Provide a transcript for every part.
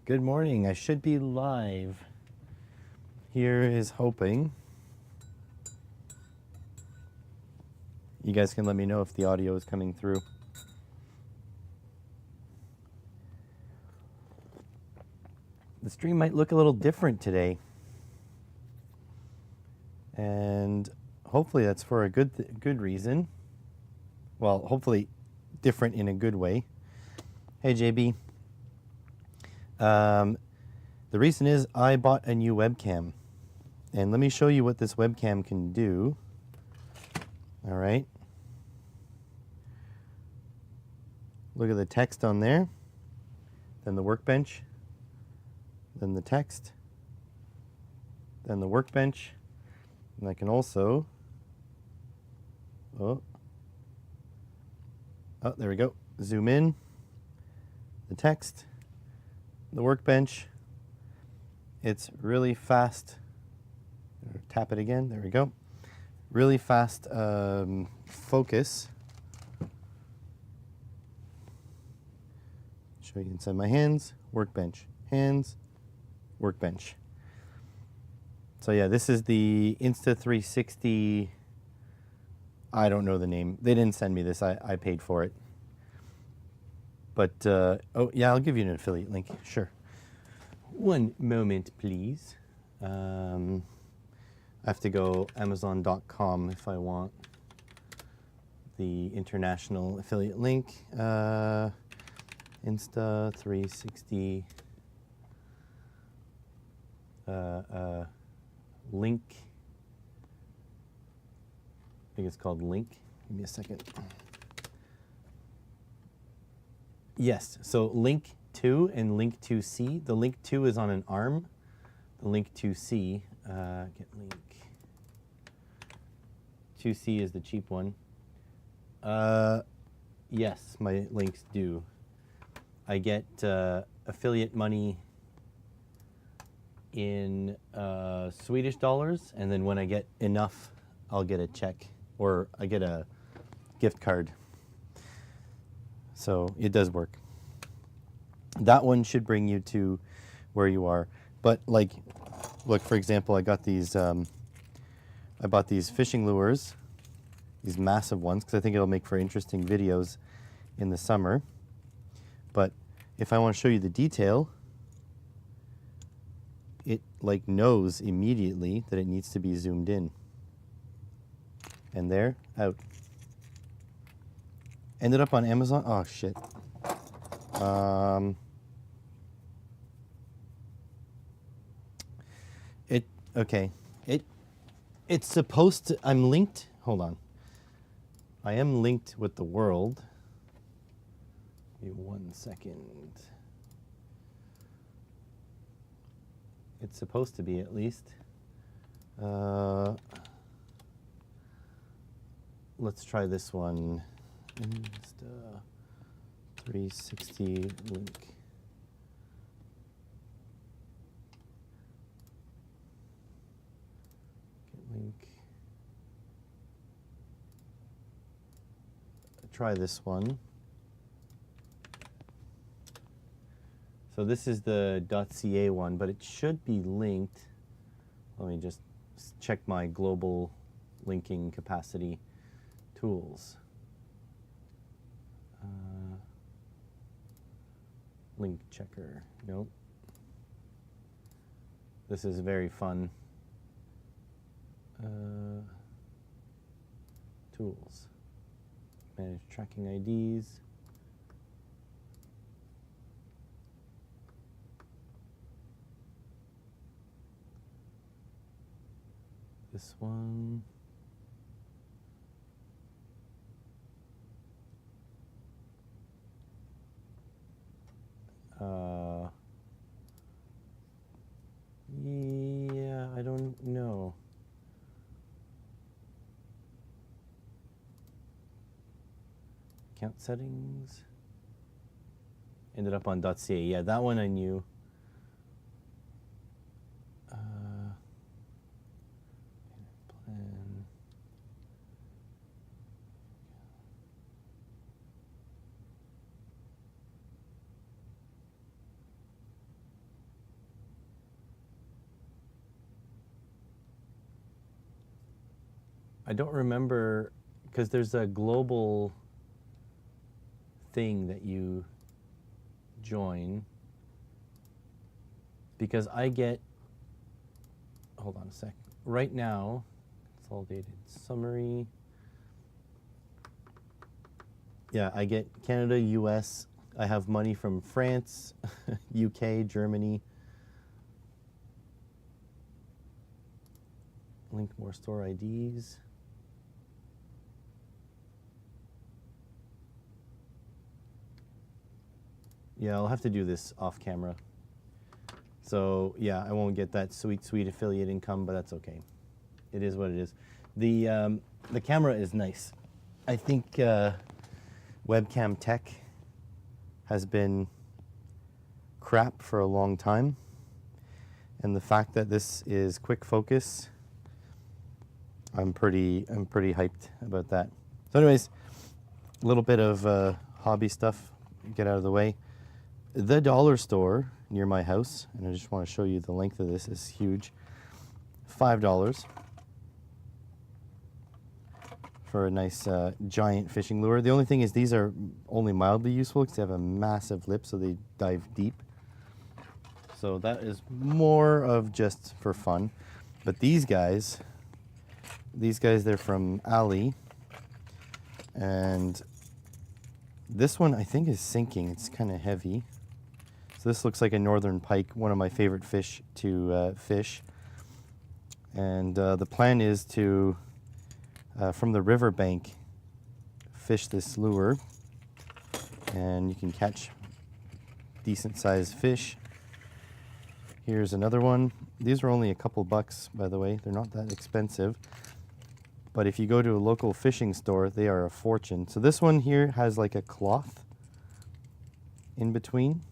Good morning. I should be live. Here is hoping. You guys can let me know if the audio is coming through. The stream might look a little different today. And hopefully that's for a good reason. Well, hopefully different in a good way. Hey, JB. The reason is I bought a new webcam. And let me show you what this webcam can do. All right. Look at the text on there. Then the workbench. Then the text. Then the workbench. And I can also... Oh, there we go. Zoom in. The text. The workbench. It's really fast. Tap it again. There we go. Really fast focus. Show you inside my hands. Workbench. Hands. Workbench. So yeah, this is the Insta360. I don't know the name. They didn't send me this. I paid for it. But, oh yeah, I'll give you an affiliate link. Sure. One moment, please. I have to go Amazon.com if I want the international affiliate link. Insta360 link. I think it's called Link. Give me a second. Yes, so Link 2 and Link 2C. The Link 2 is on an ARM. The Link 2C, get Link. 2C is the cheap one. Yes, my links do. I get affiliate money in Swedish dollars, and then when I get enough, I'll get a check, or I get a gift card. So it does work. That one should bring you to where you are. But like, look, for example, I got these, I bought these fishing lures, these massive ones, because I think it'll make for interesting videos in the summer. But if I want to show you the detail, it like knows immediately that it needs to be zoomed in. And there, out. Ended up on Amazon. Oh shit. Okay. It's supposed to. I'm linked. Hold on. I am linked with the world. Give me 1 second. It's supposed to be at least. Let's try this one. Insta360 link. Get link. Try this one. So this is the .ca one, but it should be linked. Let me just check my global linking capacity tools. Link checker. Nope. This is very fun. Tools. Manage tracking IDs. This one. Yeah, I don't know. Account settings. Ended up on .ca. Yeah, that one I knew. Plan. I don't remember, because there's a global thing that you join, because I get, hold on a sec, right now, consolidated summary. Yeah, I get Canada, US, I have money from France, UK, Germany. Link more store IDs. Yeah, I'll have to do this off camera. So yeah, I won't get that sweet affiliate income, but that's okay. It is what it is. The camera is nice. I think webcam tech has been crap for a long time, and the fact that this is quick focus, I'm pretty hyped about that. So anyways, a little bit of hobby stuff, get out of the way. The dollar store near my house, and I just want to show you the length of this, is huge. $5 for a nice giant fishing lure. The only thing is these are only mildly useful because they have a massive lip, so they dive deep. So that is more of just for fun. But these guys, they're from Ali, and this one I think is sinking. It's kind of heavy. So this looks like a northern pike, one of my favorite fish to fish. And the plan is to, from the riverbank, fish this lure, and you can catch decent sized fish. Here's another one. These are only a couple bucks, by the way. They're not that expensive. But if you go to a local fishing store, they are a fortune. So this one here has like a cloth in between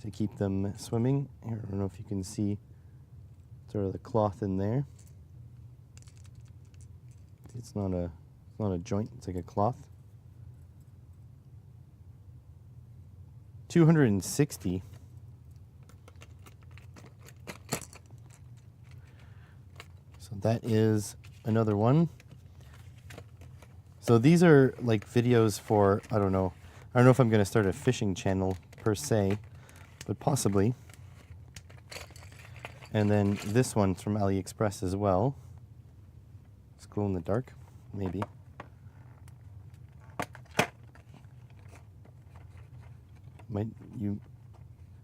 to keep them swimming. Here, I don't know if you can see sort of the cloth in there. It's not a joint, it's like a cloth. 260. So that is another one. So these are like videos for, I don't know if I'm going to start a fishing channel per se, but possibly. And then this one's from AliExpress as well. It's glow in the dark, maybe. Might you?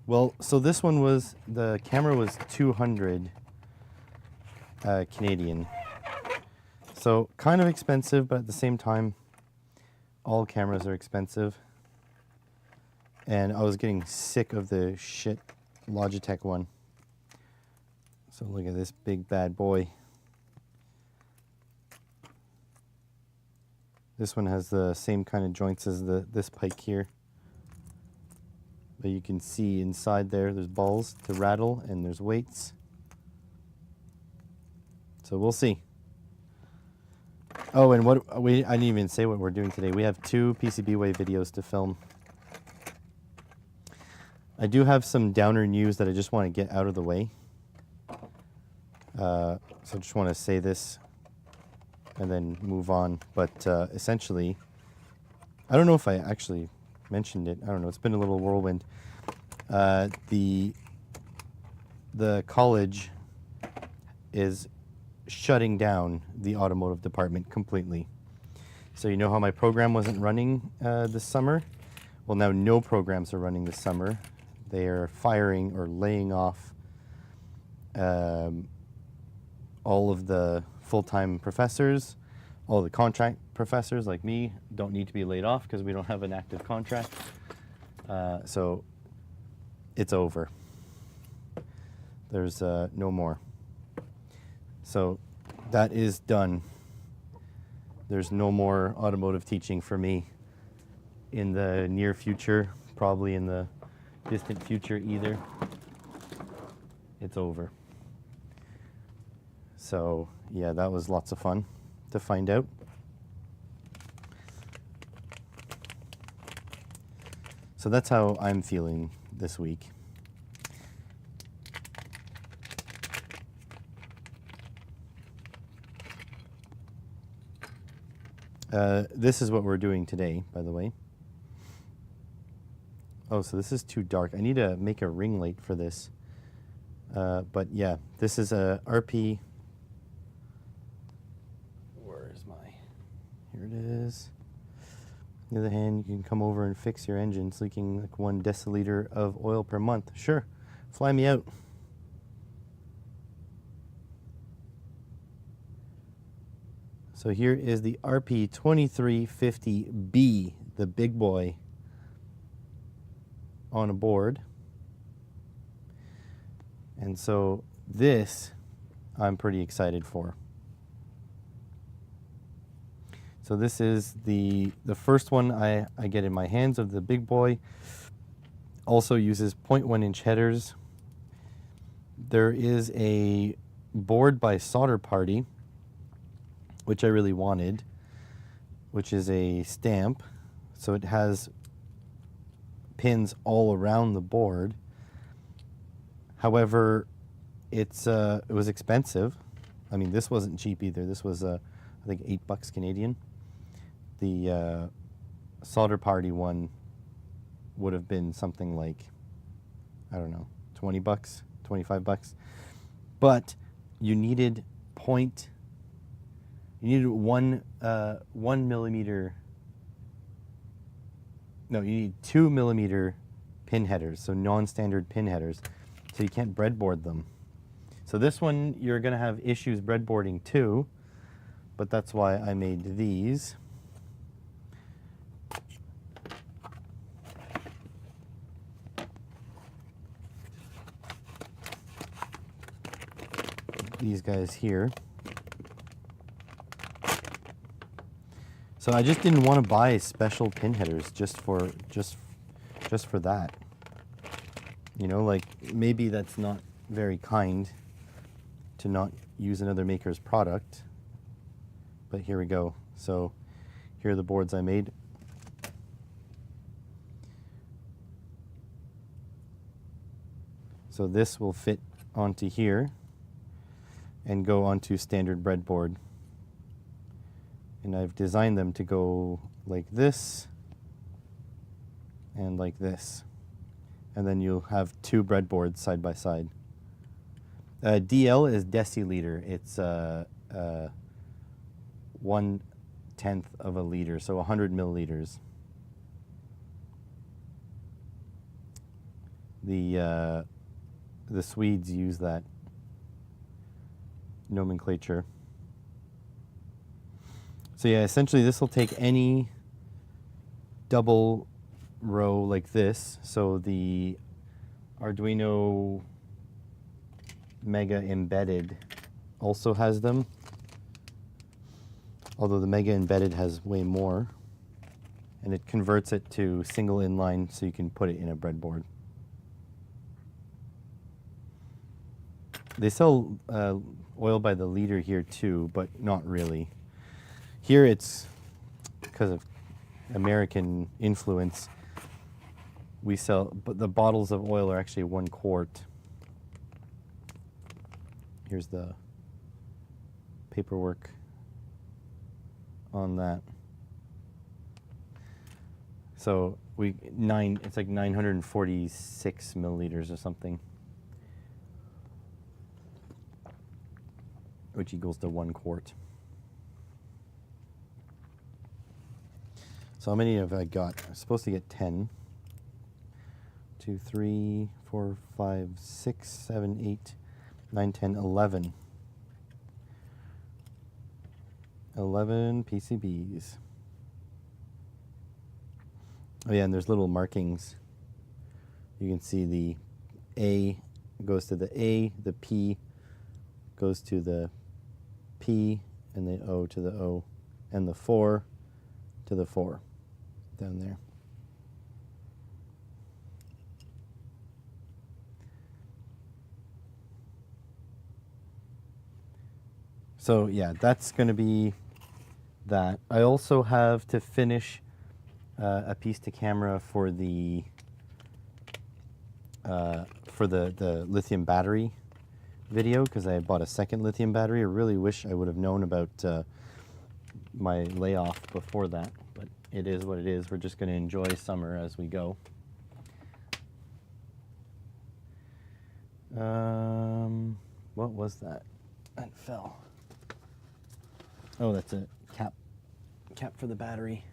Well, so this one was, the camera was 200 Canadian. So kind of expensive, but at the same time, all cameras are expensive. And I was getting sick of the shit Logitech one. So look at this big bad boy. This one has the same kind of joints as this pike here. But you can see inside there's balls to rattle, and there's weights. So we'll see. Oh, and I didn't even say what we're doing today. We have 2 PCBWay videos to film. I do have some downer news that I just want to get out of the way. So I just want to say this and then move on. But essentially, I don't know if I actually mentioned it. I don't know. It's been a little whirlwind. The college is shutting down the automotive department completely. So you know how my program wasn't running this summer? Well, now no programs are running this summer. They are firing or laying off all of the full-time professors. All the contract professors like me don't need to be laid off because we don't have an active contract. So it's over. There's no more. So that is done. There's no more automotive teaching for me in the near future, probably in the distant future either. It's over. So yeah, that was lots of fun to find out. So that's how I'm feeling this week. This is what we're doing today, by the way. Oh, so this is too dark. I need to make a ring light for this. But yeah, this is a RP. Where is my? Here it is. On the other hand, you can come over and fix your engines leaking like 1 deciliter of oil per month. Sure, fly me out. So here is the RP2350B, the big boy, on a board. And so this I'm pretty excited for. So this is the first one I get in my hands of the big boy. Also uses 0.1 inch headers. There is a board by Solder Party, which I really wanted, which is a stamp. So it has pins all around the board. However, it was expensive. I mean, this wasn't cheap either. This was, I think, $8 Canadian. The Solder Party one would have been something like, I don't know, $20, $25. But you needed one millimeter. No, you need 2 millimeter pin headers, so non-standard pin headers. So you can't breadboard them. So this one you're going to have issues breadboarding too, but that's why I made these. These guys here. So I just didn't want to buy special pin headers just for that. You know, like maybe that's not very kind to not use another maker's product. But here we go. So here are the boards I made. So this will fit onto here and go onto standard breadboard. And I've designed them to go like this and like this. And then you'll have 2 breadboards side by side. DL is deciliter. It's 1/10 of a liter, so 100 milliliters. The Swedes use that nomenclature. So yeah, essentially this will take any double row like this. So the Arduino Mega Embedded also has them, although the Mega Embedded has way more, and it converts it to single inline so you can put it in a breadboard. They sell oil by the liter here too, but not really. Here it's, because of American influence, we sell, but the bottles of oil are actually 1 quart. Here's the paperwork on that. So it's like 946 milliliters or something, which equals to 1 quart. So how many have I got? I'm supposed to get 10. 2, 3, 4, 5, 6, 7, 8, 9, 10, 11. 11 PCBs. Oh yeah, and there's little markings. You can see the A goes to the A, the P goes to the P, and the O to the O, and the 4 to the 4 down there. So yeah, that's going to be that. I also have to finish a piece to camera for the lithium battery video, because I bought a second lithium battery. I really wish I would have known about my layoff before that, but it is what it is. We're just going to enjoy summer as we go. What was that? That fell. Oh, that's a cap for the battery.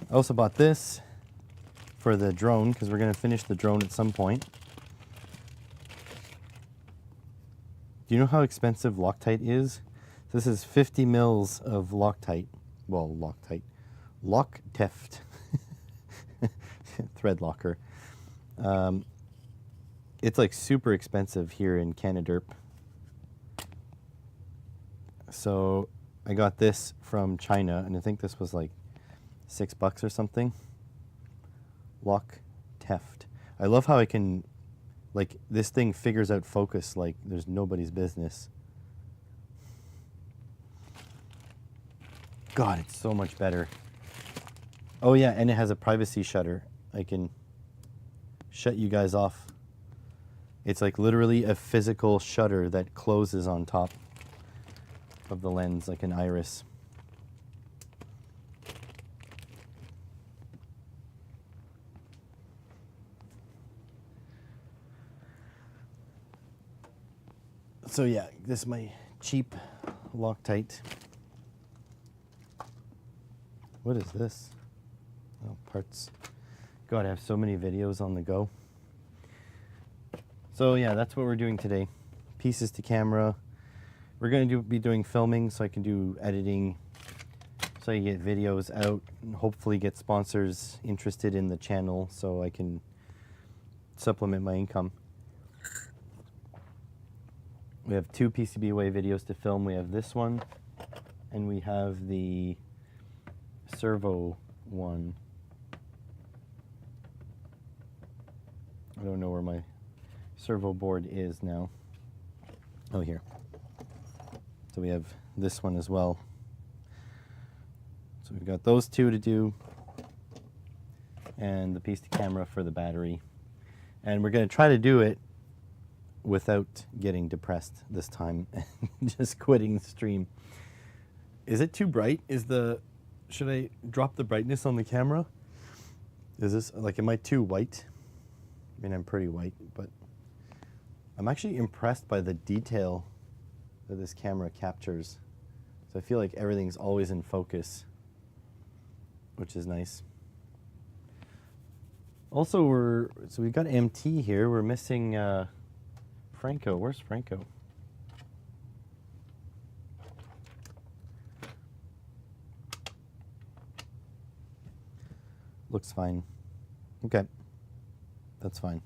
I also bought this for the drone because we're going to finish the drone at some point. Do you know how expensive Loctite is? This is 50 mils of Loctite. Well, Loctite. Locteft. Thread locker. It's like super expensive here in Canaderp. So I got this from China, and I think this was like $6 or something. Locteft. I love how I can, like, this thing figures out focus like there's nobody's business. God, it's so much better. Oh yeah, and it has a privacy shutter. I can shut you guys off. It's like literally a physical shutter that closes on top of the lens like an iris. So yeah, this is my cheap Loctite. What is this? Oh, parts. God, I have so many videos on the go. So yeah, that's what we're doing today. Pieces to camera. We're going to be doing filming so I can do editing, so I can get videos out and hopefully get sponsors interested in the channel so I can supplement my income. We have 2 PCBWay videos to film. We have this one, and we have the servo one. I don't know where my servo board is now. Oh, here. So we have this one as well. So we've got those 2 to do, and the piece to camera for the battery. And we're going to try to do it without getting depressed this time and just quitting the stream. Is it too bright? Should I drop the brightness on the camera? Is this, like, am I too white? I mean, I'm pretty white, but I'm actually impressed by the detail that this camera captures. So I feel like everything's always in focus, which is nice. Also, so we've got MT here. We're missing Franco. Where's Franco? Looks fine. Okay. That's fine.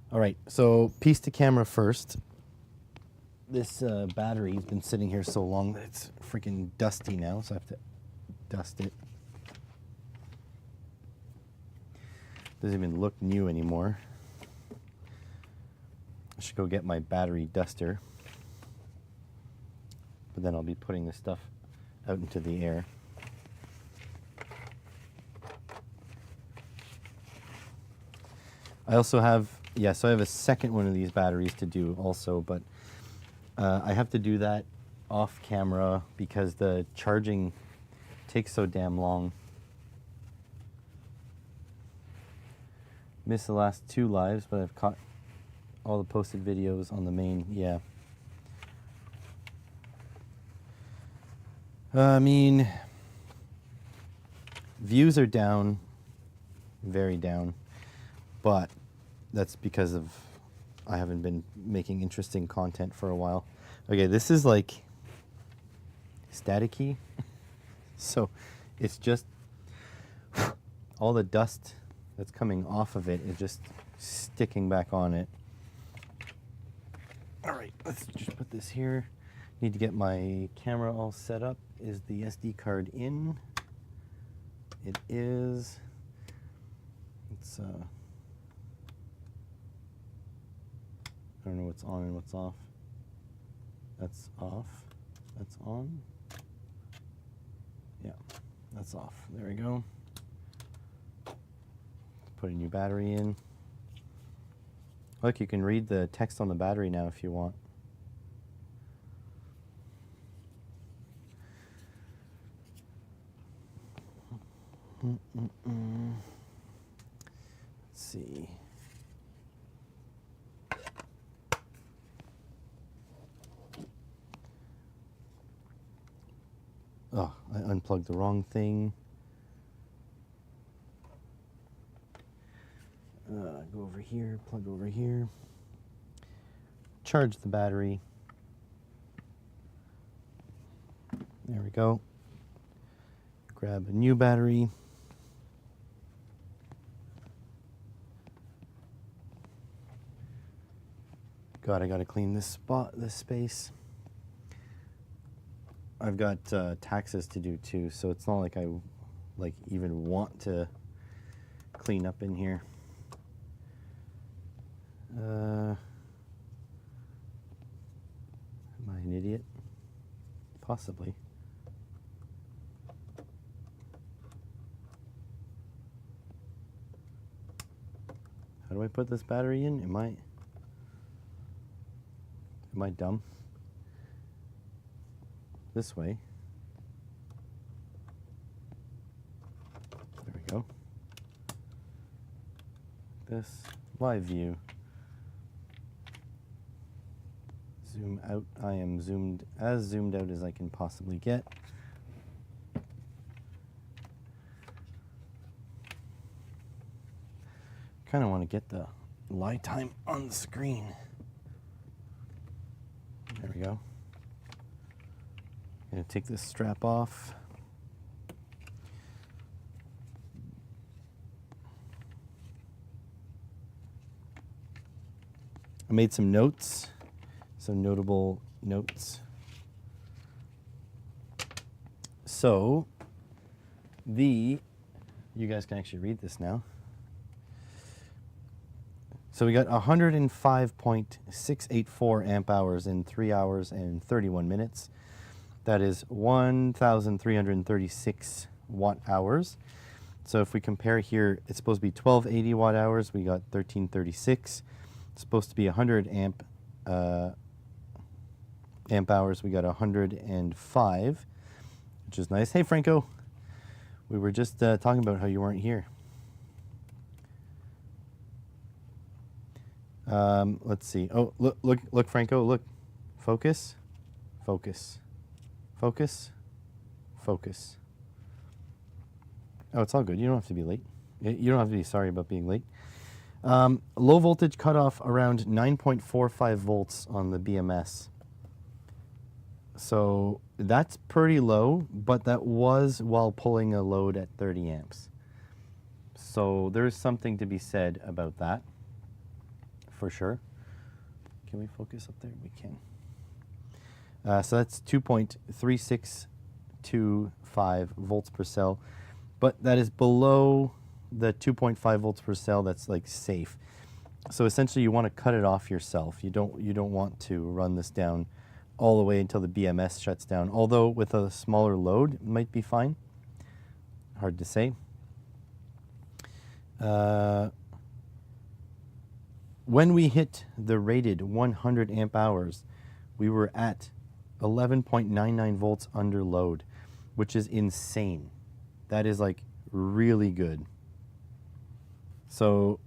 All right, so piece to camera first. This battery's been sitting here so long that it's freaking dusty now, so I have to dust it. Doesn't even look new anymore. I should go get my battery duster, but then I'll be putting this stuff out into the air. I also have, so I have a second one of these batteries to do also, but I have to do that off camera because the charging takes so damn long. Missed the last 2 lives, but I've caught all the posted videos on the main, yeah. I mean, views are down, very down. But that's because of I haven't been making interesting content for a while. Okay, this is like staticky. So it's just all the dust that's coming off of it is just sticking back on it. All right, let's just put this here. Need to get my camera all set up. Is the SD card in? It is. It's I don't know what's on and what's off. That's off. That's on. Yeah, that's off. There we go. Put a new battery in. Look, you can read the text on the battery now if you want. Let's see. Oh, I unplugged the wrong thing. Go over here, plug over here. Charge the battery. There we go. Grab a new battery. God, I gotta clean this space. I've got taxes to do too, so it's not like I even want to clean up in here. Am I an idiot? Possibly. How do I put this battery in? Am I dumb? This way. There we go. This live view. Zoom out. I am zoomed out as I can possibly get. Kind of want to get the lie time on the screen. There we go. Gonna take this strap off. I made some notes, some notable notes. So, you guys can actually read this now. So we got 105.684 amp hours in 3 hours and 31 minutes. That is 1,336 watt hours. So if we compare here, it's supposed to be 1280 watt hours. We got 1336. It's supposed to be 100 amp hours. We got 105, which is nice. Hey, Franco. We were just talking about how you weren't here. Let's see. Oh, look, Franco, look. Focus, focus, focus, focus. Oh, it's all good. You don't have to be late. You don't have to be sorry about being late. Low voltage cutoff around 9.45 volts on the BMS. So that's pretty low, but that was while pulling a load at 30 amps. So there's something to be said about that. For sure. Can we focus up there? We can. So that's 2.3625 volts per cell, but that is below the 2.5 volts per cell that's like safe. So essentially you want to cut it off yourself. You don't want to run this down all the way until the BMS shuts down. Although with a smaller load it might be fine. Hard to say. When we hit the rated 100 amp hours, we were at 11.99 volts under load, which is insane. That is like really good. So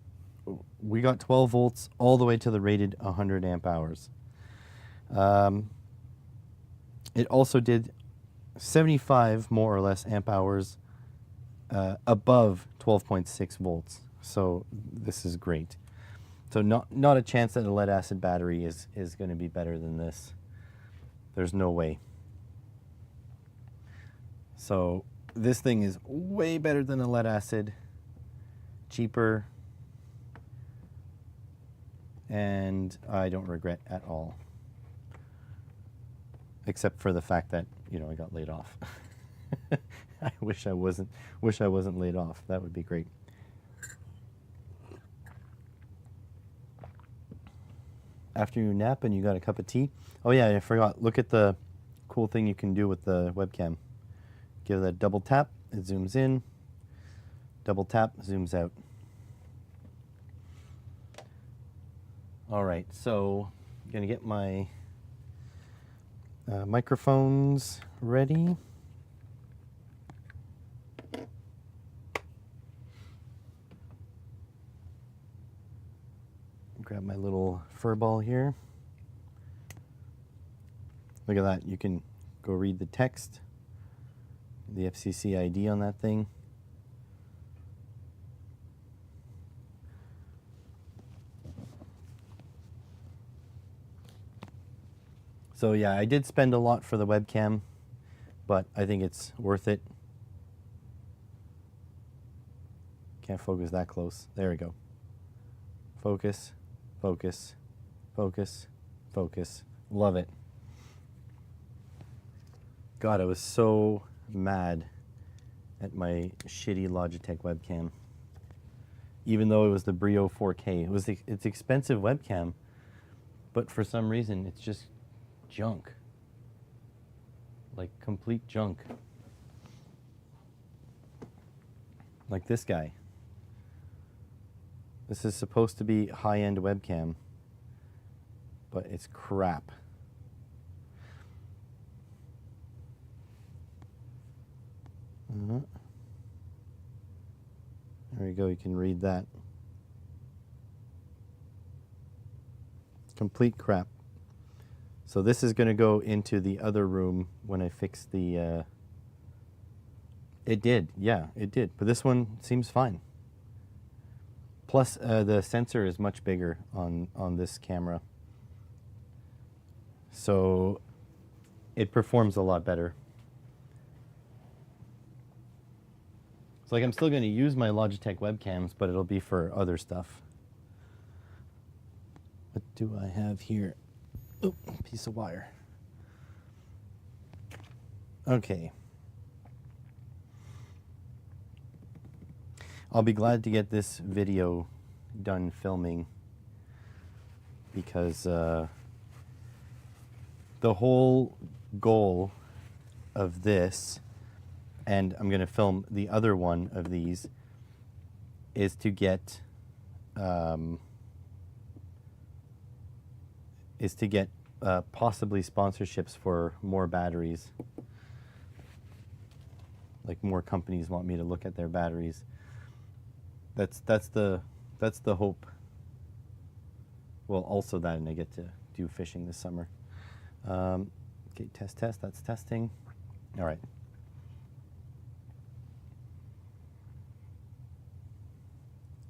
we got 12 volts all the way to the rated 100 amp hours. It also did 75 more or less amp hours above 12.6 volts. So this is great. So not a chance that a lead acid battery is going to be better than this. There's no way. So this thing is way better than a lead acid, cheaper, and I don't regret at all. Except for the fact that, I got laid off. I wish I wasn't laid off. That would be great. After you nap and you got a cup of tea. Oh yeah, I forgot. Look at the cool thing you can do with the webcam. Give that a double tap, it zooms in. Double tap, zooms out. All right, so I'm gonna get my microphones ready. Grab my little fur ball here. Look at that, you can go read the text, the FCC ID on that thing. So yeah, I did spend a lot for the webcam, but I think it's worth it. Can't focus that close. There we go. Focus, focus, focus, focus. Love it. God, I was so mad at my shitty Logitech webcam. Even though it was the Brio 4K. It's expensive webcam, but for some reason it's just junk. Like complete junk. Like this guy. This is supposed to be high-end webcam, but it's crap. There we go, you can read that. Complete crap. So this is going to go into the other room when I fix the... It did, yeah, it did. But this one seems fine. Plus, the sensor is much bigger on this camera. So it performs a lot better. It's like I'm still going to use my Logitech webcams, but it'll be for other stuff. What do I have here? Oh, piece of wire. Okay. I'll be glad to get this video done filming because the whole goal of this, and I'm going to film the other one of these, is to get possibly sponsorships for more batteries. Like more companies want me to look at their batteries. That's the hope. Well, also that, and I get to do fishing this summer. Okay, test. That's testing. All right.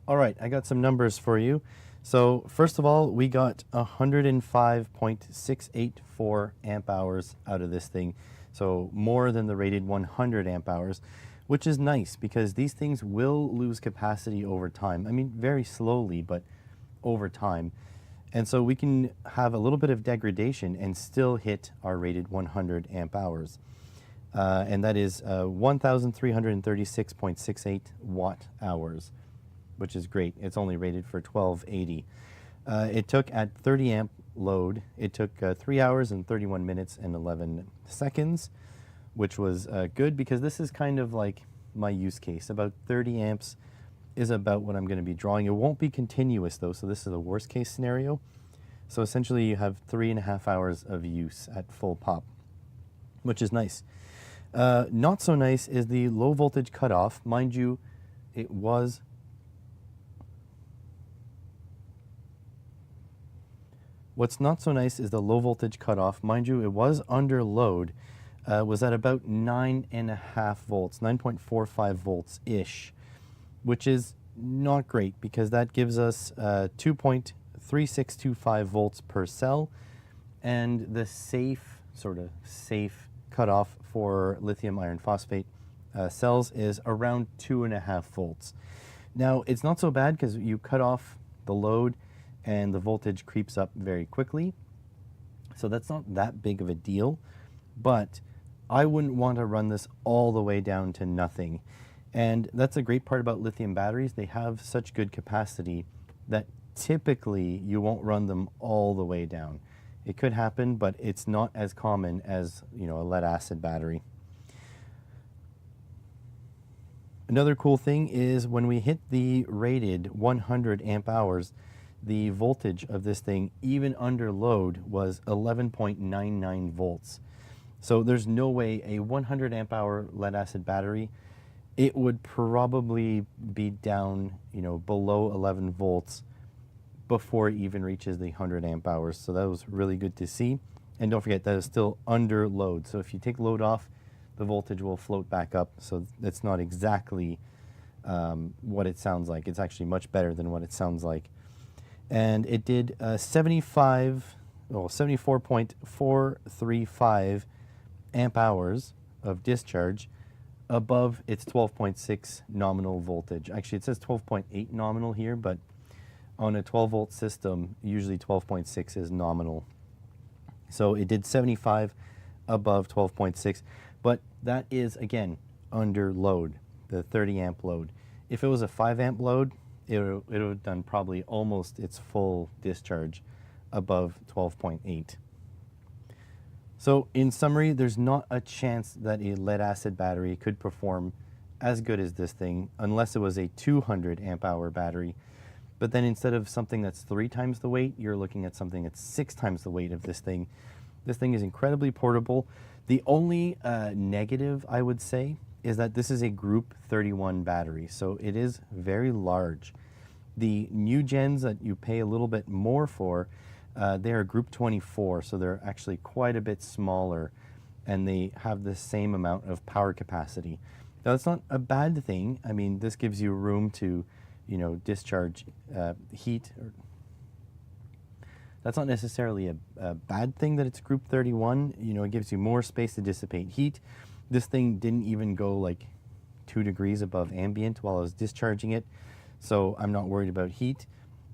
All right, I got some numbers for you. So first of all, we got 105.684 amp hours out of this thing. So more than the rated 100 amp hours, which is nice because these things will lose capacity over time. I mean, very slowly, but over time. And so we can have a little bit of degradation and still hit our rated 100 amp hours. And that is 1,336.68 watt hours, which is great. It's only rated for 1280. It took at 30 amp load, it took 3 hours and 31 minutes and 11 seconds, which was good because this is kind of like my use case. About 30 amps is about what I'm going to be drawing. It won't be continuous though, so this is a worst case scenario. So essentially you have 3.5 hours of use at full pop, which is nice. Not so nice is the low voltage cutoff. Mind you, it was... What's not so nice is the low voltage cutoff. Mind you, it was under load, was at about 9.5 volts, 9.45 volts-ish, which is not great because that gives us 2.3625 volts per cell, and the safe cutoff for lithium iron phosphate cells is around 2.5 volts. Now, it's not so bad because you cut off the load and the voltage creeps up very quickly. So that's not that big of a deal, but I wouldn't want to run this all the way down to nothing. And that's a great part about lithium batteries. They have such good capacity that typically you won't run them all the way down. It could happen, but it's not as common as, you know, a lead acid battery. Another cool thing is when we hit the rated 100 amp hours, the voltage of this thing, even under load, was 11.99 volts. So there's no way a 100 amp hour lead acid battery, it would probably be down, you know, below 11 volts before it even reaches the 100 amp hours. So that was really good to see. And don't forget that is still under load. So if you take load off, the voltage will float back up. So that's not exactly what it sounds like. It's actually much better than what it sounds like. And it did 74.435 amp hours of discharge above its 12.6 nominal voltage. Actually, it says 12.8 nominal here, but on a 12 volt system, usually 12.6 is nominal. So it did 75 above 12.6, but that is, again, under load, the 30 amp load. If it was a 5 amp load, it would have done probably almost its full discharge above 12.8. So in summary, there's not a chance that a lead acid battery could perform as good as this thing unless it was a 200 amp hour battery. But then instead of something that's 3 times the weight, you're looking at something that's 6 times the weight of this thing. This thing is incredibly portable. The only negative, I would say, is that this is a Group 31 battery, so it is very large. The new gens that you pay a little bit more for, they are Group 24, so they're actually quite a bit smaller, and they have the same amount of power capacity. Now, that's not a bad thing. I mean, this gives you room to, you know, discharge heat. That's not necessarily a bad thing that it's Group 31. You know, it gives you more space to dissipate heat. This thing didn't even go like 2 degrees above ambient while I was discharging it, so I'm not worried about heat.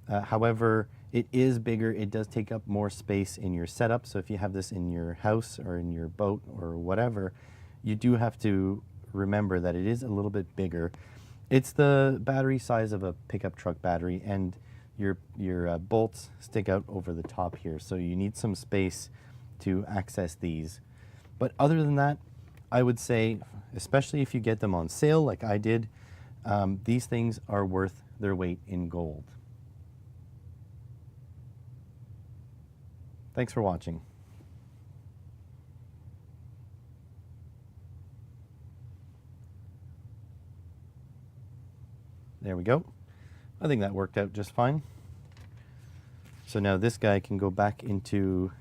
However, it is bigger. It does take up more space in your setup, so if you have this in your house or in your boat or whatever, you do have to remember that it is a little bit bigger. It's the battery size of a pickup truck battery, and your bolts stick out over the top here, so you need some space to access these. But other than that, I would say, especially if you get them on sale like I did, these things are worth their weight in gold. Thanks for watching. There we go. I think that worked out just fine. So now this guy can go back into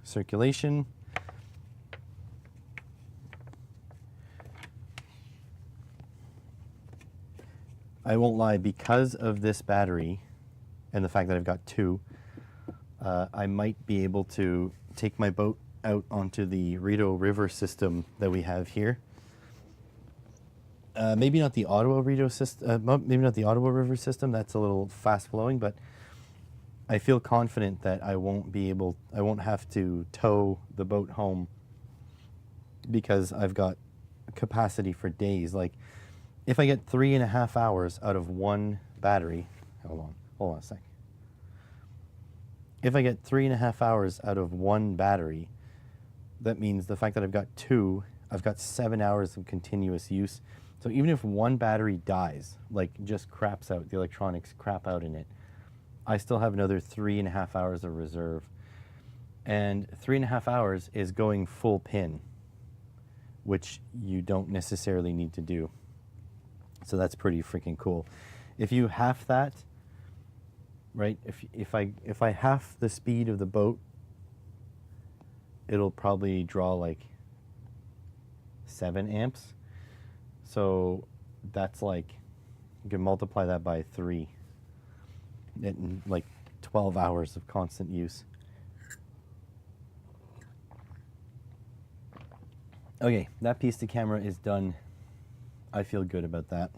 circulation. I won't lie, because of this battery and the fact that I've got 2, I might be able to take my boat out onto the Rideau River system that we have here. Maybe not the Ottawa Rideau system, maybe not the Ottawa River system. That's a little fast flowing, but I feel confident that I won't have to tow the boat home because I've got capacity for days. Like, if I get 3.5 hours out of one battery, hold on a sec. If I get 3.5 hours out of one battery, that means the fact that I've got 2, I've got 7 hours of continuous use. So even if one battery dies, like just craps out, the electronics crap out in it, I still have another 3.5 hours of reserve. And 3.5 hours is going full pin, which you don't necessarily need to do. So that's pretty freaking cool. If you half that, right, if I half the speed of the boat, it'll probably draw like 7 amps. So that's like, you can multiply that by 3. In like 12 hours of constant use. Okay, that piece of camera is done. I feel good about that.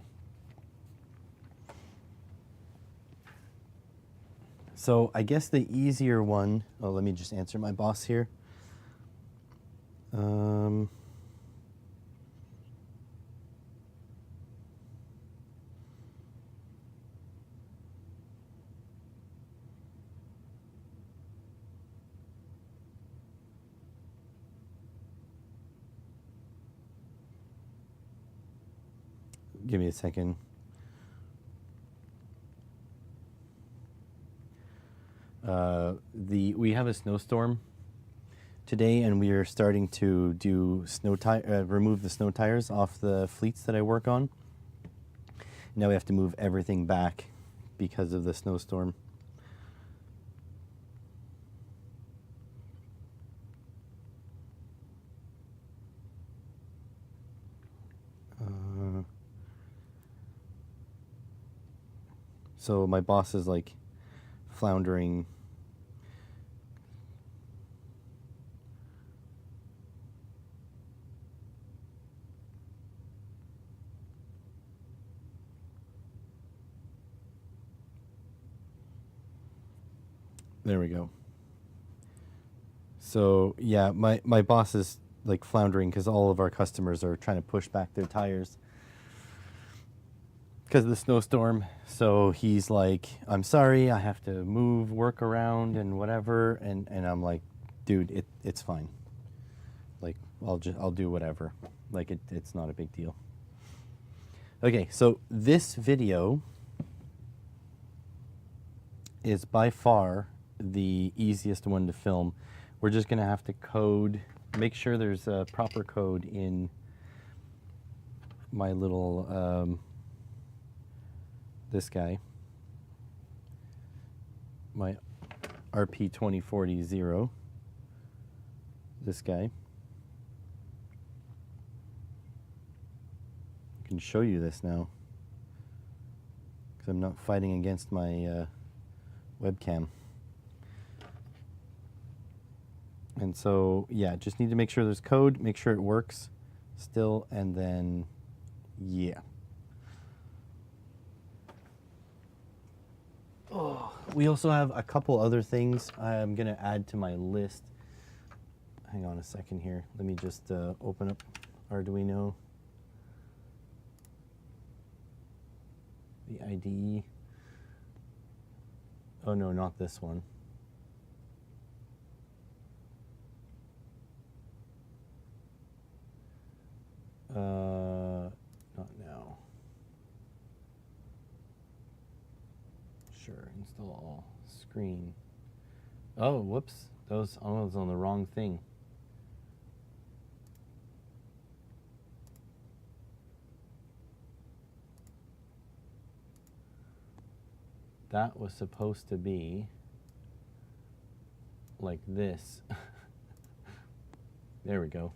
So I guess the easier one, oh, let me just answer my boss here. Give me a second. We have a snowstorm today, and we are starting to do remove the snow tires off the fleets that I work on. Now we have to move everything back because of the snowstorm. So my boss is like floundering. There we go. So yeah, my boss is like floundering because all of our customers are trying to push back their tires because of the snowstorm. So he's like, I'm sorry, I have to move work around and whatever. And I'm like, dude, it's fine. Like, I'll do whatever. Like, it's not a big deal. Okay, so this video is by far the easiest one to film. We're just gonna have to make sure there's a proper code in my little, this guy, my RP2040, this guy. I can show you this now because I'm not fighting against my webcam. And so, yeah, just need to make sure there's code, make sure it works still, and then, yeah. Oh, we also have a couple other things I'm going to add to my list. Hang on a second here. Let me just open up Arduino. The IDE. Oh no, not this one. Not now. Sure, install all. Screen. Oh, whoops. I was on the wrong thing. That was supposed to be like this. There we go.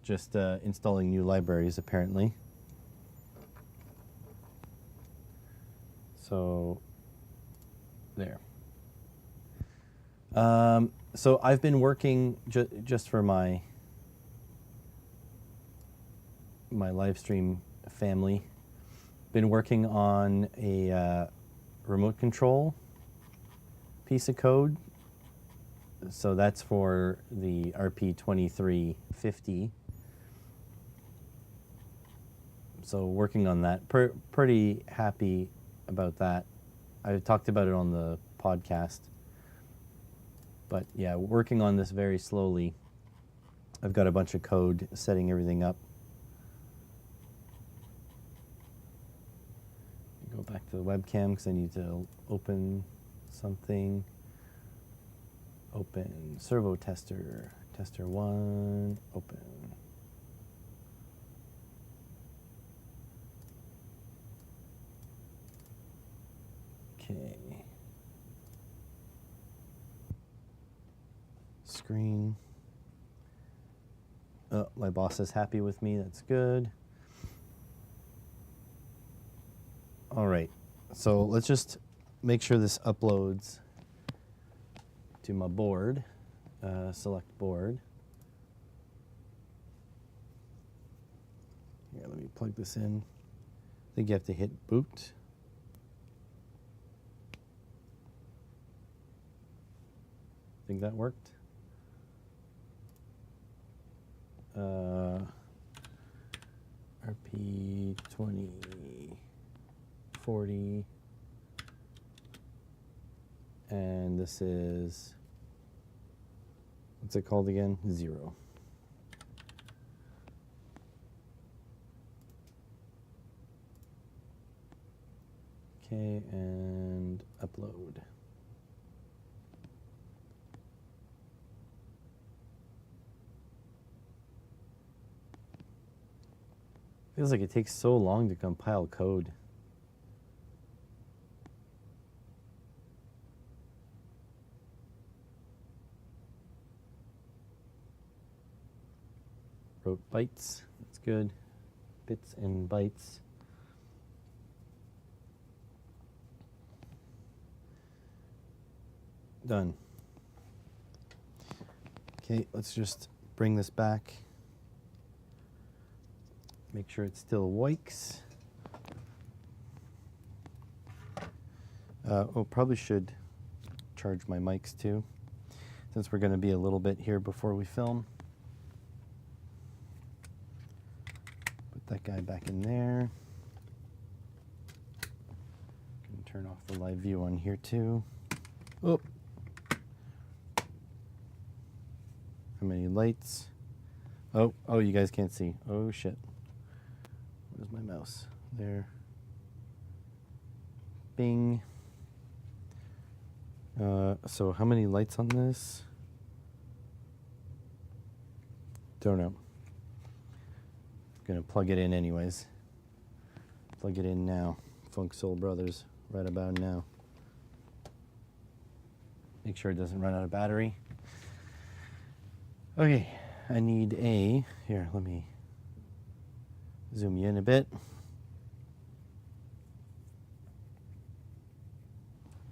Just installing new libraries, apparently. So, there. So I've been working just for my live stream family. Been working on a remote control piece of code. So that's for the RP2350. So working on that, pretty happy about that. I talked about it on the podcast. But yeah, working on this very slowly. I've got a bunch of code setting everything up. Go back to the webcam because I need to open something. Open servo tester, tester 1, open. Okay. Screen. Oh, my boss is happy with me, that's good. All right, so let's just make sure this uploads to my board. Select board. Here, let me plug this in. I think you have to hit boot. Think that worked? RP2040. And this is, what's it called again? 0. Okay, and upload. Feels like it takes so long to compile code. Wrote bytes, that's good. Bits and bytes. Done. Okay, let's just bring this back. Make sure it still works. Probably should charge my mics too, since we're going to be a little bit here before we film. Put that guy back in there. Can turn off the live view on here too. Oh. How many lights? Oh, you guys can't see. Oh shit. Where's my mouse? There. Bing. So how many lights on this? Don't know. Gonna plug it in anyways. Plug it in now. Funk Soul Brothers, right about now. Make sure it doesn't run out of battery. Okay, I need here, let me zoom you in a bit.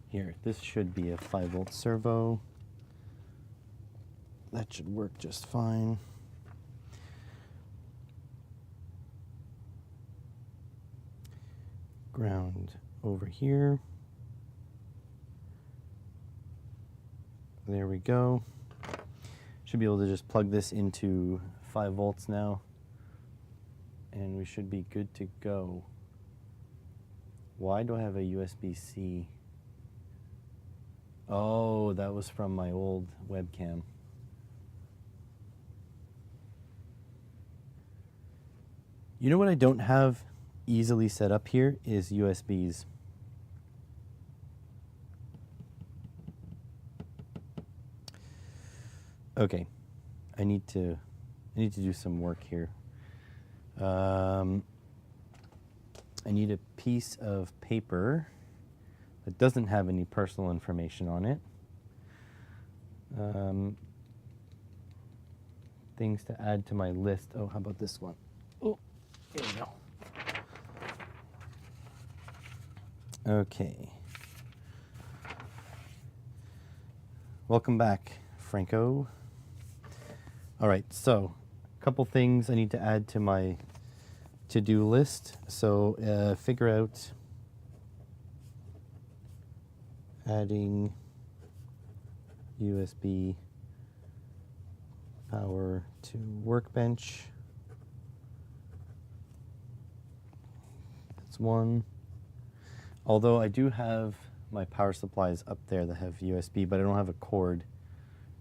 Here, this should be a 5-volt servo. That should work just fine. Ground over here. There we go. Should be able to just plug this into 5 volts now, and we should be good to go. Why do I have a USB-C? Oh, that was from my old webcam. You know what I don't have easily set up here is USBs. Okay, I need to do some work here. I need a piece of paper that doesn't have any personal information on it. Things to add to my list. Oh, how about this one? Oh, here we go. Okay. Welcome back, Franco. All right, so a couple things I need to add to my to-do list. So figure out adding USB power to Workbench. That's one. Although I do have my power supplies up there that have USB, but I don't have a cord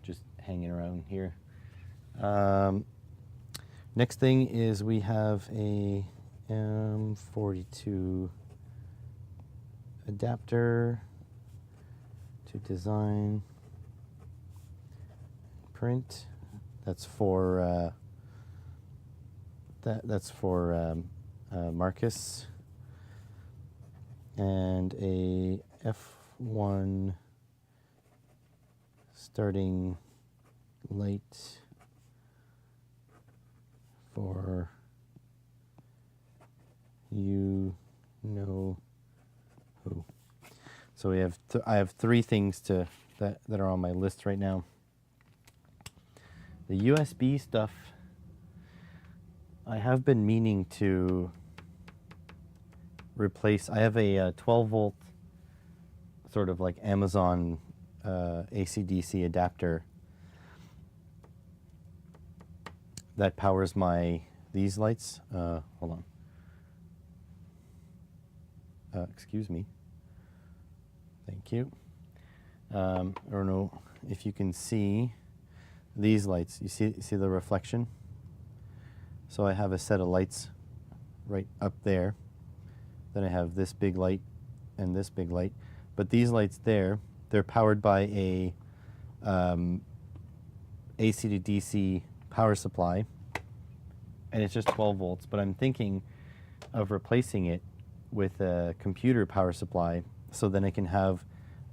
just hanging around here. Next thing is we have a M42 adapter to design, print. That's for that's for Marcus, and a F1 starting light for you know who. So we have I have 3 things that are on my list right now. The USB stuff, I have been meaning to replace. I have a 12-volt sort of like Amazon AC/DC adapter that powers these lights. Hold on. Excuse me. Thank you. I don't know if you can see these lights. You see the reflection? So I have a set of lights right up there. Then I have this big light, and this big light. But these lights there, they're powered by a AC to DC power supply, and it's just 12 volts. But I'm thinking of replacing it with a computer power supply, so then I can have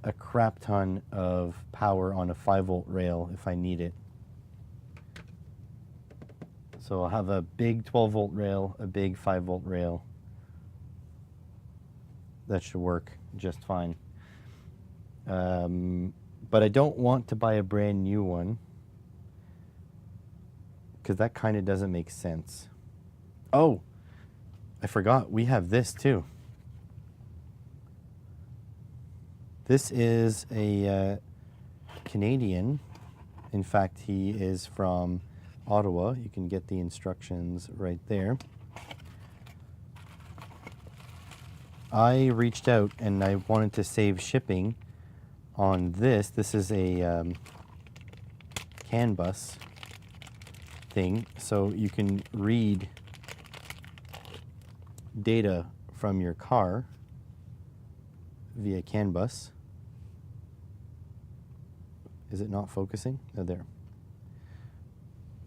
a crap ton of power on a 5-volt rail if I need it. So I'll have a big 12-volt rail, a big 5-volt rail. That should work just fine. But I don't want to buy a brand new one, because that kind of doesn't make sense. Oh, I forgot, we have this too. This is a Canadian. In fact, he is from Ottawa. You can get the instructions right there. I reached out and I wanted to save shipping on this. This is a CAN bus thing, so you can read data from your car via CAN bus. Is it not focusing? Oh, there.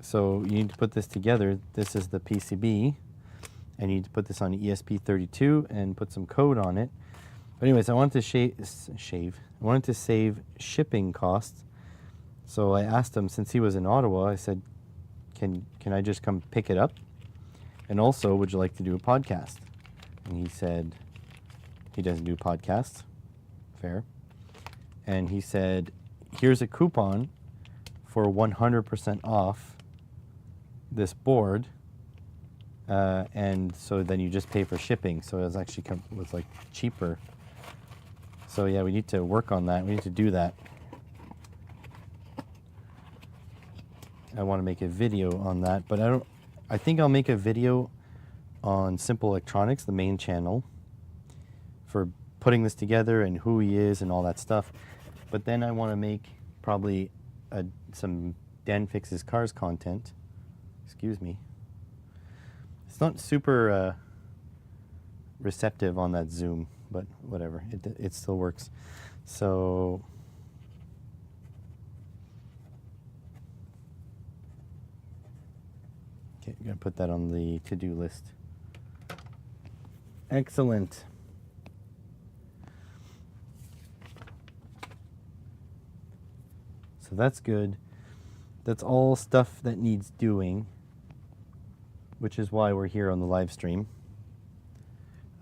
So you need to put this together. This is the PCB, and you need to put this on ESP32 and put some code on it. But anyways, I wanted to I wanted to save shipping costs. So I asked him, since he was in Ottawa, I said, can I just come pick it up? And also, would you like to do a podcast? And he said he doesn't do podcasts. Fair. And he said, here's a coupon for 100% off this board. And so then you just pay for shipping. So it was actually was like cheaper. So yeah, we need to work on that. We need to do that. I want to make a video on that, but I think I'll make a video on Simple Electronics, the main channel, for putting this together and who he is and all that stuff. But then I want to make probably some Dan Fixes Cars content. Excuse me. It's not super receptive on that Zoom, but whatever, it still works. So okay, I'm gonna put that on the to-do list. Excellent. So that's good. That's all stuff that needs doing, which is why we're here on the live stream.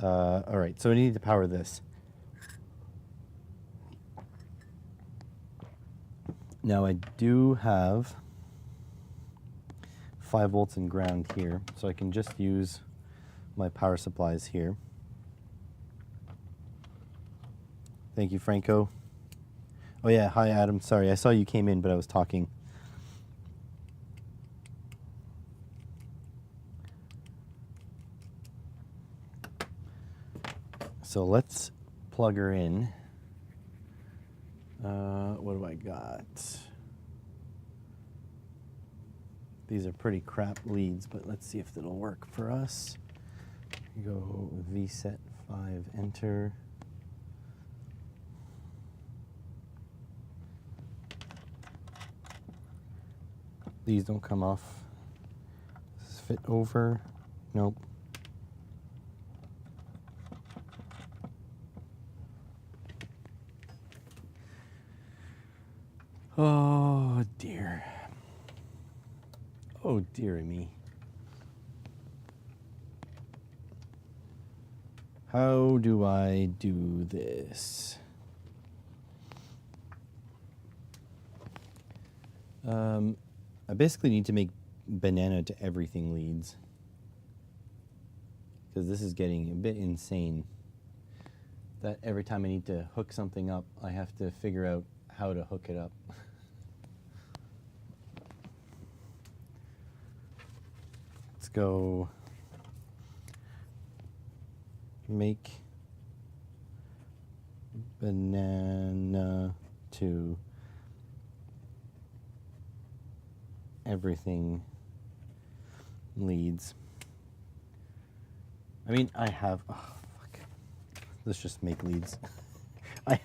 All right, so we need to power this. Now I do have 5 volts and ground here, so I can just use my power supplies here. Thank you, Franco. Oh yeah, hi Adam, sorry, I saw you came in, but I was talking. So let's plug her in. What do I got? These are pretty crap leads, but let's see if it'll work for us. Go VSET 5, enter. These don't come off. Does this fit over? Nope. Oh dear. Oh dearie me. How do I do this? I basically need to make banana to everything leads, because this is getting a bit insane. That every time I need to hook something up, I have to figure out how to hook it up. Let's go make banana to everything leads. I mean, I have, oh fuck, Let's just make leads. I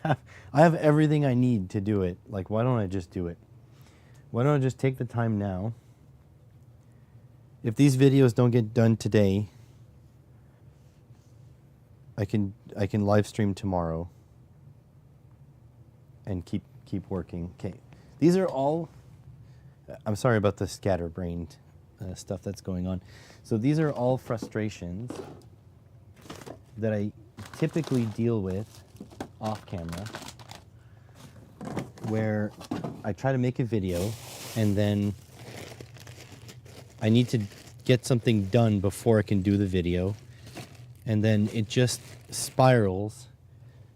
have everything I need to do it. Like, why don't I just do it? Why don't I just take the time now? If these videos don't get done today, I can live stream tomorrow and keep working. Okay. These are all, I'm sorry about the scatterbrained stuff that's going on. So these are all frustrations that I typically deal with off camera, where I try to make a video and then I need to get something done before I can do the video, and then it just spirals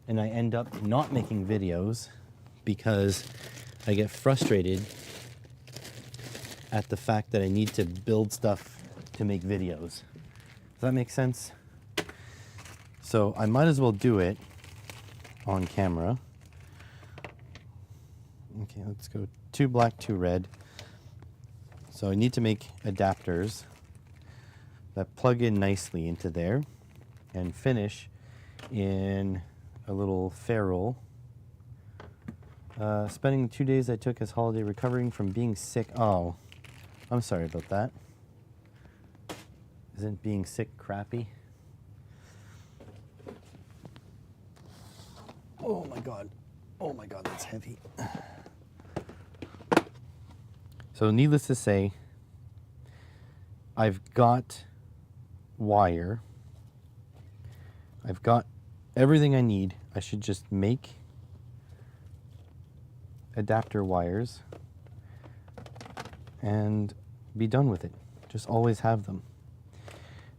and I end up not making videos because I get frustrated at the fact that I need to build stuff to make videos. Does that make sense? So I might as well do it on camera. Okay, let's go 2 black, 2 red. So I need to make adapters that plug in nicely into there and finish in a little ferrule. Spending 2 days I took as holiday recovering from being sick. Oh, I'm sorry about that. Isn't being sick crappy? Oh my God. Oh my God, that's heavy. So needless to say, I've got wire. I've got everything I need. I should just make adapter wires and be done with it. Just always have them.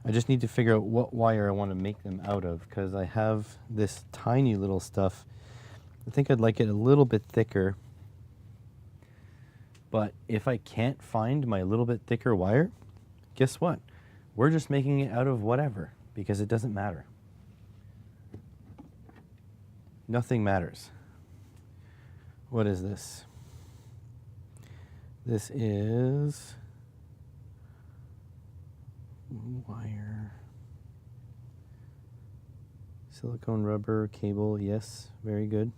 I just need to figure out what wire I want to make them out of, because I have this tiny little stuff. I think I'd like it a little bit thicker. But if I can't find my little bit thicker wire, guess what? We're just making it out of whatever, because it doesn't matter. Nothing matters. What is this? This is wire. Silicone rubber cable, yes, very good.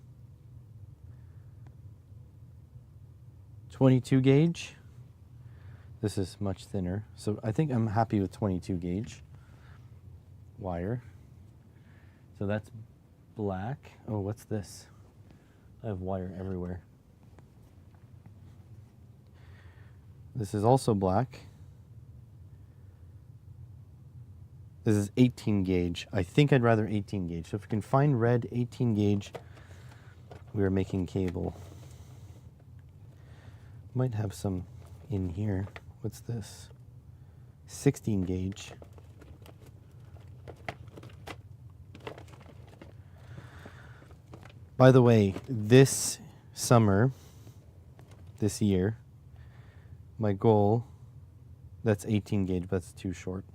22 gauge. This is much thinner. So I think I'm happy with 22 gauge wire. So that's black. Oh, what's this? I have wire everywhere. This is also black. This is 18 gauge. I think I'd rather 18 gauge. So if we can find red 18 gauge, we are making cable. Might have some in here. What's this? 16 gauge. By the way, this summer, this year, my goal, that's 18 gauge, but that's too short.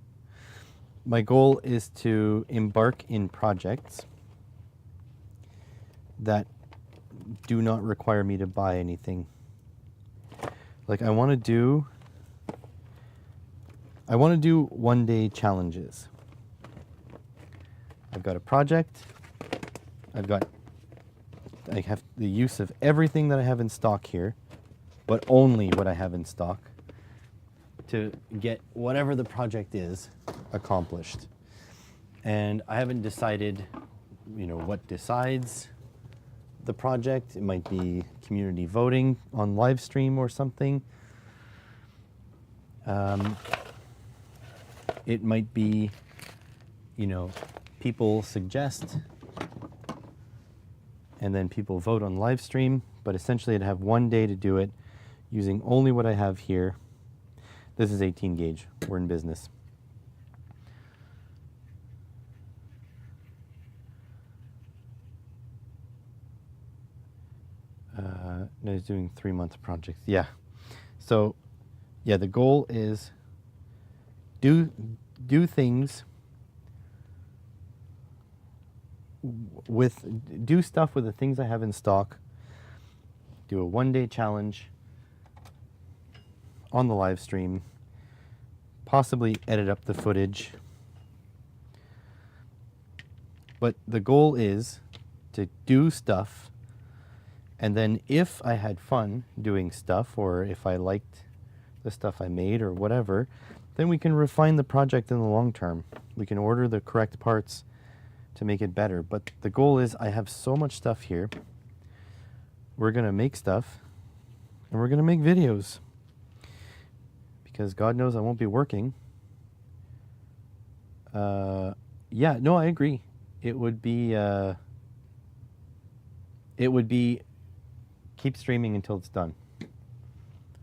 My goal is to embark in projects that do not require me to buy anything. Like I want to do 1-day challenges. I've got a project. I have the use of everything that I have in stock here, but only what I have in stock to get whatever the project is accomplished. And I haven't decided, what decides the project. It might be community voting on live stream or something. It might be, people suggest and then people vote on live stream, but essentially I'd have 1 day to do it using only what I have here. This is 18 gauge. We're in business. No, he's doing 3-month projects. Yeah. So, yeah, the goal is do things do stuff with the things I have in stock. Do a 1-day challenge on the live stream. Possibly edit up the footage. But the goal is to do stuff, and then if I had fun doing stuff, or if I liked the stuff I made or whatever, then we can refine the project in the long term. We can order the correct parts to make it better. But the goal is I have so much stuff here. We're going to make stuff, and we're going to make videos. Because God knows I won't be working. Yeah, no, I agree. It would be keep streaming until it's done.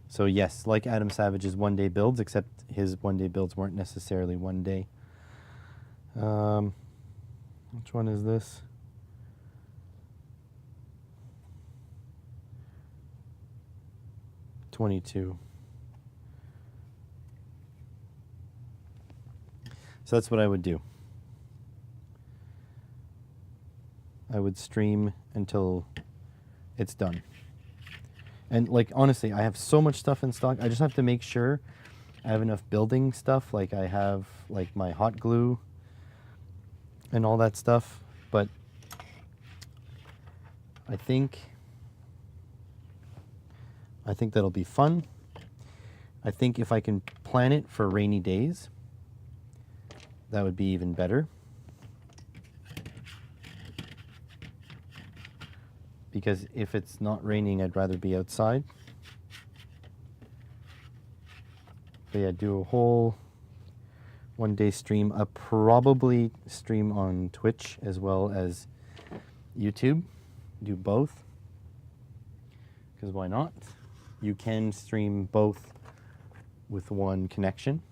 So yes, like Adam Savage's one-day builds, except his one-day builds weren't necessarily one day. Which one is this? $22. So that's what I would do. I would stream until it's done. And like, honestly, I have so much stuff in stock. I just have to make sure I have enough building stuff. Like I have like my hot glue and all that stuff. But I think that'll be fun. I think if I can plan it for rainy days, that would be even better. Because if it's not raining, I'd rather be outside. But yeah, do a whole one-day stream. I'll probably stream on Twitch as well as YouTube. Do both. Because why not? You can stream both with one connection.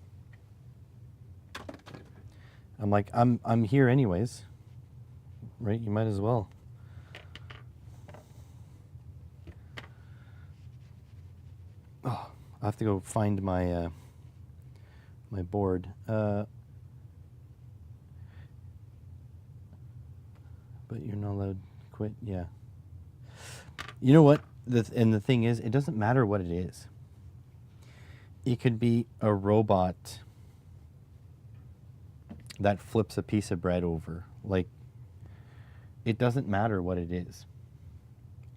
I'm like, I'm here anyways, right? You might as well. Oh, I have to go find my my board. But you're not allowed to quit. Yeah. You know what? And the thing is, it doesn't matter what it is. It could be a robot that flips a piece of bread over. Like, it doesn't matter what it is.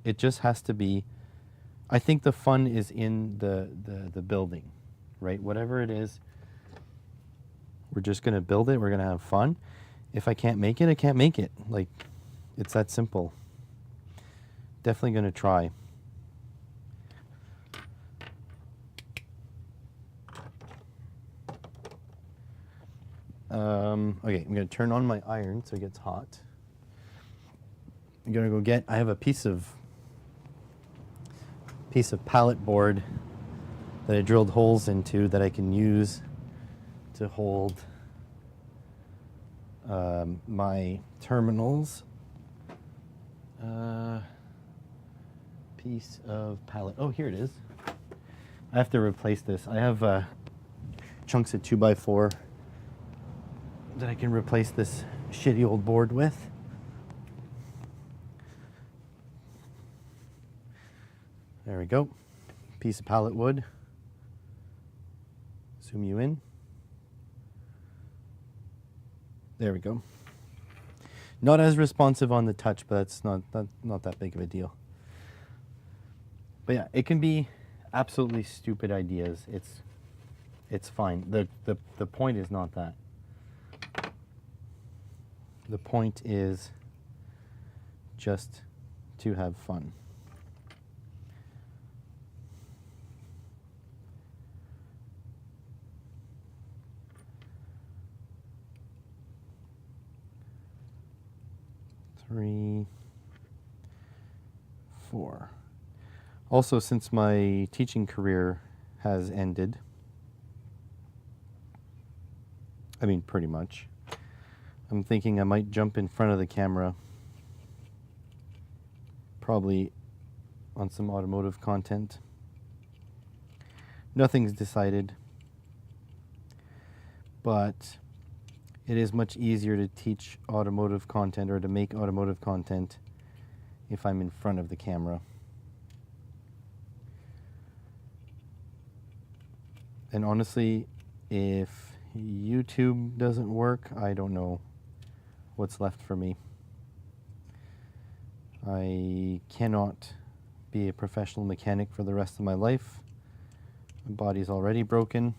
It just has to be, I think the fun is in the building, right? Whatever it is, we're just going to build it. We're going to have fun. If I can't make it, I can't make it. Like, it's that simple. Definitely going to try. Okay, I'm going to turn on my iron so it gets hot. I'm going to go get, I have a piece of pallet board that I drilled holes into that I can use to hold my terminals. Piece of pallet. Oh, here it is. I have to replace this. I have chunks of 2x4 that I can replace this shitty old board with. There we go. Piece of pallet wood. Zoom you in. There we go. Not as responsive on the touch, but that's not that big of a deal. But yeah, it can be absolutely stupid ideas. It's fine. The point is not that. The point is just to have fun. Three, 4. Also, since my teaching career has ended, I mean, pretty much, I'm thinking I might jump in front of the camera, probably on some automotive content. Nothing's decided, but it is much easier to teach automotive content or to make automotive content if I'm in front of the camera. And honestly, if YouTube doesn't work, I don't know what's left for me. I cannot be a professional mechanic for the rest of my life. My body's already broken.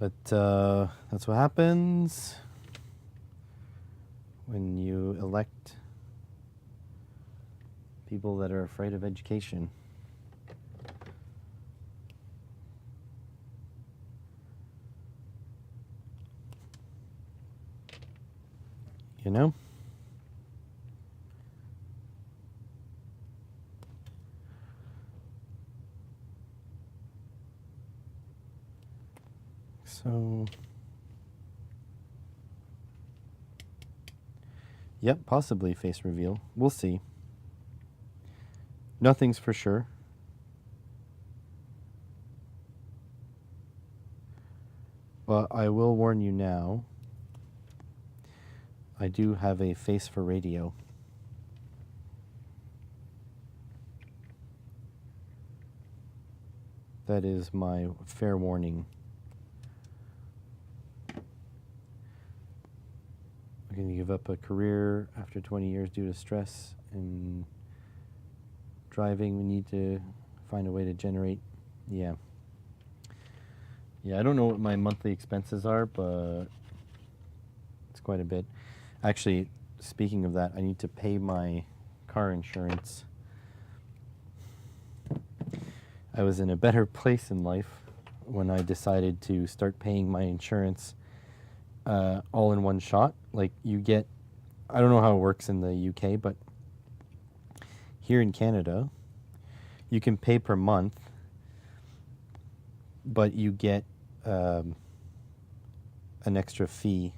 But that's what happens when you elect people that are afraid of education. You know? So, yep, possibly face reveal. We'll see. Nothing's for sure. But I will warn you now, I do have a face for radio. That is my fair warning. I'm going to give up a career after 20 years due to stress and driving. We need to find a way to generate. Yeah. Yeah, I don't know what my monthly expenses are, but it's quite a bit. Actually, speaking of that, I need to pay my car insurance. I was in a better place in life when I decided to start paying my insurance all in one shot. Like you get, I don't know how it works in the UK, but here in Canada, you can pay per month, but you get an extra fee.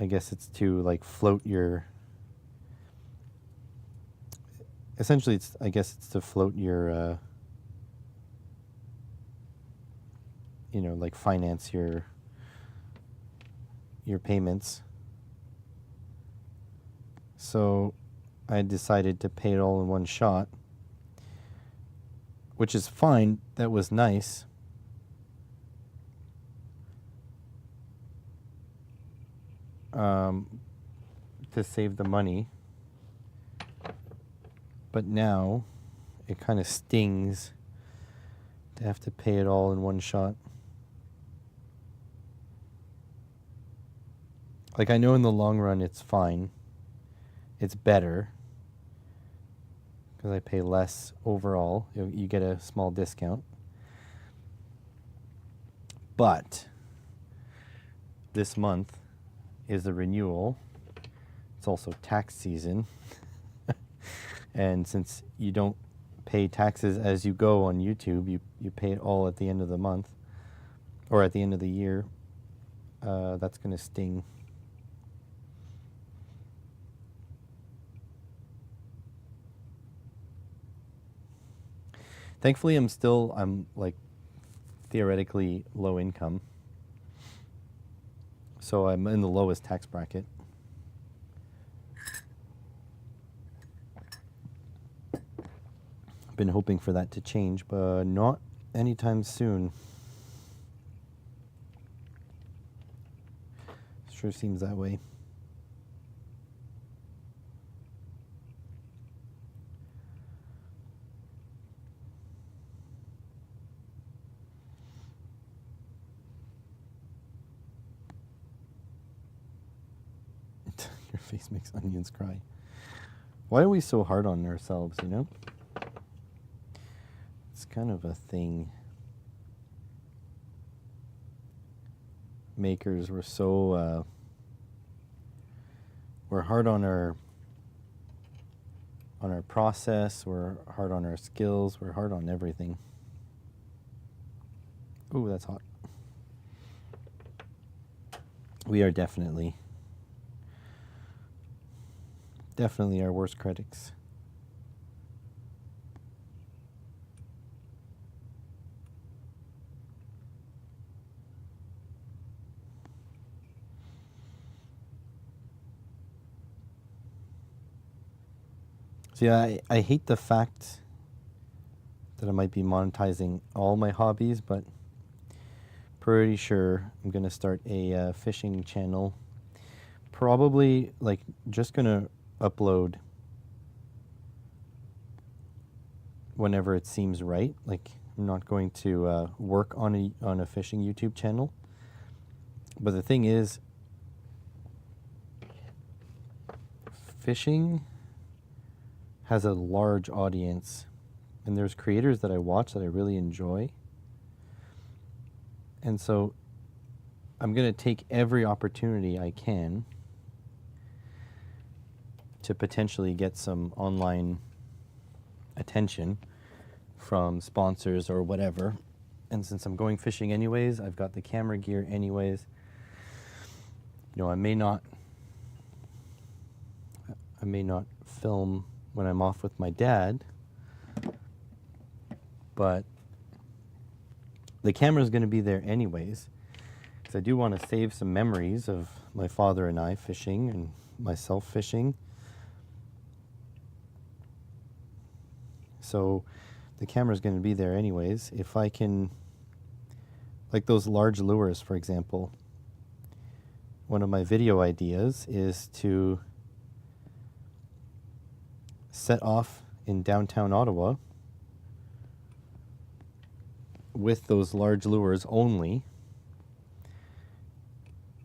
I guess it's to like float your, essentially it's, I guess it's to float your, you know, like finance your payments. So I decided to pay it all in one shot, which is fine. That was nice. To save the money. But now it kind of stings to have to pay it all in one shot. Like I know in the long run it's fine. It's better because I pay less overall. You get a small discount. But this month is the renewal. It's also tax season. And since you don't pay taxes as you go on YouTube, you pay it all at the end of the month or at the end of the year. That's going to sting. Thankfully, I'm like theoretically low income. So I'm in the lowest tax bracket. I've been hoping for that to change, but not anytime soon. Sure seems that way. Your face makes onions cry. Why are we so hard on ourselves, you know? It's kind of a thing. Makers, we're so we're hard on our process, we're hard on our skills, we're hard on everything. Ooh, that's hot. We are definitely our worst critics. So yeah, I hate the fact that I might be monetizing all my hobbies, but pretty sure I'm gonna start a fishing channel. Probably like just gonna upload whenever it seems right. Like I'm not going to work on a fishing YouTube channel. But the thing is, fishing has a large audience, and there's creators that I watch that I really enjoy. And so I'm going to take every opportunity I can to potentially get some online attention from sponsors or whatever. And since I'm going fishing anyways, I've got the camera gear anyways. You know, I may not film when I'm off with my dad, but the camera's going to be there anyways, because I do want to save some memories of my father and I fishing and myself fishing. So the camera's going to be there anyways. If I can, like those large lures, for example, one of my video ideas is to set off in downtown Ottawa with those large lures only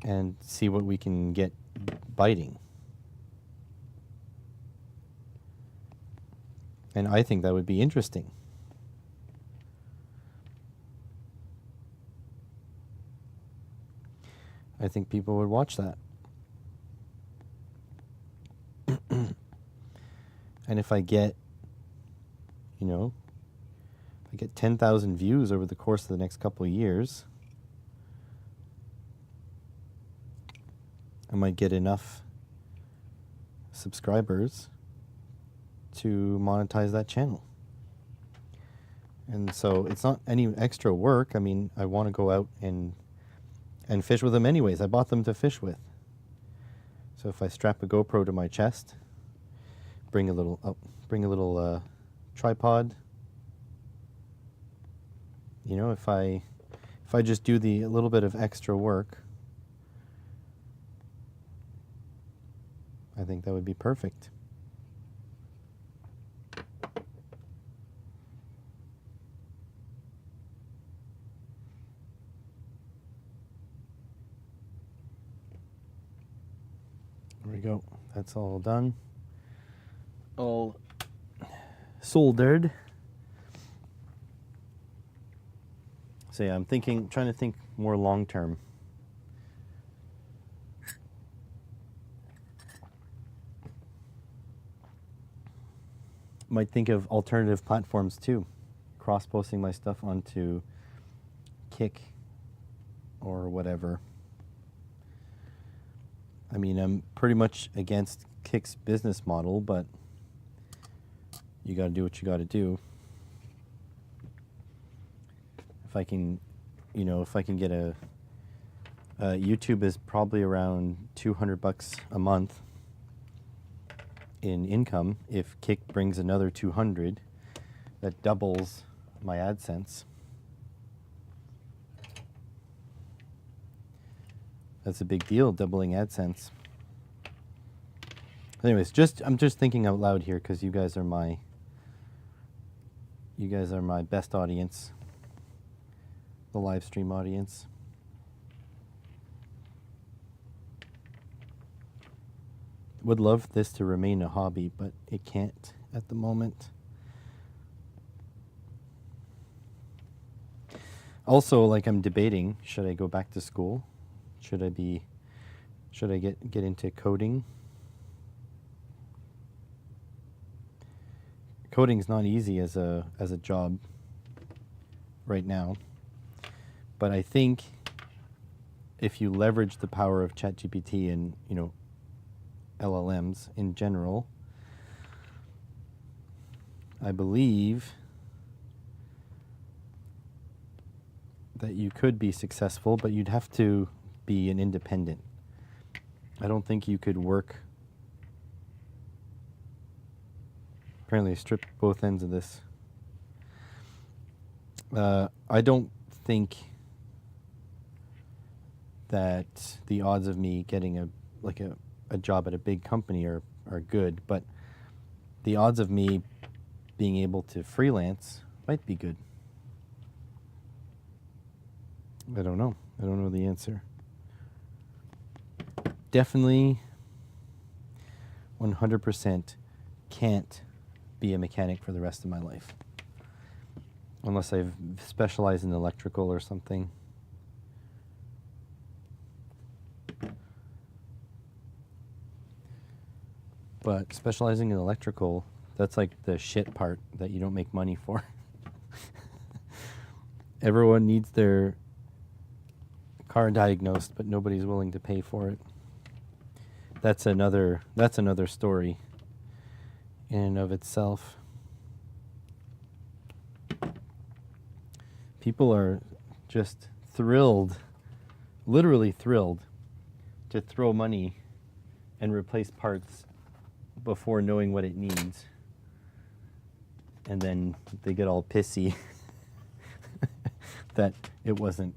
and see what we can get biting. And I think that would be interesting. I think people would watch that. And if I get, you know, I get 10,000 views over the course of the next couple of years, I might get enough subscribers to monetize that channel. And so it's not any extra work. I mean, I want to go out and fish with them anyways. I bought them to fish with. So if I strap a GoPro to my chest, bring a little tripod, you know, if I just do a little bit of extra work, I think that would be perfect. There we go. That's all done. All soldered. So yeah, I'm trying to think more long term. Might think of alternative platforms too. Cross-posting my stuff onto Kick or whatever. I mean, I'm pretty much against Kick's business model, but you got to do what you got to do. If I can, you know, if I can get YouTube is probably around $200 a month in income. If Kick brings another 200, that doubles my AdSense. That's a big deal, doubling AdSense. Anyways, I'm just thinking out loud here because you guys are my best audience, the live stream audience. Would love this to remain a hobby, but it can't at the moment. Also, like, I'm debating, should I go back to school? Should I get into coding? Coding's not easy as a job right now. But I think if you leverage the power of ChatGPT and, you know, LLMs in general, I believe that you could be successful, but you'd have to be an independent. I don't think you could work Apparently I stripped both ends of this. I don't think that the odds of me getting a job at a big company are good, but the odds of me being able to freelance might be good. I don't know. I don't know the answer. Definitely 100% can't be a mechanic for the rest of my life. Unless I've specialized in electrical or something. But specializing in electrical, that's like the shit part that you don't make money for. Everyone needs their car diagnosed, but nobody's willing to pay for it. That's another story in and of itself. People are just thrilled, literally thrilled, to throw money and replace parts before knowing what it needs. And then they get all pissy that it wasn't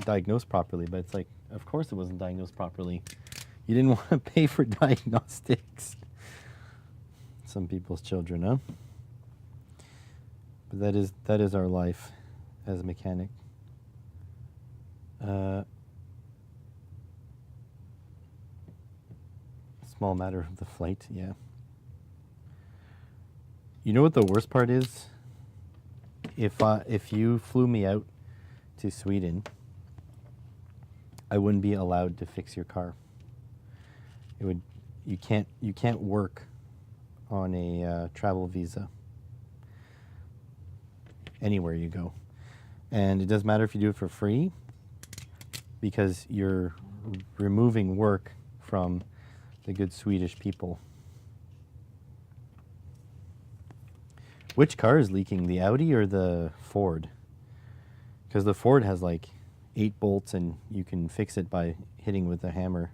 diagnosed properly. But it's like, of course it wasn't diagnosed properly. You didn't want to pay for diagnostics. Some people's children, huh? But that is our life as a mechanic. Small matter of the flight, yeah. You know what the worst part is? If you flew me out to Sweden, I wouldn't be allowed to fix your car. You can't work on a travel visa anywhere you go. And it doesn't matter if you do it for free, because you're removing work from the good Swedish people. Which car is leaking, the Audi or the Ford? Because the Ford has like 8 bolts and you can fix it by hitting with a hammer.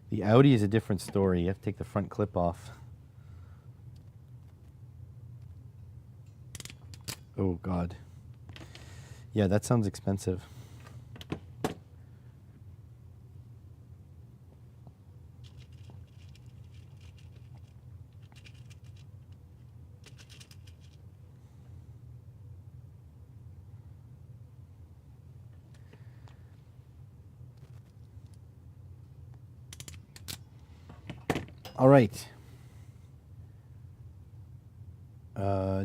The Audi is a different story. You have to take the front clip off. Oh, God. Yeah, that sounds expensive. All right.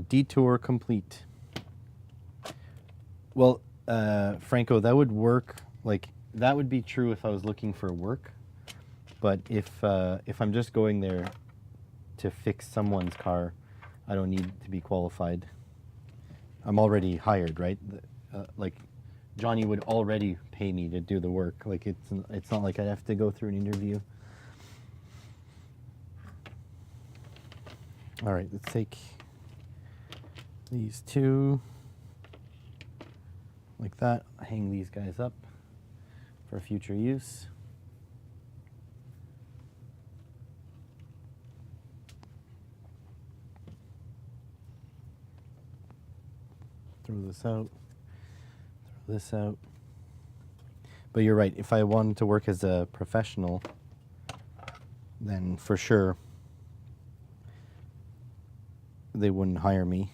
Detour complete. Well, Franco, that would work. Like, that would be true if I was looking for work. But if I'm just going there to fix someone's car, I don't need to be qualified. I'm already hired, right? Like, Johnny would already pay me to do the work. Like, it's not like I'd have to go through an interview. All right, let's take these two like that. Hang these guys up for future use. Throw this out. Throw this out. But you're right. If I wanted to work as a professional, then for sure they wouldn't hire me.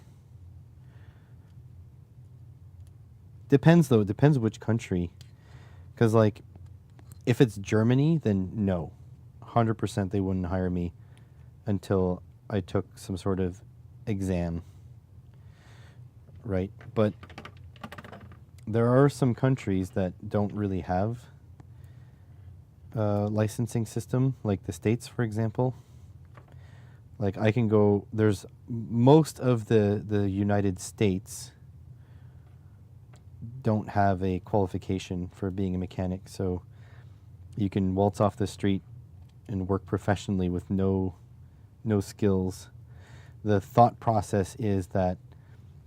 Depends, though. It depends which country. Because, like, if it's Germany, then no. 100% they wouldn't hire me until I took some sort of exam. Right? But there are some countries that don't really have a licensing system, like the States, for example. Like, I can go, there's most of the United States don't have a qualification for being a mechanic, so you can waltz off the street and work professionally with no skills. The thought process is that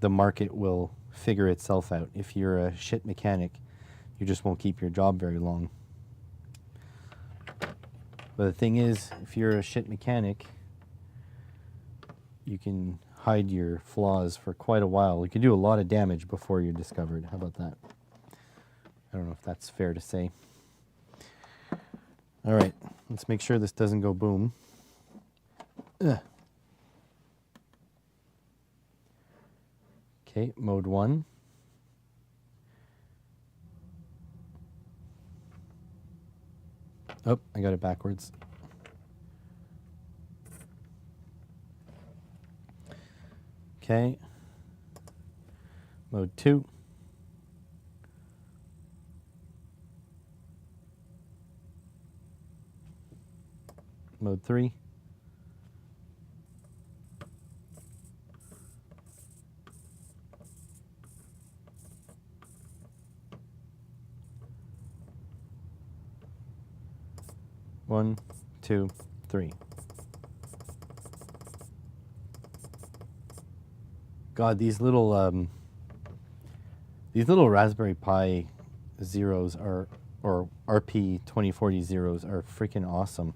the market will figure itself out. If you're a shit mechanic, you just won't keep your job very long. But the thing is, if you're a shit mechanic, you can hide your flaws for quite a while. You can do a lot of damage before you're discovered. How about that? I don't know if that's fair to say. All right, let's make sure this doesn't go boom. Ugh. Okay, mode 1. Oh, I got it backwards. Okay. Mode 2. Mode 3. One, two, three. God, these little Raspberry Pi zeros are, or RP 2040 zeros are freaking awesome.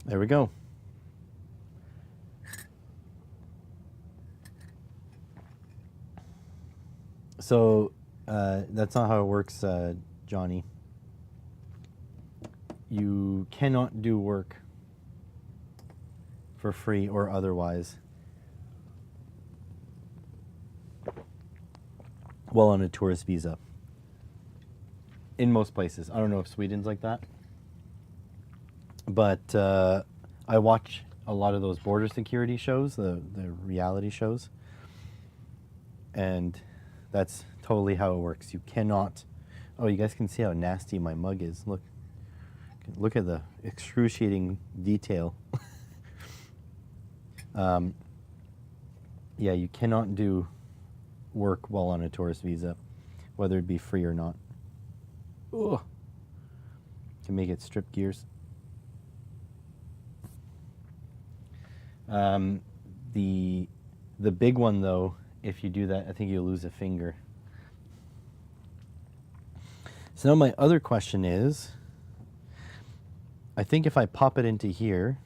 There we go. So that's not how it works, Johnny. You cannot do work for free or otherwise while on a tourist visa. In most places. I don't know if Sweden's like that. But I watch a lot of those border security shows, the reality shows. And that's totally how it works. You cannot... Oh, you guys can see how nasty my mug is. Look at the excruciating detail. Yeah, you cannot do work while on a tourist visa, whether it be free or not. Ugh. Can make it strip gears. The big one though, if you do that, I think you'll lose a finger. So now my other question is, I think if I pop it into here,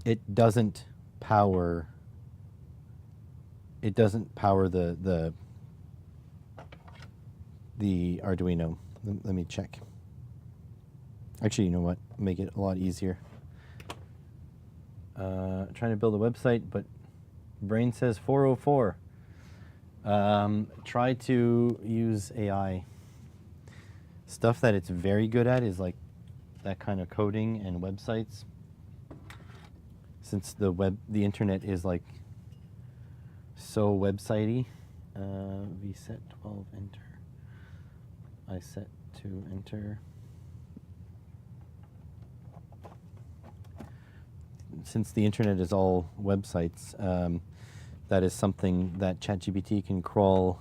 it doesn't power the Arduino. Let me check. Actually, you know what? Make it a lot easier. Trying to build a website, but brain says 404. Try to use AI. Stuff that it's very good at is like that kind of coding and websites. Since the internet is like so websitey. Vset 12 enter. I set to enter. Since the internet is all websites, that is something that ChatGPT can crawl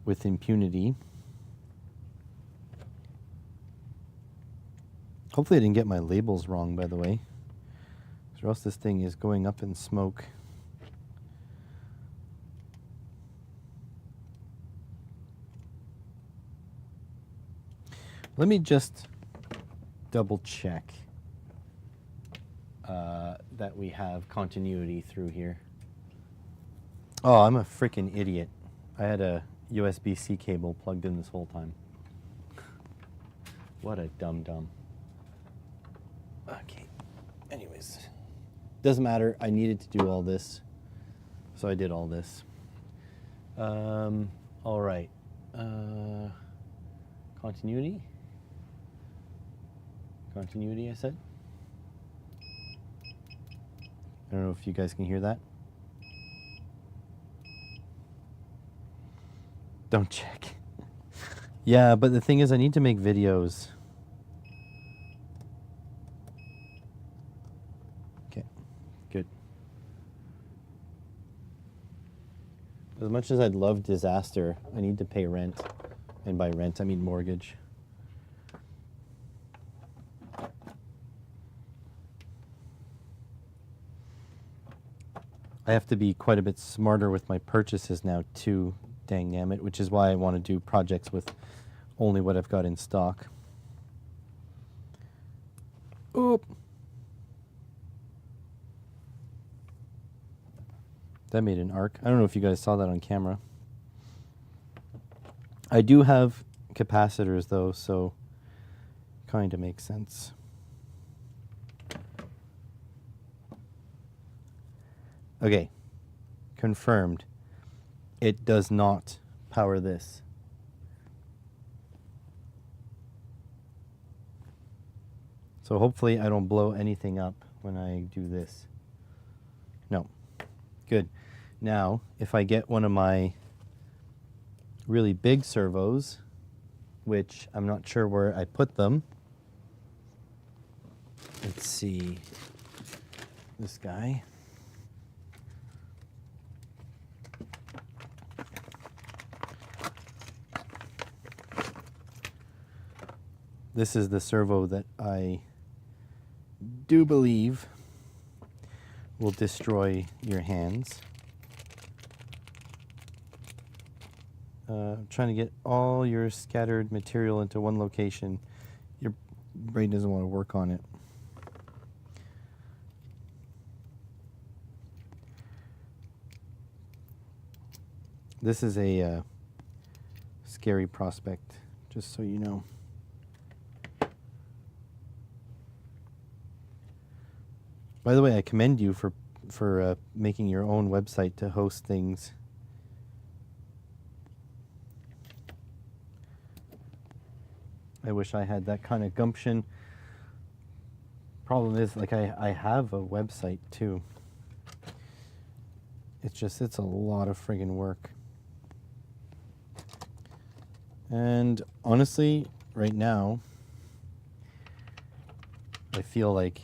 with impunity. Hopefully I didn't get my labels wrong, by the way, or else this thing is going up in smoke. Let me just double check that we have continuity through here. Oh, I'm a freaking idiot. I had a USB-C cable plugged in this whole time. What a dum-dum. Okay. Anyways. Doesn't matter. I needed to do all this. So I did all this. All right. Continuity? Continuity, I said. I don't know if you guys can hear that. Don't check. Yeah, but the thing is I need to make videos. Okay, good. As much as I'd love disaster, I need to pay rent. And by rent, I mean mortgage. I have to be quite a bit smarter with my purchases now too, dang damn it, which is why I want to do projects with only what I've got in stock. Oop. That made an arc. I don't know if you guys saw that on camera. I do have capacitors though, so kind of makes sense. Okay, confirmed. It does not power this. So hopefully I don't blow anything up when I do this. No. Good. Now, if I get one of my really big servos, which I'm not sure where I put them. Let's see. This guy. This is the servo that I do believe will destroy your hands. Trying to get all your scattered material into one location. Your brain doesn't want to work on it. This is a scary prospect, just so you know. By the way, I commend you for making your own website to host things. I wish I had that kind of gumption. Problem is, like, I have a website too. It's a lot of friggin' work. And honestly, right now, I feel like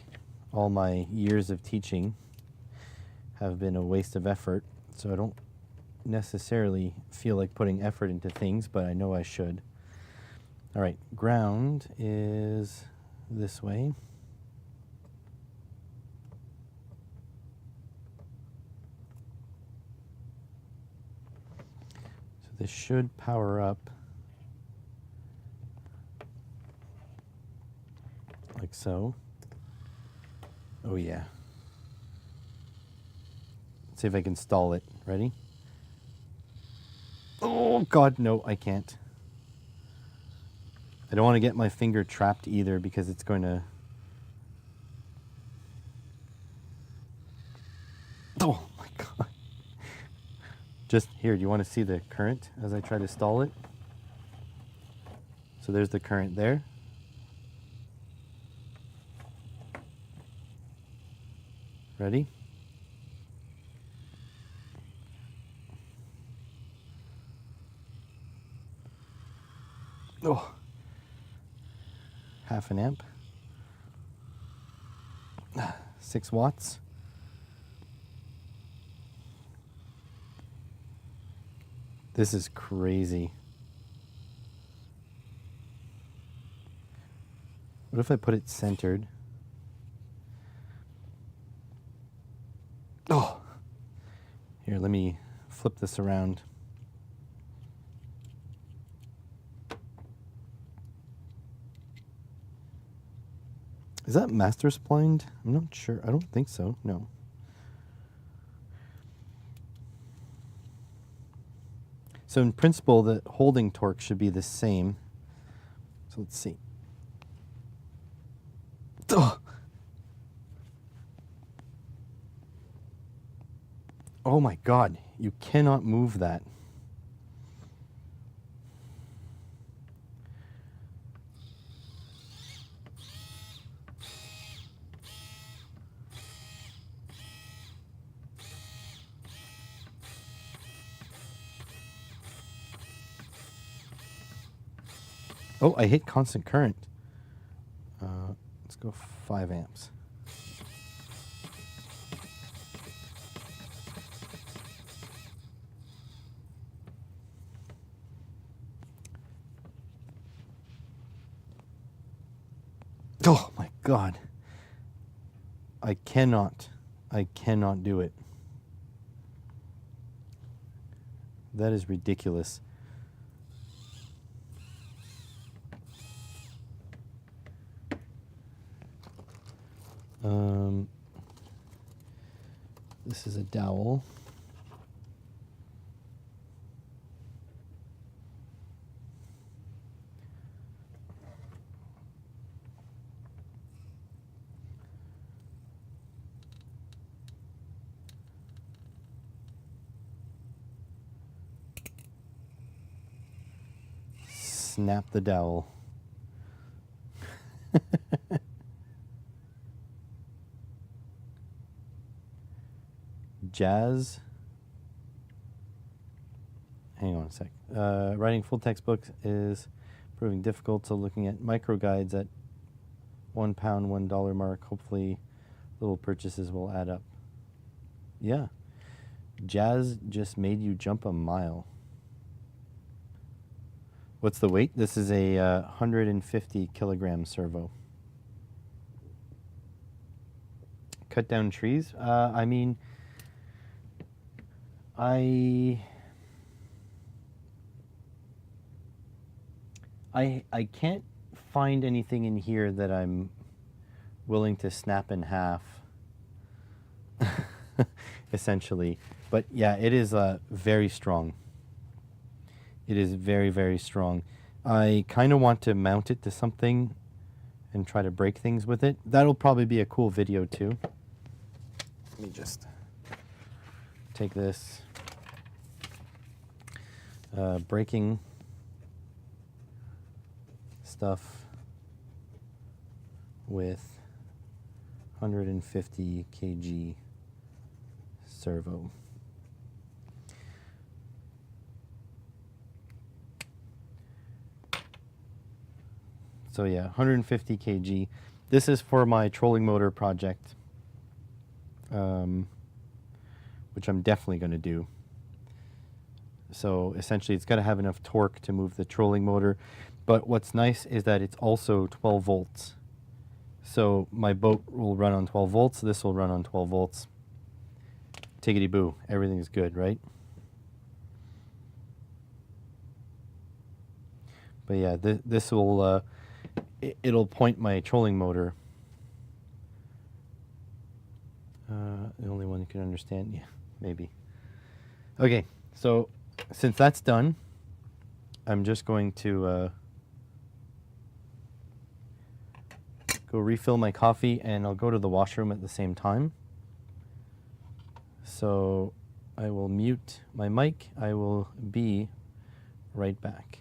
all my years of teaching have been a waste of effort, so I don't necessarily feel like putting effort into things, but I know I should. All right, ground is this way. So this should power up like so. Oh yeah. Let's see if I can stall it. Ready? Oh God, no, I can't. I don't want to get my finger trapped either because it's going to... Oh my God. Just here, do you want to see the current as I try to stall it? So there's the current there. Ready? Oh. Half an amp. 6 watts. This is crazy. What if I put it centered? Oh! Here, let me flip this around. Is that master splined? I'm not sure. I don't think so. No. So in principle, the holding torque should be the same. So let's see. Oh, oh my God. You cannot move that. Oh, I hit constant current. Let's go 5 amps. Oh my God. I cannot do it. That is ridiculous. This is a dowel. Snap the dowel. Jazz. Hang on a sec. Writing full textbooks is proving difficult, so looking at micro guides at £1, $1 mark, hopefully little purchases will add up. Yeah. Jazz just made you jump a mile. What's the weight? This is a 150 kilogram servo. Cut down trees? I mean, I can't find anything in here that I'm willing to snap in half, essentially. But yeah, it is very strong. It is very, very strong. I kind of want to mount it to something and try to break things with it. That'll probably be a cool video too. Let me just take this. Breaking stuff with 150 kg servo. So yeah, 150 kg. This is for my trolling motor project, which I'm definitely going to do. So essentially it's got to have enough torque to move the trolling motor. But what's nice is that it's also 12 volts. So my boat will run on 12 volts. This will run on 12 volts. Tiggity boo. Everything's good, right? But yeah, this will, it'll point my trolling motor. The only one who can understand. Yeah, maybe. Okay, so since that's done, I'm just going to go refill my coffee, and I'll go to the washroom at the same time. So I will mute my mic. I will be right back.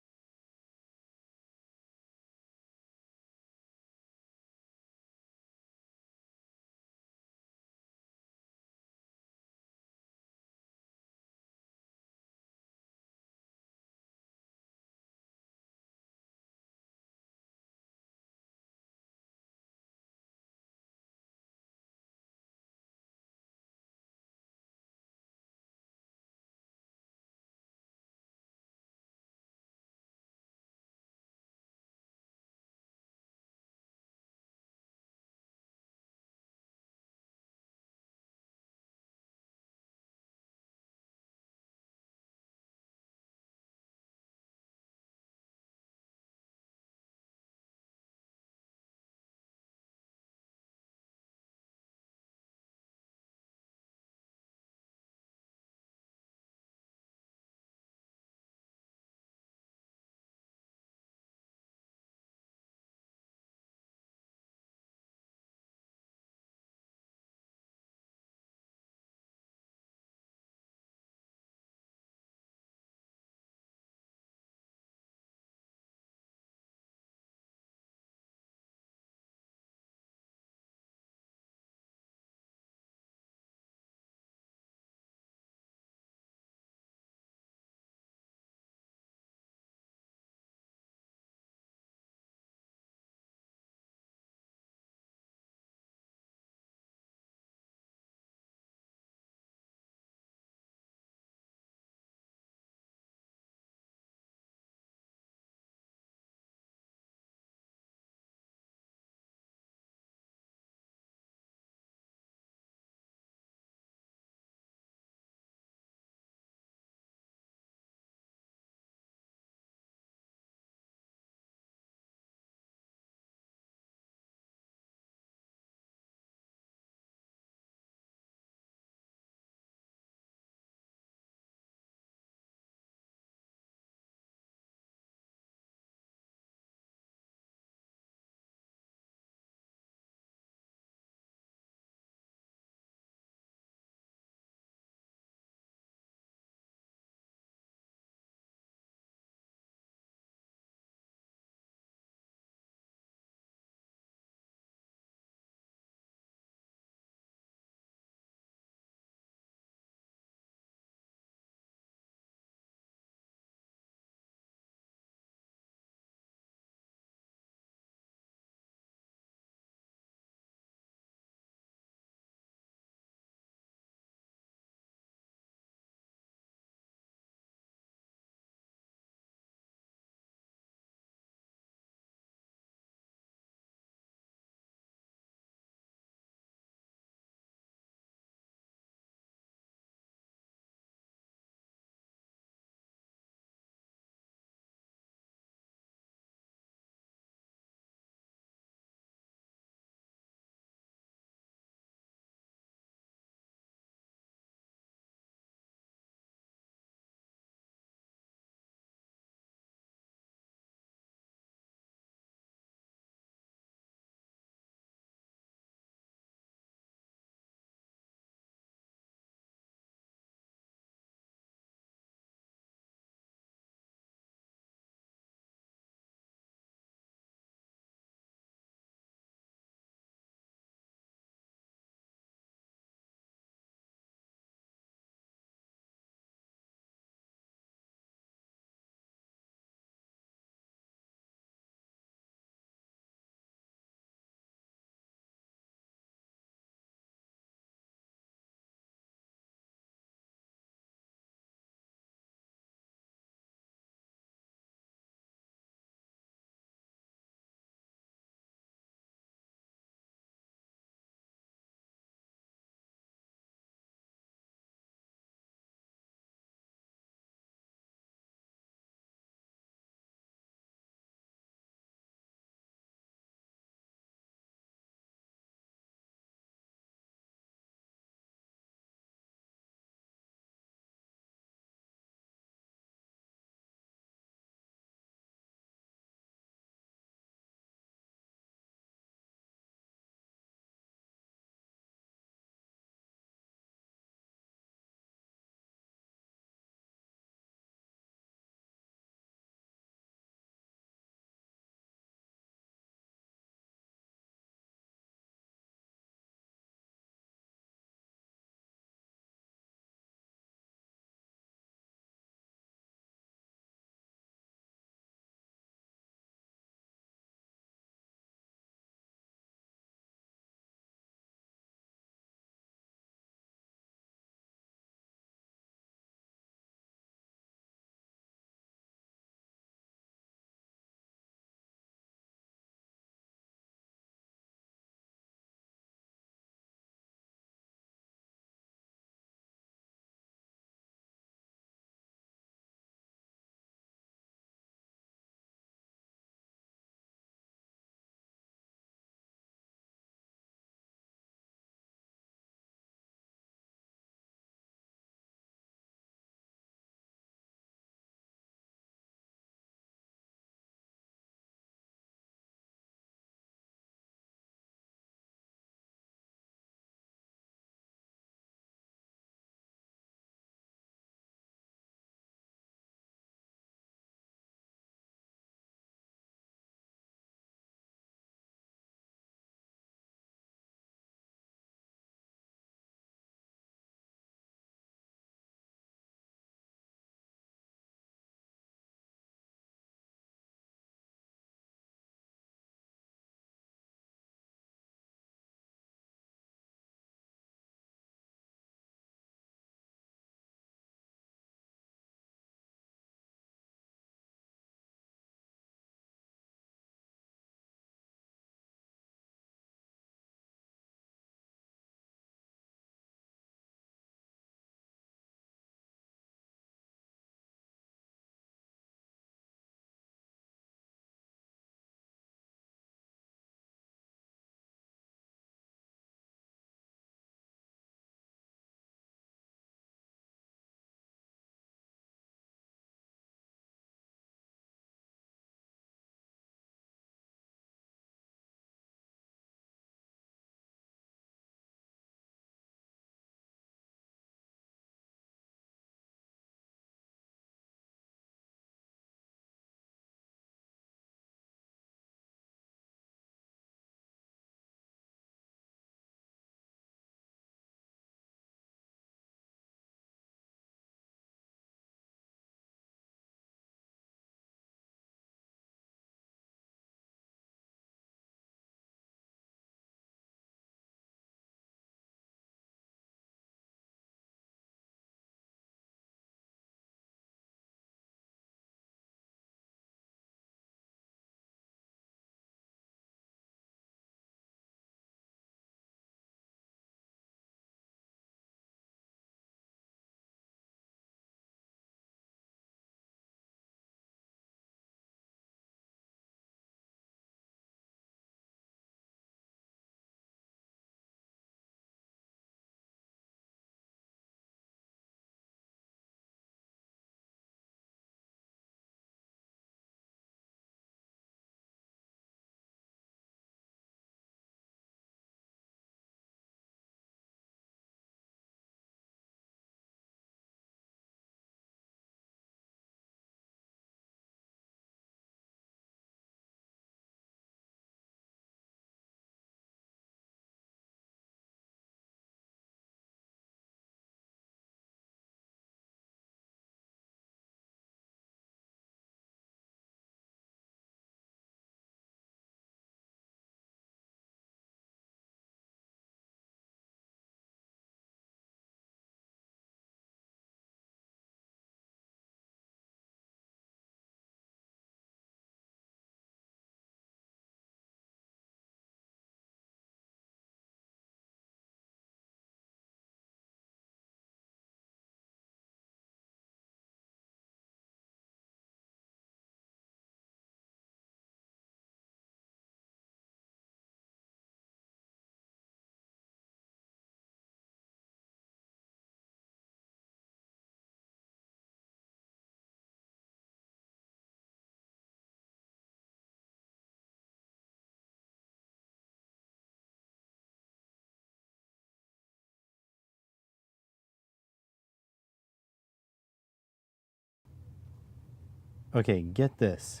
Okay, get this.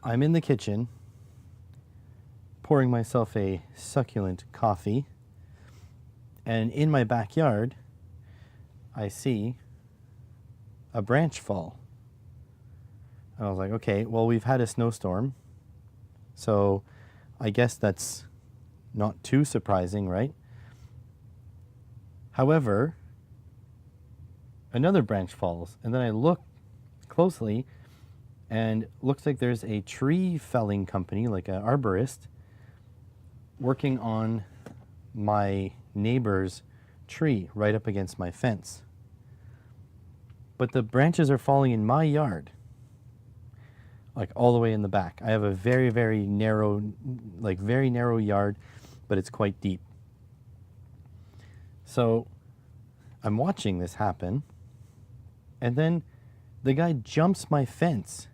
I'm in the kitchen pouring myself a succulent coffee, and in my backyard I see a branch fall. And I was like, okay, well, we've had a snowstorm, so I guess that's not too surprising, right? However, another branch falls, and then I look closely, and looks like there's a tree felling company, like an arborist, working on my neighbor's tree right up against my fence. But the branches are falling in my yard, like all the way in the back. I have a very, very narrow, like very narrow yard, but it's quite deep. So I'm watching this happen, and then the guy jumps my fence.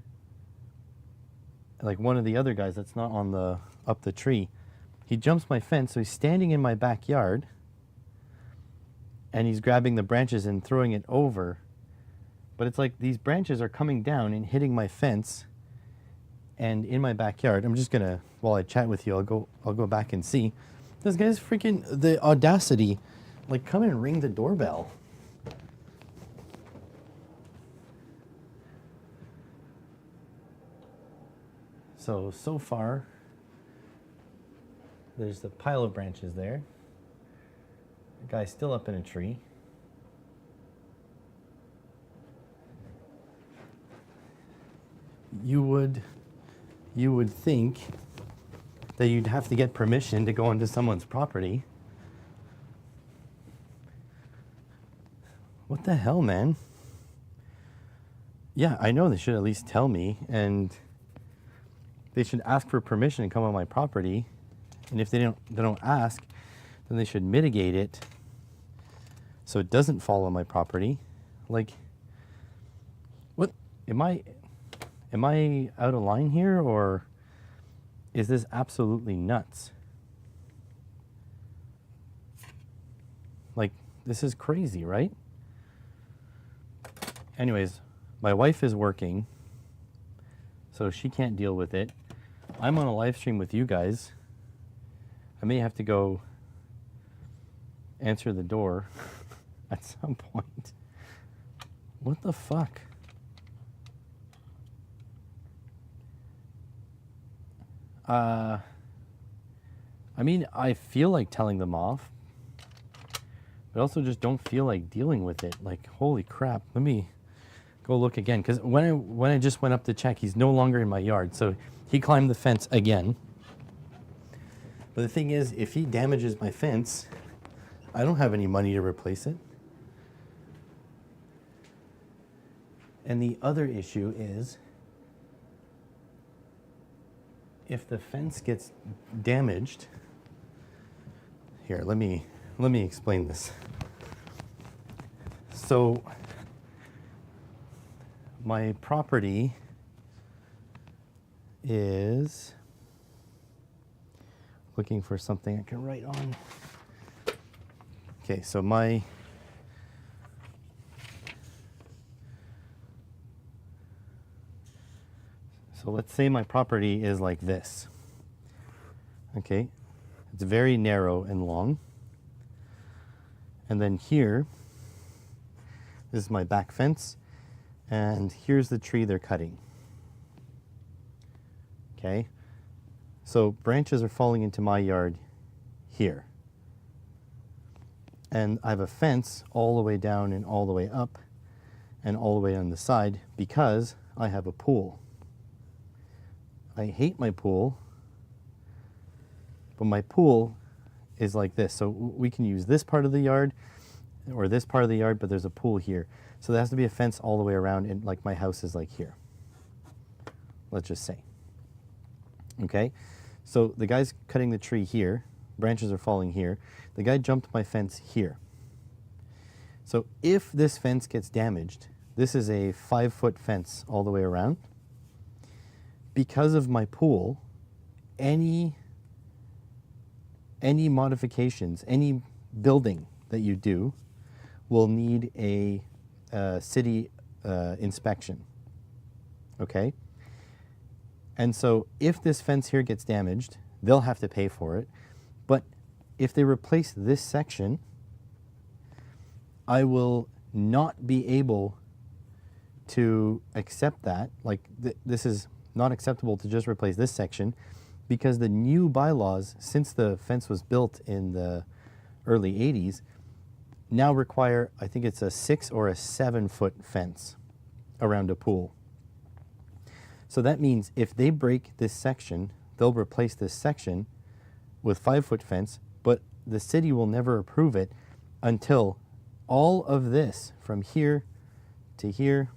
Like one of the other guys that's not on the up the tree. He jumps my fence, so he's standing in my backyard, and he's grabbing the branches and throwing it over. But it's like these branches are coming down and hitting my fence and in my backyard. I'm just gonna, while I chat with you, I'll go back and see. This guy's freaking, the audacity, like, come and ring the doorbell. So far, there's a pile of branches there. The guy's still up in a tree. You would think that you'd have to get permission to go onto someone's property. What the hell, man? Yeah, I know they should at least tell me, and they should ask for permission to come on my property. And if they don't ask, then they should mitigate it so it doesn't fall on my property. Like, what? Am I out of line here, or is this absolutely nuts? Like, this is crazy, right? Anyways, my wife is working, so she can't deal with it. I'm on a live stream with you guys. I may have to go answer the door at some point. What the fuck? I mean, I feel like telling them off, but also just don't feel like dealing with it. Like, holy crap. Let me go look again, because when I just went up to check, he's no longer in my yard. So he climbed the fence again. But the thing is, if he damages my fence, I don't have any money to replace it. And the other issue is, if the fence gets damaged, here, let me explain this. So my property is, looking for something I can write on. Okay, so so let's say my property is like this. Okay, it's very narrow and long. And then here, this is my back fence, and here's the tree they're cutting. Okay, so branches are falling into my yard here. And I have a fence all the way down and all the way up and all the way on the side because I have a pool. I hate my pool, but my pool is like this. So we can use this part of the yard or this part of the yard, but there's a pool here. So there has to be a fence all the way around, and like my house is like here. Let's just say. Okay, so the guy's cutting the tree here, branches are falling here. The guy jumped my fence here. So if this fence gets damaged, this is a 5-foot fence all the way around. Because of my pool, any modifications, any building that you do will need a city inspection. Okay? And so if this fence here gets damaged, they'll have to pay for it. But if they replace this section, I will not be able to accept that. Like, this is not acceptable to just replace this section, because the new bylaws, since the fence was built in the early 80s, now require, I think it's a 6 or a 7 foot fence around a pool. So that means if they break this section, they'll replace this section with 5 foot fence, but the city will never approve it until all of this from here to here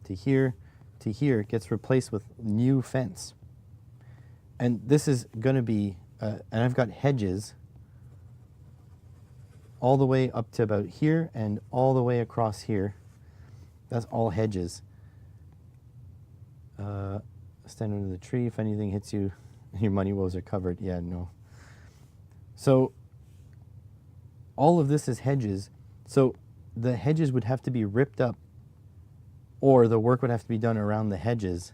to here to here gets replaced with new fence. And this is going to be, and I've got hedges all the way up to about here and all the way across here. That's all hedges. Stand under the tree. If anything hits you, your money woes are covered. Yeah, no. So all of this is hedges. So the hedges would have to be ripped up, or the work would have to be done around the hedges.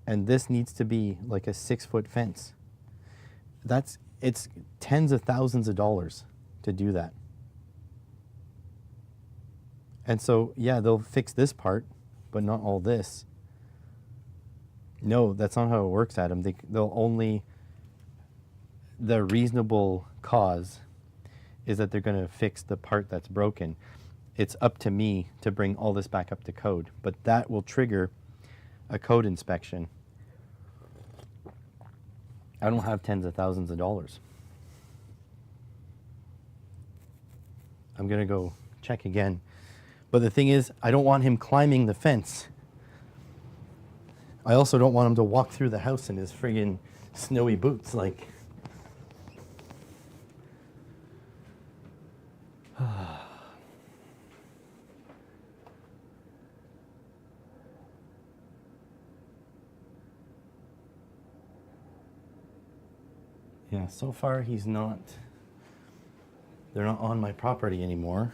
And this needs to be like a 6 foot fence. It's tens of thousands of dollars to do that. And so, yeah, they'll fix this part, but not all this. No, that's not how it works, Adam. They'll only, the reasonable cause is that they're going to fix the part that's broken. It's up to me to bring all this back up to code, but that will trigger a code inspection. I don't have tens of thousands of dollars. I'm going to go check again. But the thing is, I don't want him climbing the fence. I also don't want him to walk through the house in his friggin' snowy boots. Like, yeah, so far they're not on my property anymore,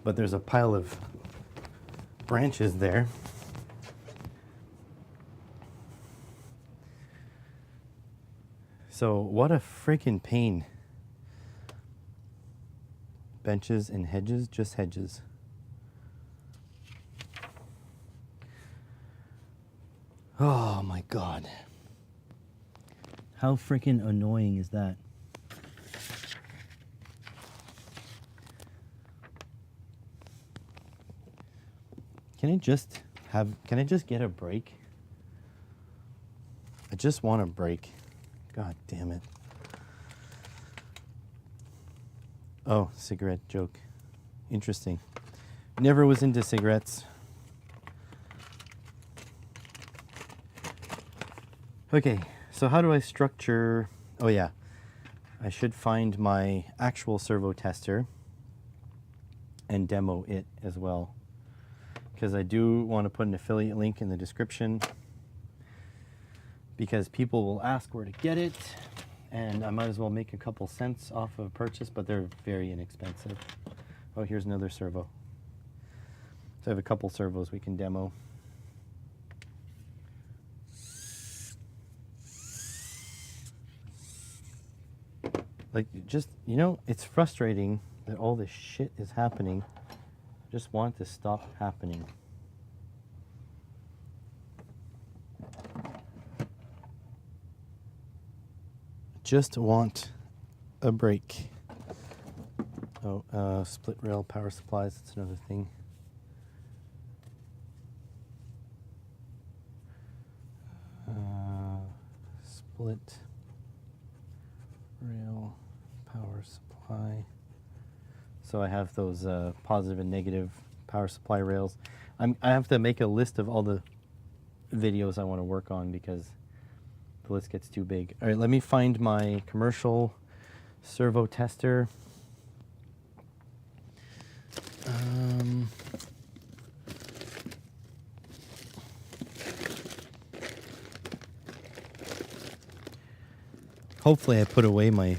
but there's a pile of branches there. So what a freaking pain. Benches and hedges, just hedges. Oh my God. How freaking annoying is that? Can I just get a break? I just want a break. God damn it. Oh, cigarette joke. Interesting. Never was into cigarettes. Okay, so how do I structure... Oh yeah, I should find my actual servo tester and demo it as well, because I do want to put an affiliate link in the description, because people will ask where to get it, and I might as well make a couple cents off of a purchase, but they're very inexpensive. Oh, here's another servo. So I have a couple servos we can demo. Like, just, you know, it's frustrating that all this shit is happening. I just want it to stop happening. Just want a break. Oh, split rail power supplies, that's another thing. Split rail power supply. So I have those positive and negative power supply rails. I have to make a list of all the videos I want to work on, because the list gets too big. All right, let me find my commercial servo tester. Hopefully I put away my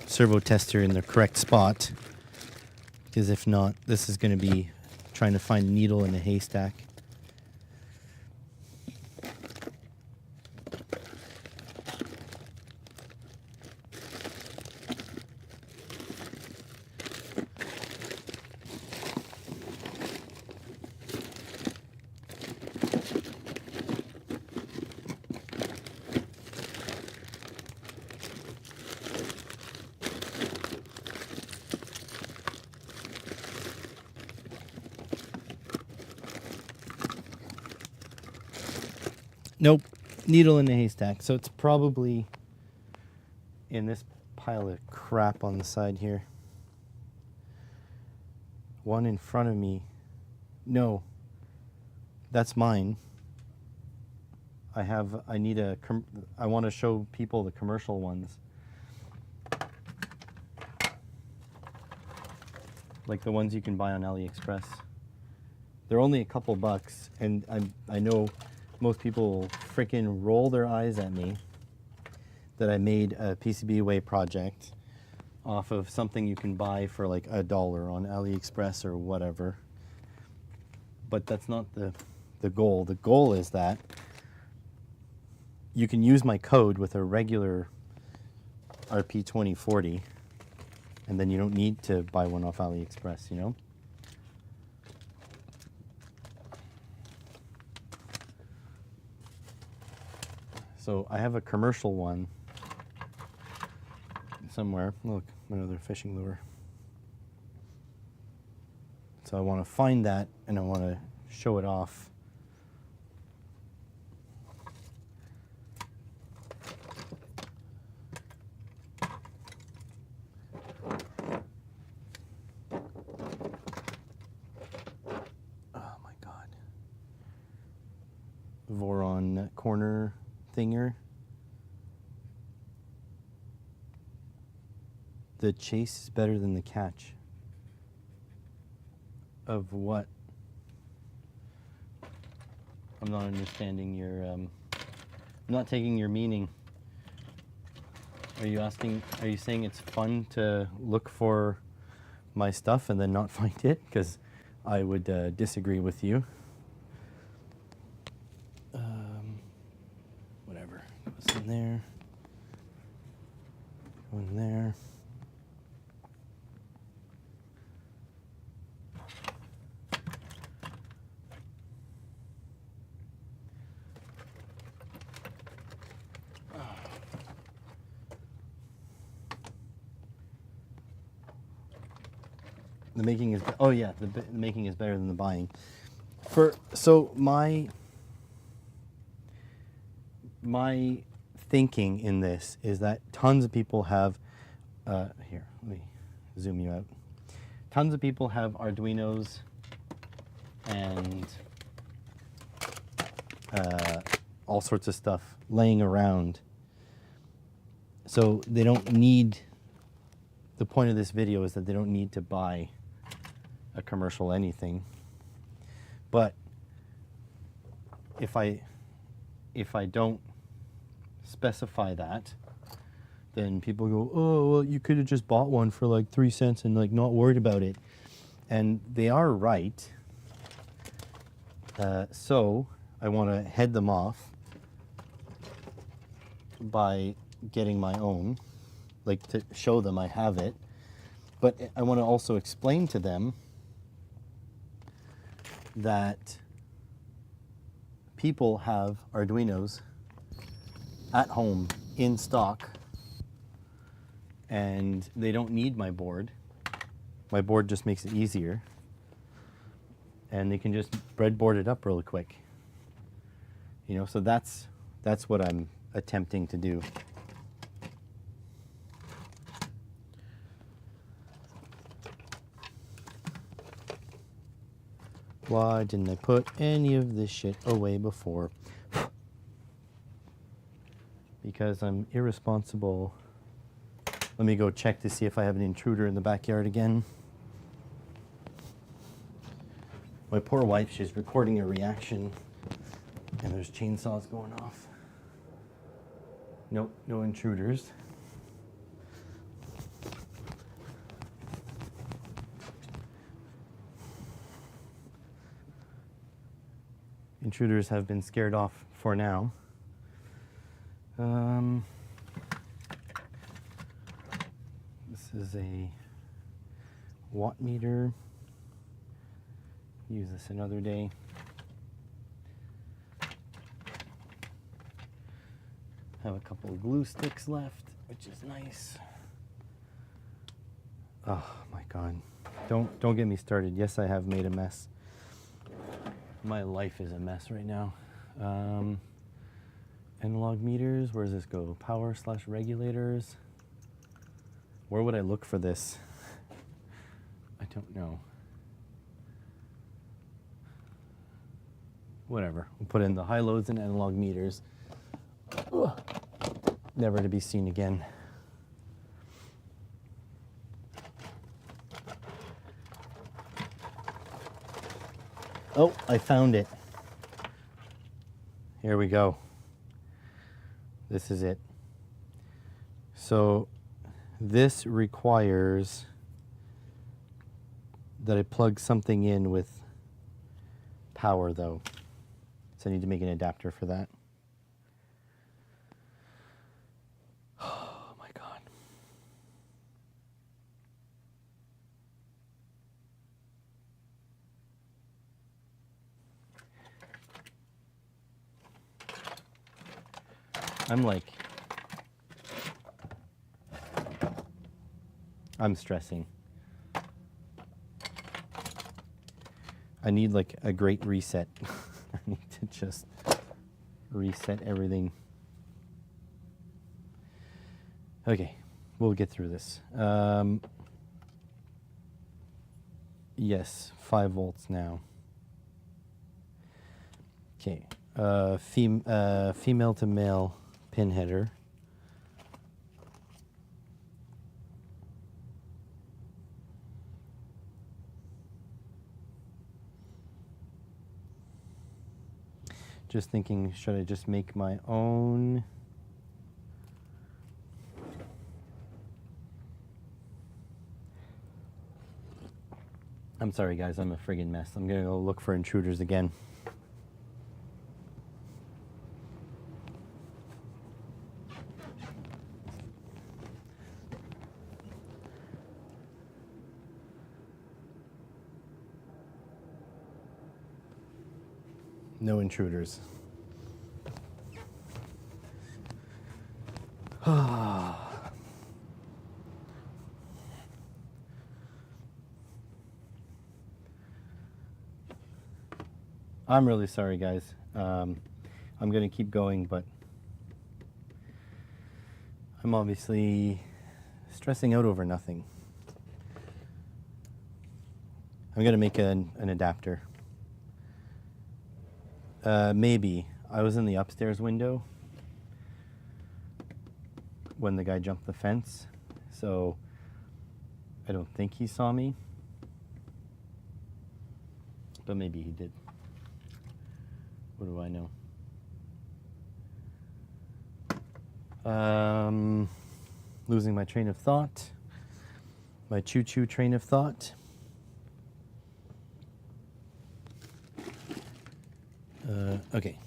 servo tester in the correct spot, because if not, this is going to be trying to find a needle in a haystack. Nope, needle in the haystack. So it's probably in this pile of crap on the side here. One in front of me. No, that's mine. I want to show people the commercial ones. Like the ones you can buy on AliExpress. They're only a couple bucks, and I know most people will freaking roll their eyes at me that I made a PCBWay project off of something you can buy for like $1 on AliExpress or whatever. But that's not the goal. The goal is that you can use my code with a regular RP2040, and then you don't need to buy one off AliExpress, you know? So I have a commercial one somewhere. Look, another fishing lure. So I want to find that and I want to show it off. Oh my God. Voron corner thinger. The chase is better than the catch. Of what? I'm not understanding your, I'm not taking your meaning. Are you saying it's fun to look for my stuff and then not find it? Because I would disagree with you. Whatever, goes in there, go in there. The making is, oh yeah, the making is better than the buying. So my thinking in this is that tons of people have, here, let me zoom you out. Tons of people have Arduinos and all sorts of stuff laying around. So they don't need, the point of this video is that they don't need to buy a commercial anything. But if I don't specify that, then people go, oh, well, you could have just bought one for like 3 cents and like not worried about it. And they are right. So I want to head them off by getting my own, like to show them I have it. But I want to also explain to them that people have Arduinos at home in stock and they don't need my board. My board just makes it easier. And they can just breadboard it up really quick. You know, so that's what I'm attempting to do. Why didn't I put any of this shit away before? Because I'm irresponsible. Let me go check to see if I have an intruder in the backyard again. My poor wife, she's recording a reaction and there's chainsaws going off. Nope, no intruders. intruders have been scared off for now. This is a watt meter. Use this another day. Have a couple of glue sticks left, which is nice. Oh my God. Don't get me started. Yes, I have made a mess. My life is a mess right now. Analog meters, where does this go? Power/regulators. Where would I look for this? I don't know. Whatever. We'll put in the high loads and analog meters. Ugh. Never to be seen again. Oh, I found it. Here we go. This is it. So this requires that I plug something in with power though. So I need to make an adapter for that. Oh my God. I'm stressing. I need like a great reset. I need to just reset everything. Okay, we'll get through this. Yes, 5 volts now. Okay, female to male pin header. Just thinking, should I just make my own? I'm sorry guys, I'm a friggin' mess. I'm gonna go look for intruders again. No intruders. I'm really sorry, guys. I'm going to keep going, but I'm obviously stressing out over nothing. I'm going to make an adapter. Maybe. I was in the upstairs window when the guy jumped the fence, so I don't think he saw me, but maybe he did. What do I know? Losing my train of thought, my choo-choo train of thought. Okay.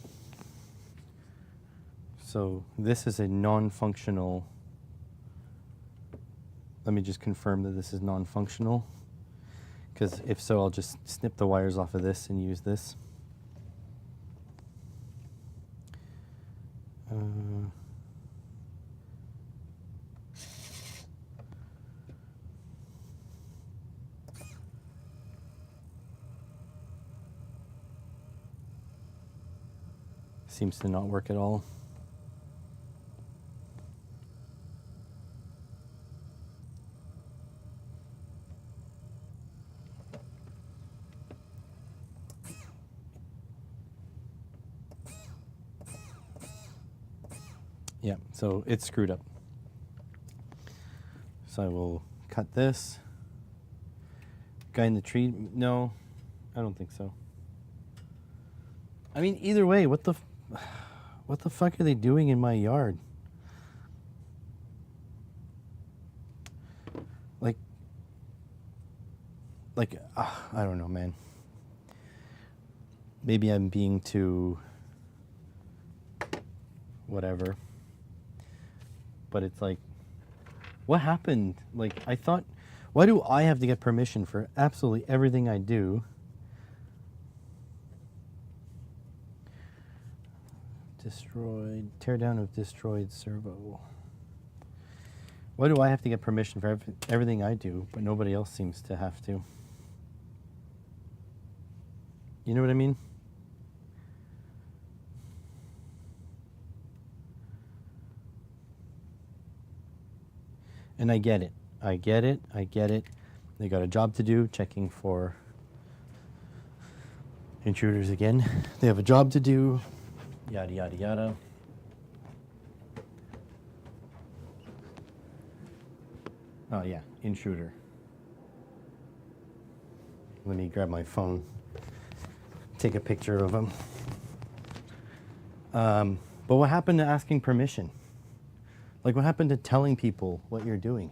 So this is a non-functional. Let me just confirm that this is non-functional, because if so, I'll just snip the wires off of this and use this. Seems to not work at all. Yeah, so it's screwed up. So I will cut this. Guy in the tree? No, I don't think so. I mean, either way, what the fuck are they doing in my yard? Like, I don't know, man. maybe I'm being too whatever. But it's like, what happened? Like, I thought, why do I have to get permission for absolutely everything I do? Destroyed, tear down of destroyed servo. Why do I have to get permission for everything I do, but nobody else seems to have to? You know what I mean? And I get it. I get it. I get it. They got a job to do, checking for intruders again. They have a job to do, yada, yada, yada. Oh, yeah, intruder. Let me grab my phone, take a picture of him. But what happened to asking permission? Like, what happened to telling people what you're doing?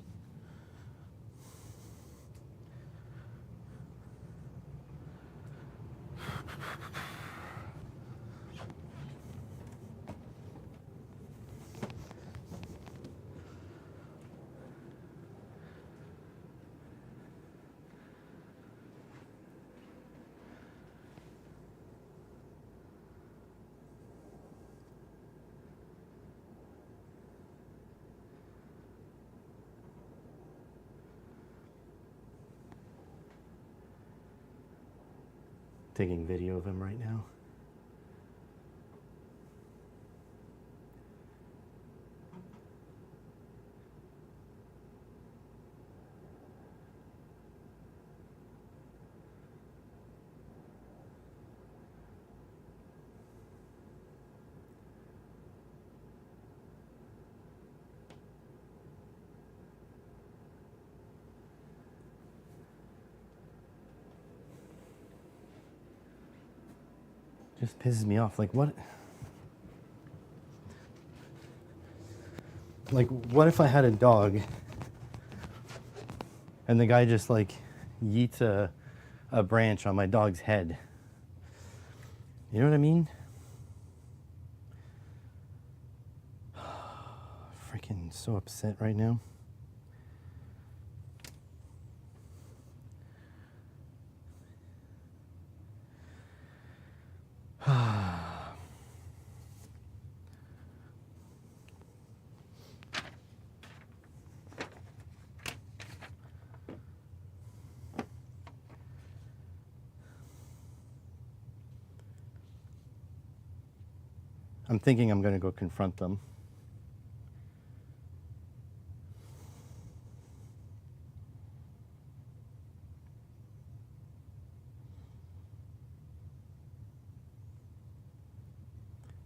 Taking video of him right now. Just pisses me off. Like, what? Like, what if I had a dog and the guy just, like, yeets a branch on my dog's head? You know what I mean? Freaking so upset right now. I'm thinking I'm going to go confront them.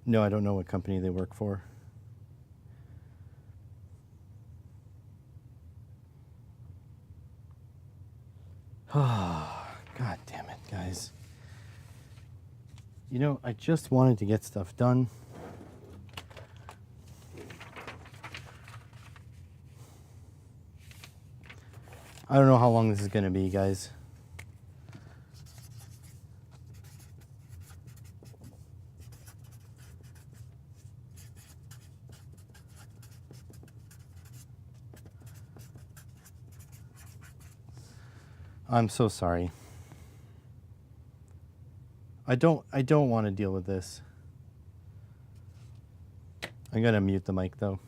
No, I don't know what company they work for. God damn it, guys. You know, I just wanted to get stuff done. I don't know how long this is going to be, guys. I'm so sorry. I don't want to deal with this. I'm going to mute the mic though.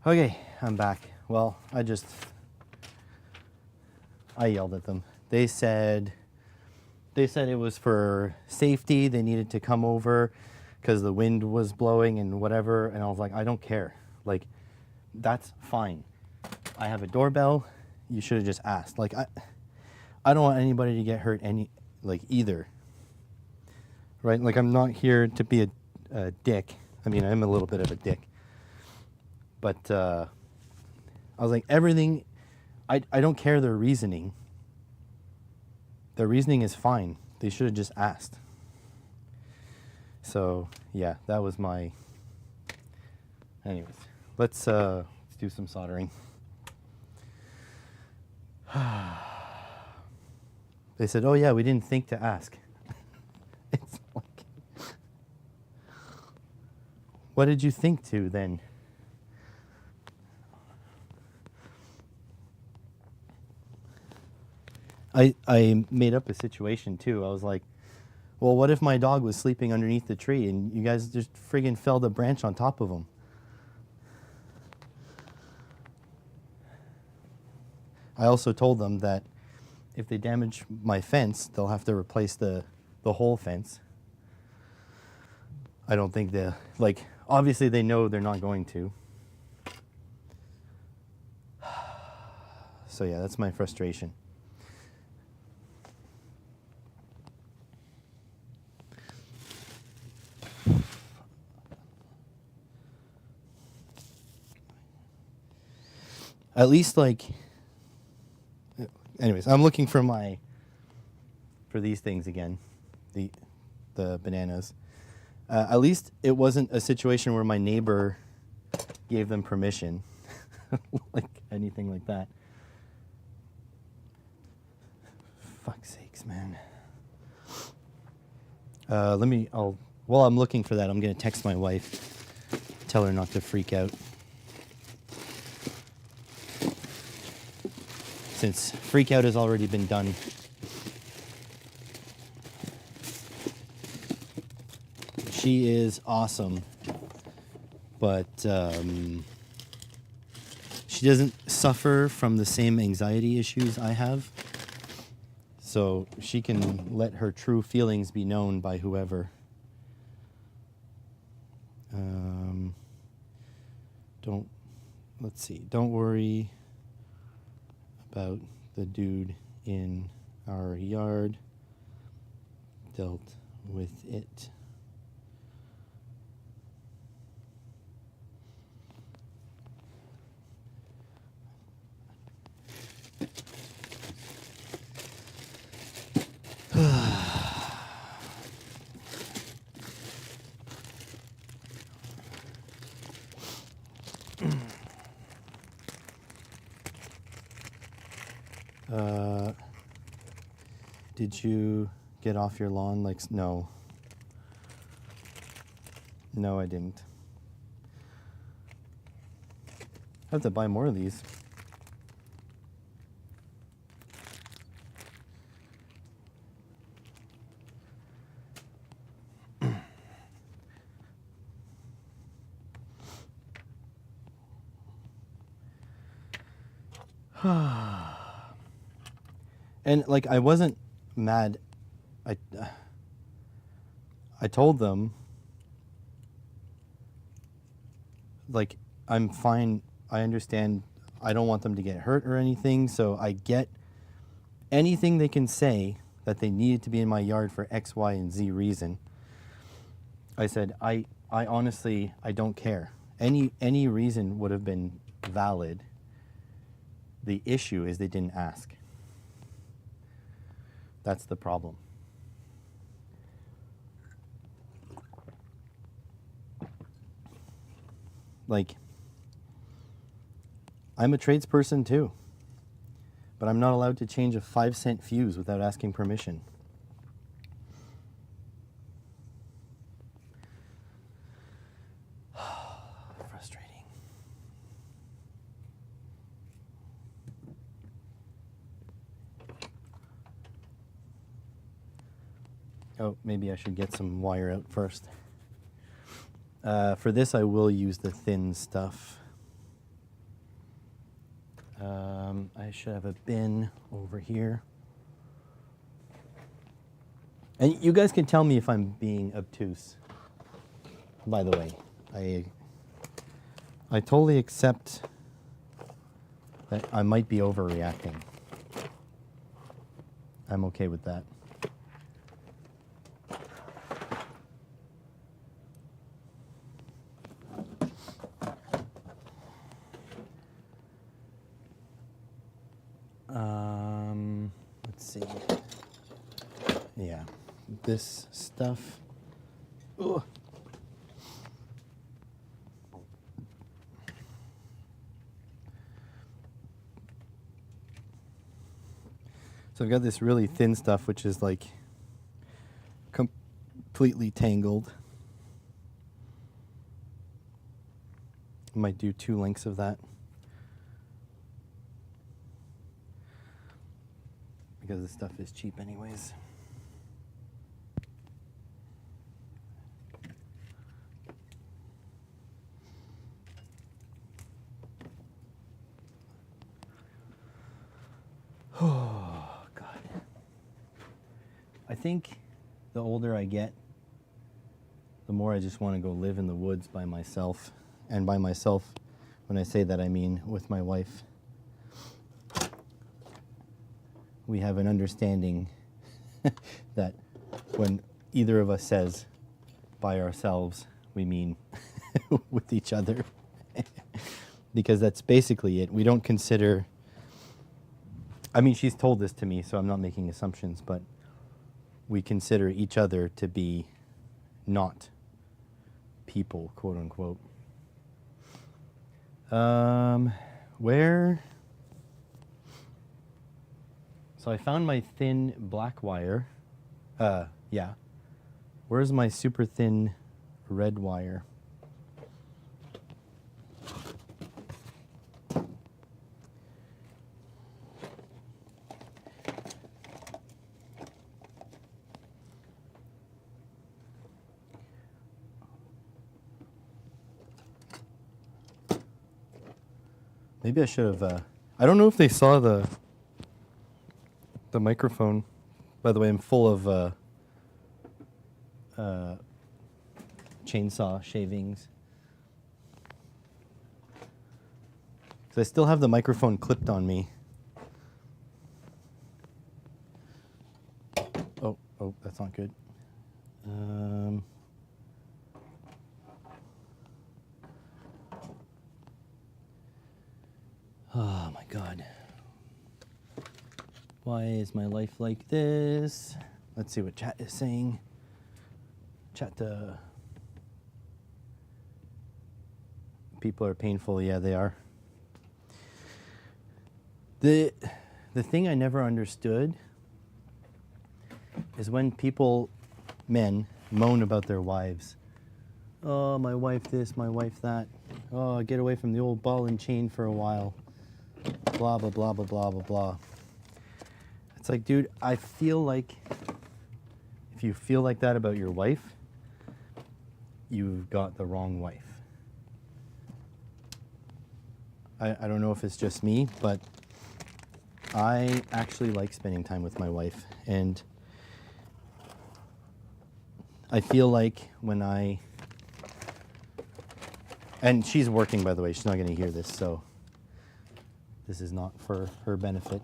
Okay, I'm back. Well, I yelled at them. They said it was for safety. They needed to come over because the wind was blowing and whatever. And I was like, I don't care. Like, that's fine. I have a doorbell. You should have just asked. Like, I don't want anybody to get hurt either. Right? Like, I'm not here to be a dick. I mean, I'm a little bit of a dick. But I was like, everything, I don't care their reasoning. Their reasoning is fine. They should have just asked. So, yeah, that was my... Anyways, let's do some soldering. They said, oh yeah, we didn't think to ask. It's like, what did you think to then? I made up a situation too. I was like, well, what if my dog was sleeping underneath the tree and you guys just friggin' felled a branch on top of him? I also told them that if they damage my fence, they'll have to replace the whole fence. I don't think obviously they know they're not going to. So yeah, that's my frustration. At least anyways, I'm looking for these things again, the bananas. At least it wasn't a situation where my neighbor gave them permission, like anything like that. Fuck's sakes, man. While I'm looking for that, I'm gonna text my wife, tell her not to freak out. Since freak out has already been done. She is awesome, but she doesn't suffer from the same anxiety issues I have. So she can let her true feelings be known by whoever. Let's see. Don't worry about the dude in our yard. Dealt with it. Did you get off your lawn? No. No, I didn't. I have to buy more of these. And I wasn't mad. I told them I'm fine. I understand. I don't want them to get hurt or anything. So I get anything they can say that they needed to be in my yard for X, Y, and Z reason. I said, I honestly, I don't care. Any reason would have been valid. The issue is they didn't ask. That's the problem. I'm a tradesperson too, but I'm not allowed to change a 5-cent fuse without asking permission. Frustrating. Oh, maybe I should get some wire out first. For this, I will use the thin stuff. I should have a bin over here. And you guys can tell me if I'm being obtuse. By the way, I totally accept that I might be overreacting. I'm okay with that. Let's see. Yeah, this stuff. Ugh. So I've got this really thin stuff, which is like completely tangled. I might do 2 lengths of that. Because the stuff is cheap anyways. Oh, God. I think the older I get, the more I just want to go live in the woods by myself. And by myself, when I say that, I mean with my wife. We have an understanding that when either of us says by ourselves, we mean with each other. Because that's basically it. We don't consider, I mean, she's told this to me, so I'm not making assumptions, but we consider each other to be not people, quote unquote. Where? So I found my thin black wire. Yeah. Where's my super thin red wire? Maybe I should have, I don't know if they saw the microphone. By the way, I'm full of chainsaw shavings. So I still have the microphone clipped on me. Oh, that's not good. Oh my God. Why is my life like this? Let's see what chat is saying. Chat, people are painful. Yeah, they are. The thing I never understood is when people, men, moan about their wives. Oh, my wife this, my wife that. Oh, get away from the old ball and chain for a while. Blah, blah, blah, blah, blah, blah, blah. It's like, dude, I feel like if you feel like that about your wife, you've got the wrong wife. I don't know if it's just me, but I actually like spending time with my wife. And I feel like when and she's working, by the way, she's not going to hear this, so this is not for her benefit.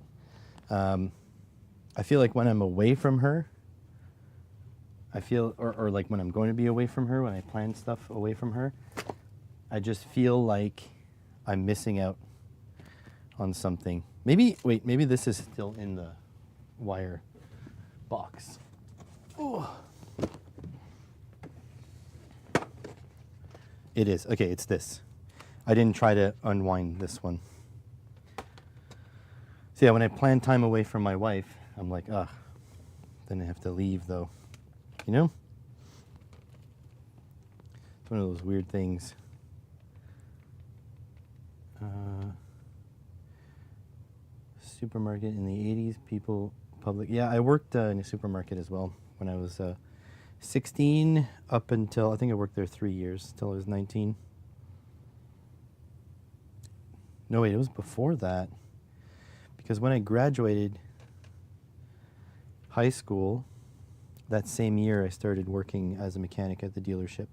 I feel like when I'm away from her, I feel, or like when I'm going to be away from her, when I plan stuff away from her, I just feel like I'm missing out on something. Maybe this is still in the wire box. Oh. It is. Okay, it's this. I didn't try to unwind this one. So yeah, when I plan time away from my wife, I'm like, ugh, then I have to leave though. You know? It's one of those weird things. Supermarket in the 80s, public. Yeah, I worked in a supermarket as well when I was 16 up until, I think I worked there 3 years, till I was 19. No, wait, it was before that. Because when I graduated high school, that same year I started working as a mechanic at the dealership.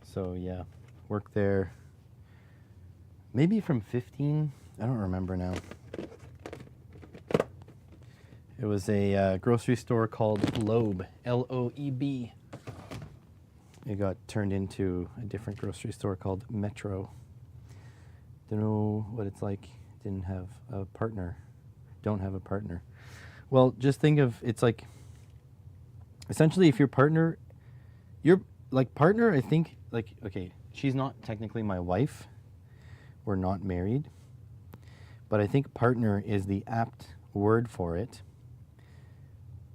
So yeah, worked there maybe from 15, I don't remember now. It was a grocery store called Loeb, L-O-E-B. It got turned into a different grocery store called Metro. Don't know what it's like. Didn't have a partner. Don't have a partner. Well, just think of, it's like, essentially if your partner, I think, like, okay, she's not technically my wife. We're not married. But I think partner is the apt word for it,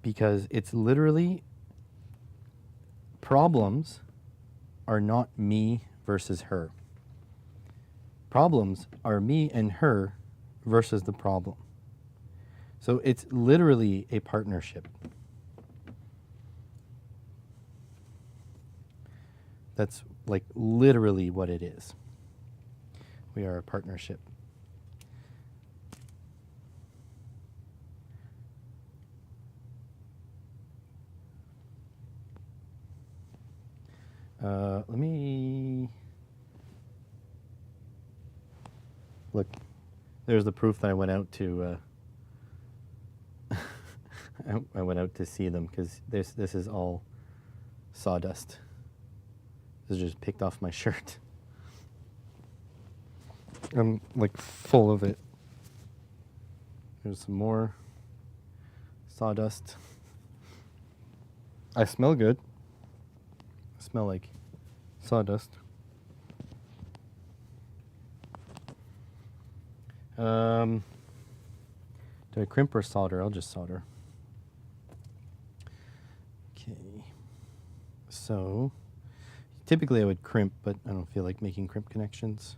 because it's literally, problems are not me versus her. Problems are me and her versus the problem. So it's literally a partnership. That's like literally what it is. We are a partnership. Let me look. There's the proof that I went out to. I went out to see them because this is all sawdust. This is just picked off my shirt. I'm like full of it. There's some more sawdust. I smell good. I smell like sawdust. Do I crimp or solder? I'll just solder. Okay. So, typically I would crimp, but I don't feel like making crimp connections.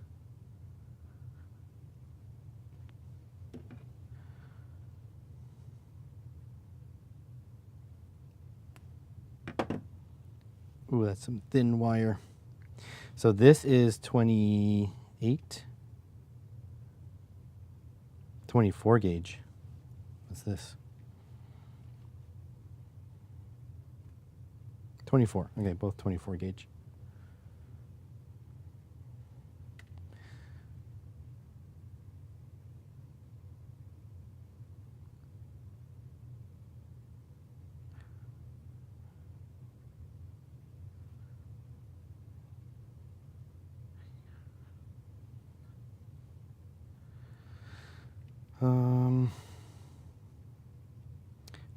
Ooh, that's some thin wire. So this is 28, 24 gauge. What's this? 24. Okay, both 24 gauge.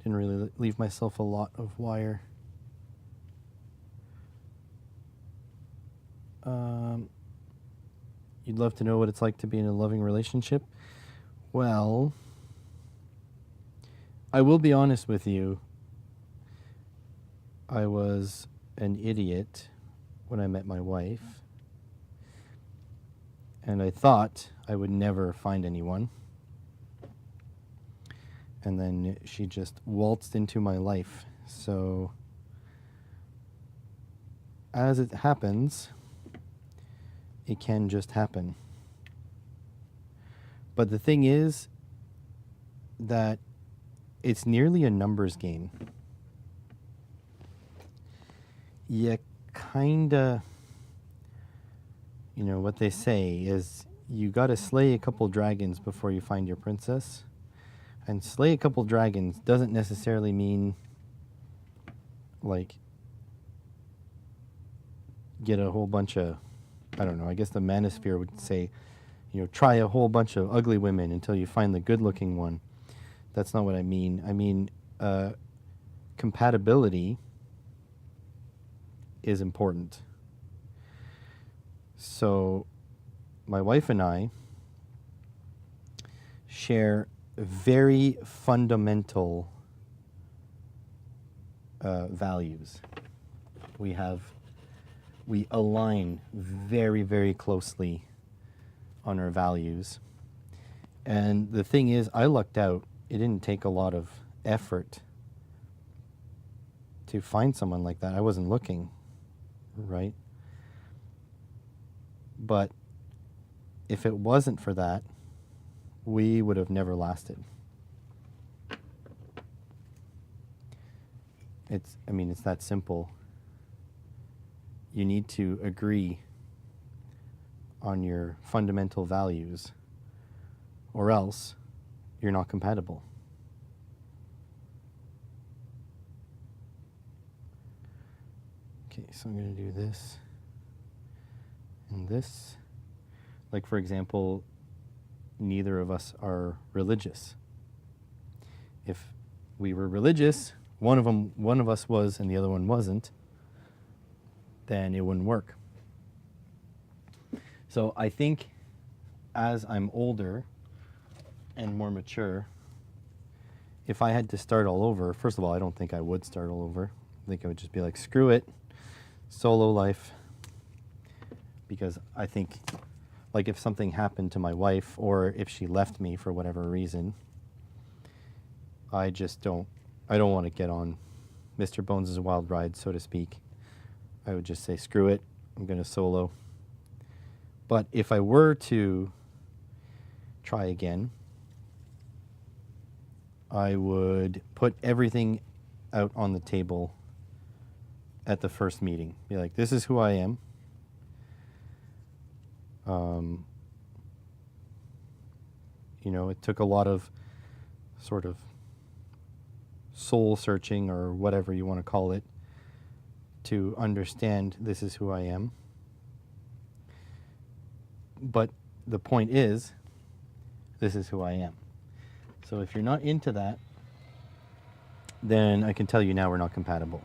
Didn't really leave myself a lot of wire. You'd love to know what it's like to be in a loving relationship? Well, I will be honest with you. I was an idiot when I met my wife, and I thought I would never find anyone. And then she just waltzed into my life. So, as it happens, it can just happen. But the thing is that it's nearly a numbers game. You kinda, you know, what they say is you gotta slay a couple dragons before you find your princess. And slay a couple dragons doesn't necessarily mean, like, get a whole bunch of, I don't know, I guess the manosphere would say, you know, try a whole bunch of ugly women until you find the good-looking one. That's not what I mean. I mean, compatibility is important. So, my wife and I share very fundamental values. We align very, very closely on our values. And the thing is, I lucked out. It didn't take a lot of effort to find someone like that. I wasn't looking, right? But if it wasn't for that, we would have never lasted. It's that simple. You need to agree on your fundamental values, or else you're not compatible. Okay, so I'm going to do this and this. Like, for example, neither of us are religious. If we were religious, one of us was and the other one wasn't, then it wouldn't work. So I think as I'm older and more mature, if I had to start all over, first of all, I don't think I would start all over. I think I would just be like, screw it, solo life. Because I think, like, if something happened to my wife, or if she left me for whatever reason, I don't want to get on Mr. Bones' wild ride, so to speak. I would just say, screw it, I'm going to solo. But if I were to try again, I would put everything out on the table at the first meeting. Be like, this is who I am. It took a lot of sort of soul searching, or whatever you want to call it, to understand this is who I am. But the point is, this is who I am. So if you're not into that, then I can tell you now we're not compatible.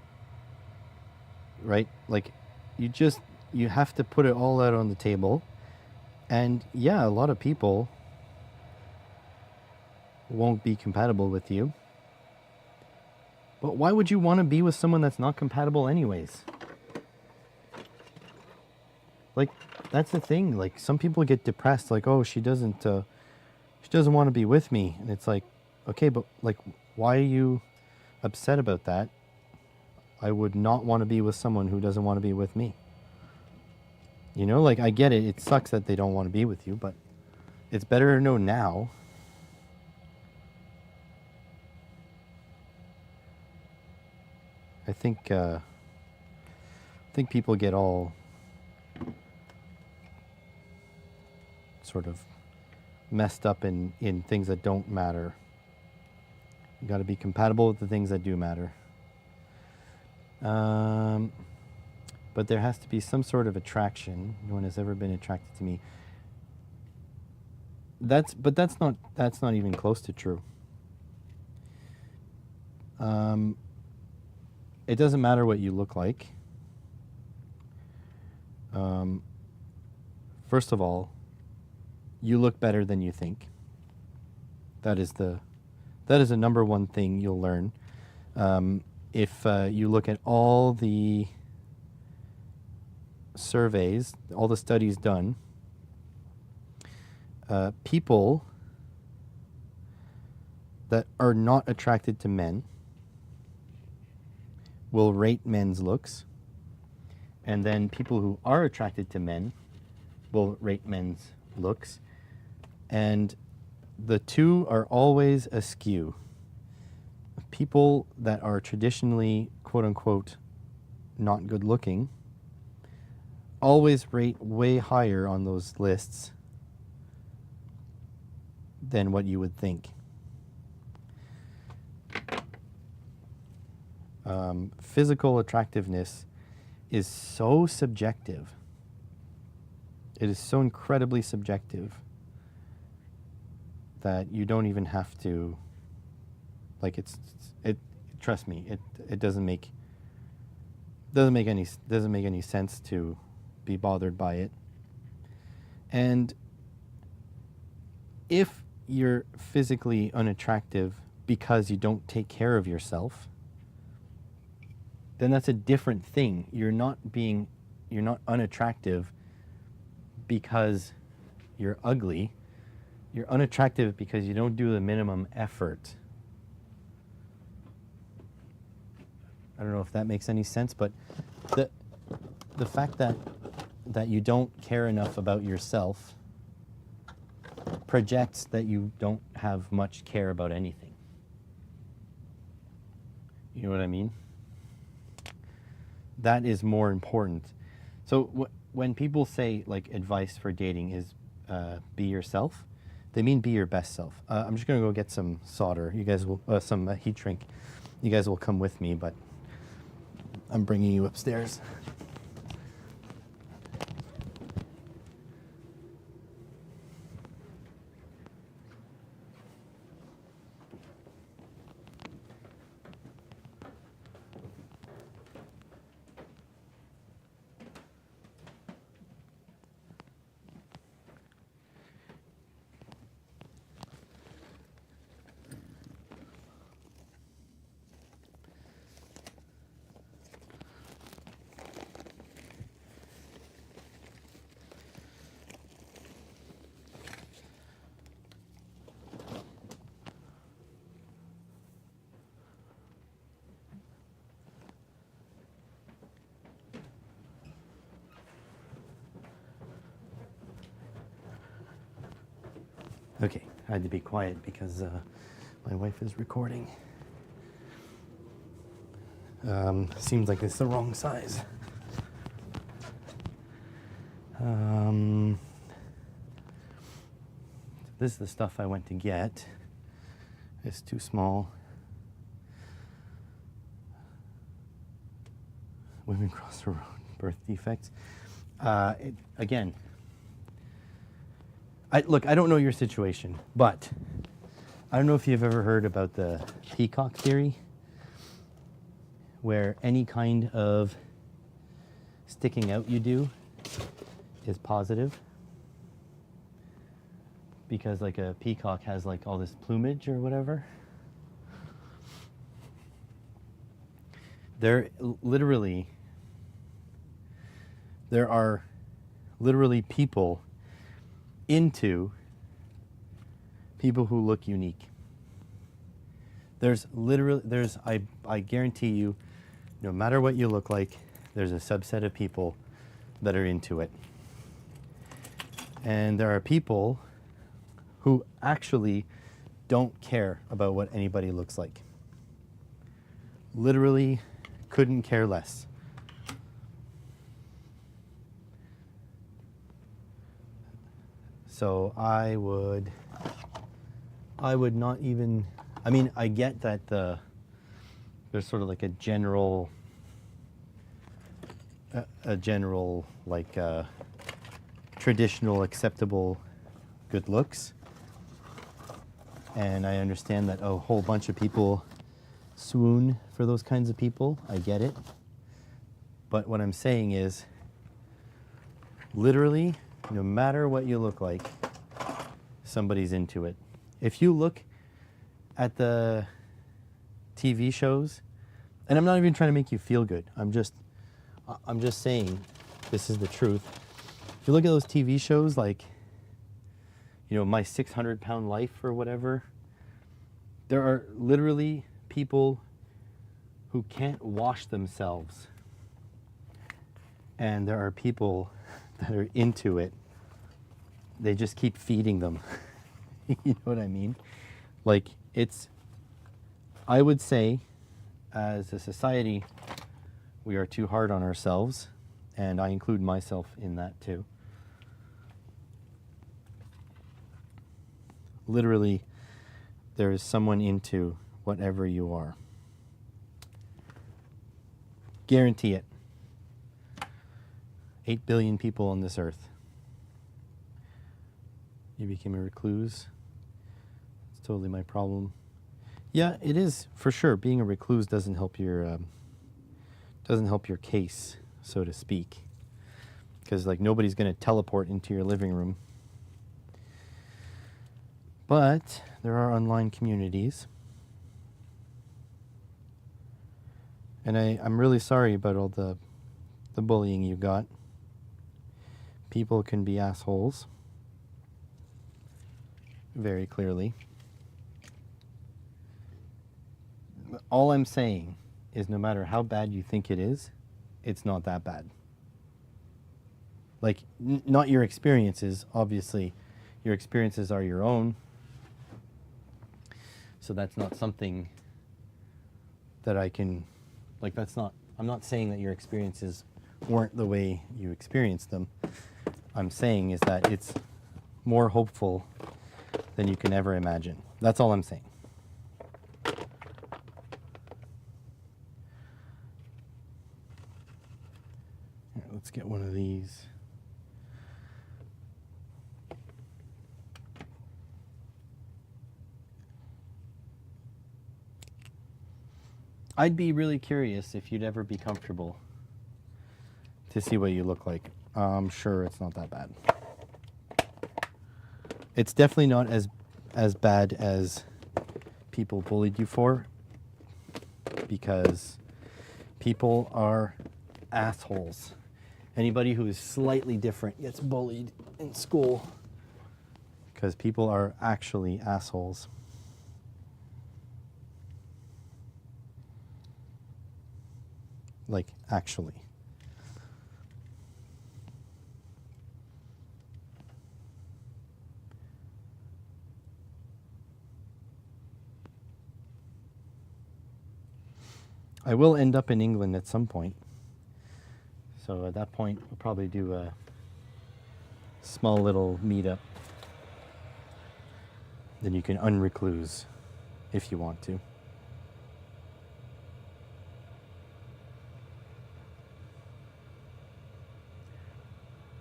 Right? Like, you have to put it all out on the table. And yeah, a lot of people won't be compatible with you. But why would you want to be with someone that's not compatible anyways? Like, that's the thing. Like, some people get depressed, like, oh, she doesn't want to be with me. And it's like, okay, but like, why are you upset about that? I would not want to be with someone who doesn't want to be with me. Like, I get it. It sucks that they don't want to be with you, but it's better to know now. I think people get all sort of messed up in things that don't matter. You got to be compatible with the things that do matter. But there has to be some sort of attraction. No one has ever been attracted to me. That's not even close to true. It doesn't matter what you look like. First of all, you look better than you think. That is the number one thing you'll learn. If you look at all the surveys, all the studies done, people that are not attracted to men will rate men's looks, and then people who are attracted to men will rate men's looks, and the two are always askew. People that are traditionally, quote unquote, not good looking always rate way higher on those lists than what you would think. Physical attractiveness is so subjective. It is so incredibly subjective that you don't even have to, like, trust me, it doesn't make any sense to be bothered by it. And if you're physically unattractive because you don't take care of yourself, then that's a different thing. You're not unattractive because you're ugly. You're unattractive because you don't do the minimum effort. I don't know if that makes any sense, but the fact that you don't care enough about yourself projects that you don't have much care about anything. You know what I mean? That is more important. So when people say like advice for dating is be yourself, they mean be your best self. I'm just gonna go get some solder. You guys will some heat shrink. You guys will come with me, but I'm bringing you upstairs. Okay, I had to be quiet because my wife is recording. Seems like it's the wrong size. This is the stuff I went to get. It's too small. Women cross the road, birth defects. Again, look, I don't know your situation, but I don't know if you've ever heard about the peacock theory, where any kind of sticking out you do is positive, because like a peacock has like all this plumage or whatever. There are literally people into people who look unique. I guarantee you, no matter what you look like, there's a subset of people that are into it. And there are people who actually don't care about what anybody looks like. Literally couldn't care less. So I would not even, I mean, I get that there's sort of like a general like traditional acceptable good looks. And I understand that a whole bunch of people swoon for those kinds of people. I get it. But what I'm saying is, literally, no matter what you look like, somebody's into it. If you look at the TV shows, and I'm not even trying to make you feel good. I'm just saying this is the truth. If you look at those TV shows like, you know, My 600-Pound Life or whatever, there are literally people who can't wash themselves. And there are people that are into it. They just keep feeding them. You know what I mean? Like, I would say, as a society, we are too hard on ourselves, and I include myself in that too. Literally, there is someone into whatever you are. Guarantee it. 8 billion people on this earth. You became a recluse. It's totally my problem. Yeah, it is for sure. Being a recluse doesn't help your case, so to speak, because like nobody's going to teleport into your living room. But there are online communities, and I'm really sorry about all the bullying you got. People can be assholes, very clearly. All I'm saying is no matter how bad you think it is, it's not that bad. Like, not your experiences, obviously. Your experiences are your own. So that's not something that I can, like, that's not, I'm not saying that your experiences weren't the way you experienced them. I'm saying is that it's more hopeful than you can ever imagine. That's all I'm saying. Here, let's get one of these. I'd be really curious if you'd ever be comfortable to see what you look like. I'm sure it's not that bad. It's definitely not as bad as people bullied you for, because people are assholes. Anybody who is slightly different gets bullied in school because people are actually assholes. Like, actually. I will end up in England at some point. So at that point, we'll probably do a small little meetup. Then you can unrecluse if you want to.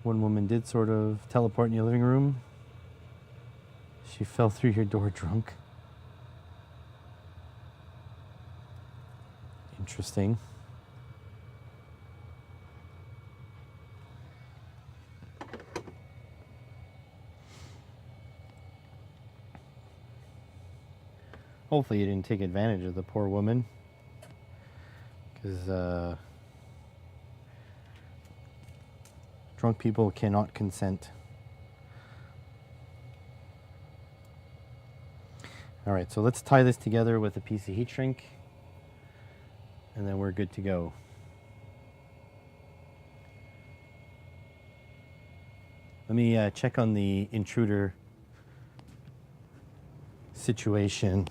One woman did sort of teleport in your living room. She fell through your door drunk. Interesting. Hopefully you didn't take advantage of the poor woman, because drunk people cannot consent. All right, so let's tie this together with a piece of heat shrink, and then we're good to go. Let me check on the intruder situation.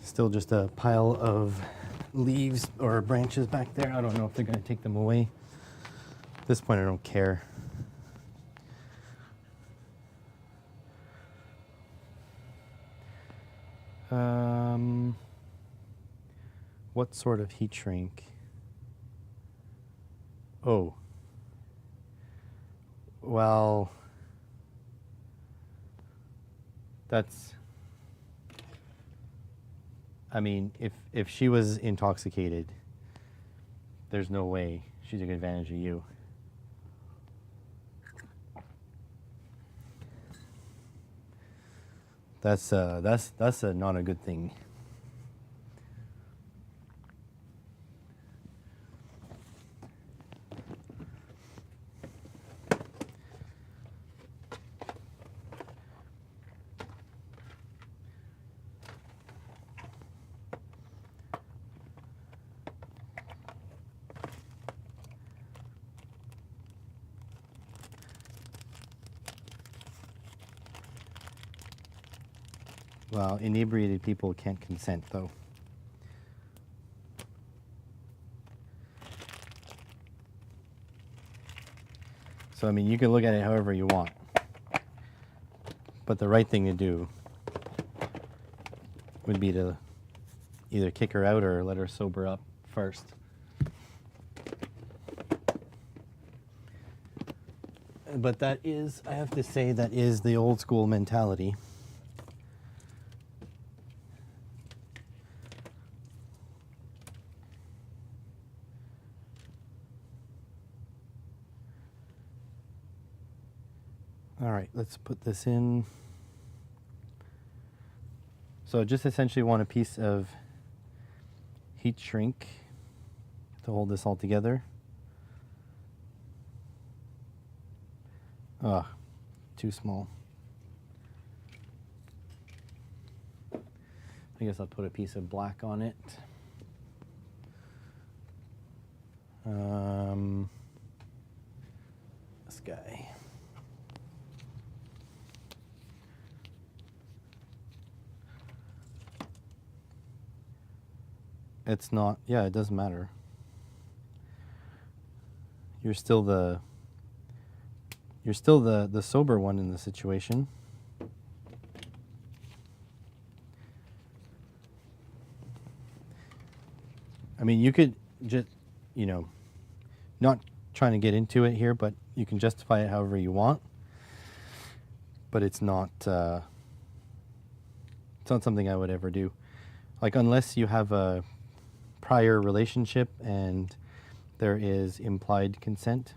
Still just a pile of leaves or branches back there. I don't know if they're going to take them away. At this point, I don't care. What sort of heat shrink? Oh. Well, that's... I mean, if she was intoxicated, there's no way she took advantage of you. That's not a good thing. Well, inebriated people can't consent, though. So, I mean, you can look at it however you want. But the right thing to do would be to either kick her out or let her sober up first. But that is, I have to say, that is the old school mentality. All right, let's put this in. So just essentially want a piece of heat shrink to hold this all together. Ah, too small. I guess I'll put a piece of black on it. This guy. It's not, yeah, it doesn't matter. You're still the sober one in the situation. I mean, you could just, you know, not trying to get into it here, but you can justify it however you want. But it's not something I would ever do. Like, unless you have a prior relationship and there is implied consent.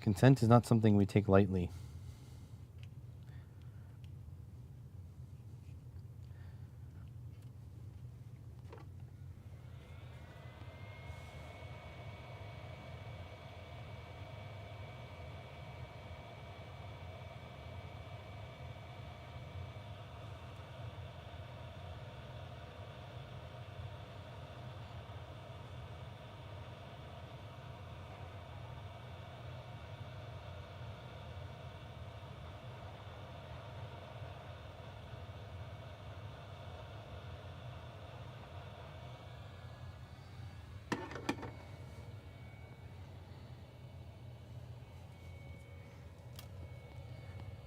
Consent is not something we take lightly.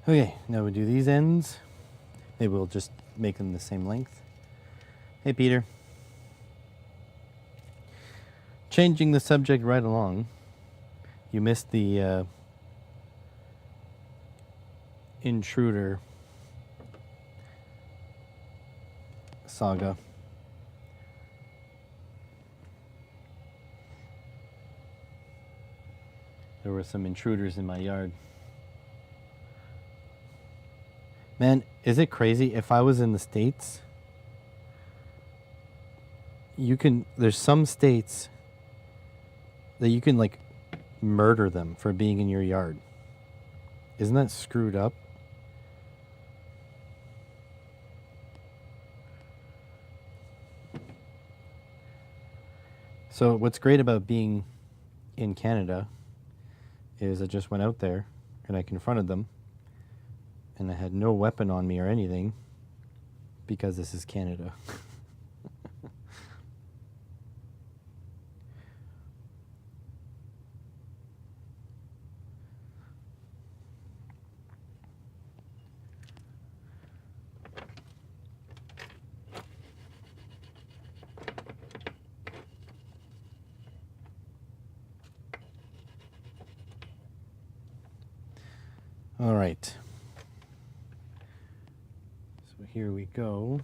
Okay, now we do these ends. Maybe we'll just make them the same length. Hey, Peter. Changing the subject right along. You missed the intruder saga. There were some intruders in my yard. Man, is it crazy? If I was in the States, there's some states that you can, like, murder them for being in your yard. Isn't that screwed up? So what's great about being in Canada is I just went out there and I confronted them. And I had no weapon on me or anything because this is Canada. All right. So here we go.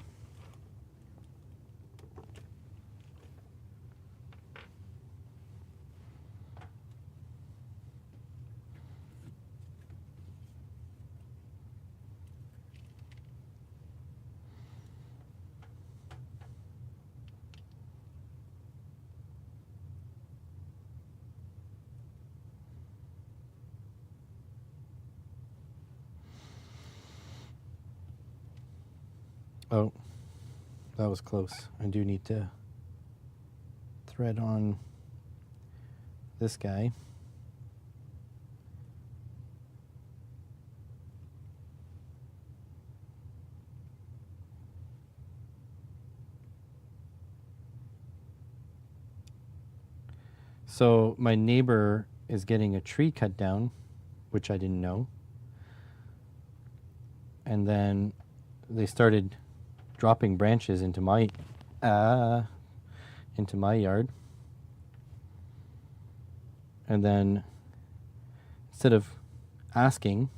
Oh, that was close. I do need to thread on this guy. So my neighbor is getting a tree cut down, which I didn't know. And then they started dropping branches into my yard. And then instead of asking,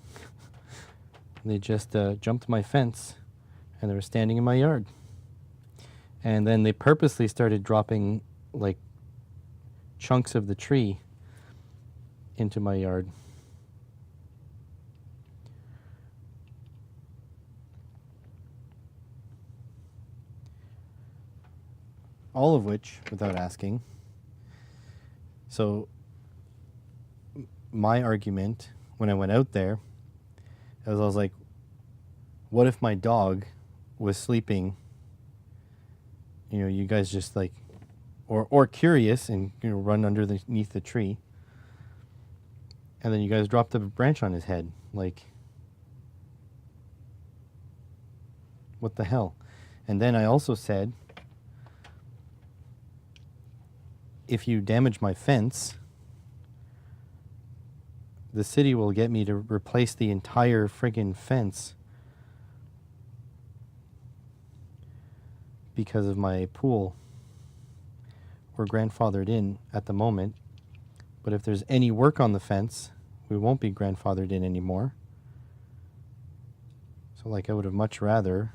they just jumped my fence and they were standing in my yard. And then they purposely started dropping, like, chunks of the tree into my yard. All of which without asking. So my argument when I went out there, I was like, what if my dog was sleeping, you know, you guys just like, or curious and, you know, run underneath the tree, and then you guys dropped a branch on his head. Like, what the hell? And then I also said, if you damage my fence, the city will get me to replace the entire friggin' fence because of my pool. We're grandfathered in at the moment, but if there's any work on the fence, we won't be grandfathered in anymore. So, like, I would have much rather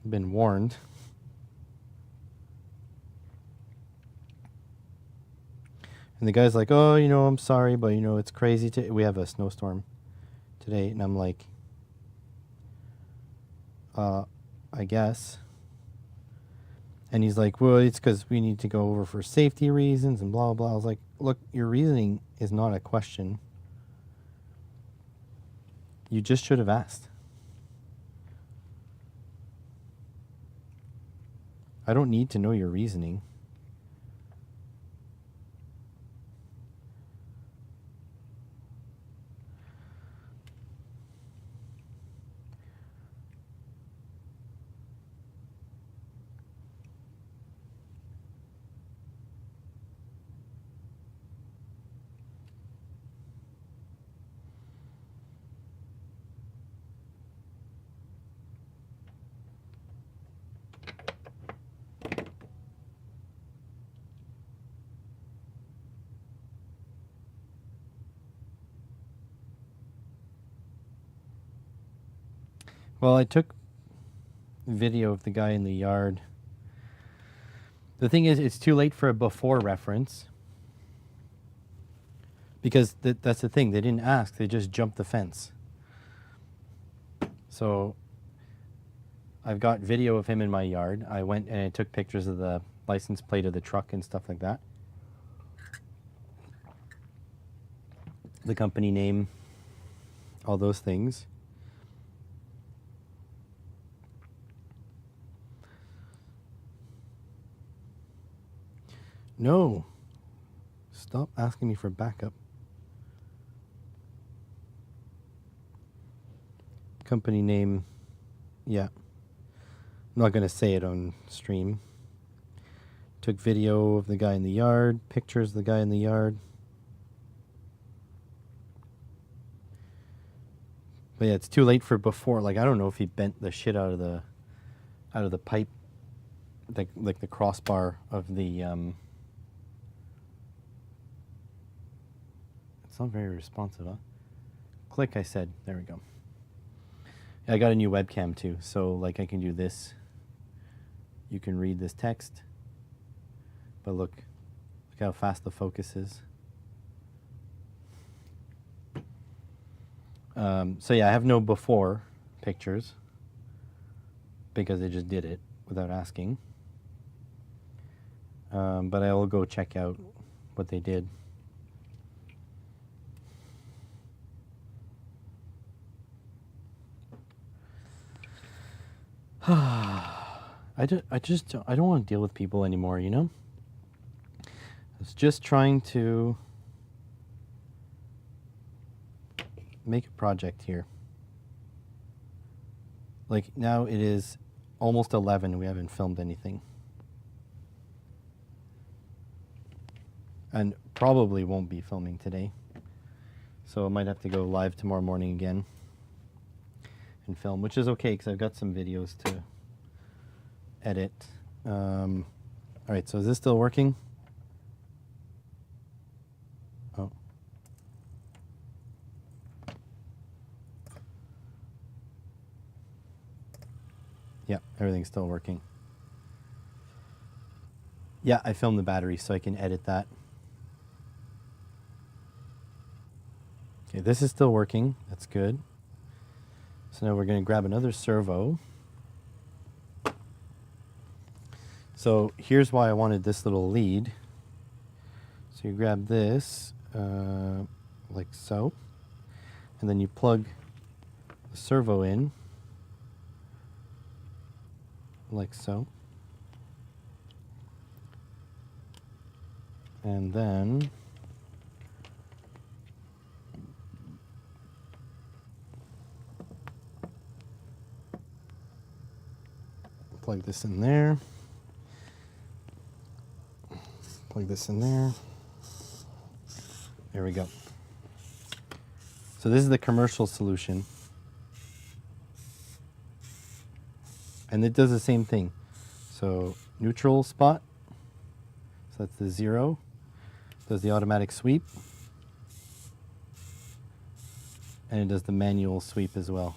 been warned. And the guy's like, oh, you know, I'm sorry, but, you know, it's crazy. We have a snowstorm today. And I'm like, I guess. And he's like, well, it's because we need to go over for safety reasons and blah, blah. I was like, look, your reasoning is not a question. You just should have asked. I don't need to know your reasoning. Well, I took video of the guy in the yard. The thing is, it's too late for a before reference. Because that's the thing. They didn't ask. They just jumped the fence. So I've got video of him in my yard. I went and I took pictures of the license plate of the truck and stuff like that. The company name, all those things. No. Stop asking me for backup. Company name, yeah. I'm not going to say it on stream. Took video of the guy in the yard, pictures of the guy in the yard. But yeah, it's too late for before. Like, I don't know if he bent the shit out of the pipe, like the crossbar of the It's not very responsive, huh? Click, I said. There we go. I got a new webcam too, so like I can do this. You can read this text, but look how fast the focus is. So yeah, I have no before pictures because they just did it without asking. But I will go check out what they did. I don't want to deal with people anymore, you know? I was just trying to make a project here. Like, now it is almost 11 and we haven't filmed anything. And probably won't be filming today. So I might have to go live tomorrow morning again and film, which is okay because I've got some videos to edit. All right, so is this still working? Oh. Yeah, everything's still working. Yeah, I filmed the battery so I can edit that. Okay, this is still working. That's good. So now we're going to grab another servo. So here's why I wanted this little lead. So you grab this, like so, and then you plug the servo in. like so. And then plug this in there. Plug this in there. There we go. So this is the commercial solution. And it does the same thing. So neutral spot, so that's the 0. Does the automatic sweep. And it does the manual sweep as well.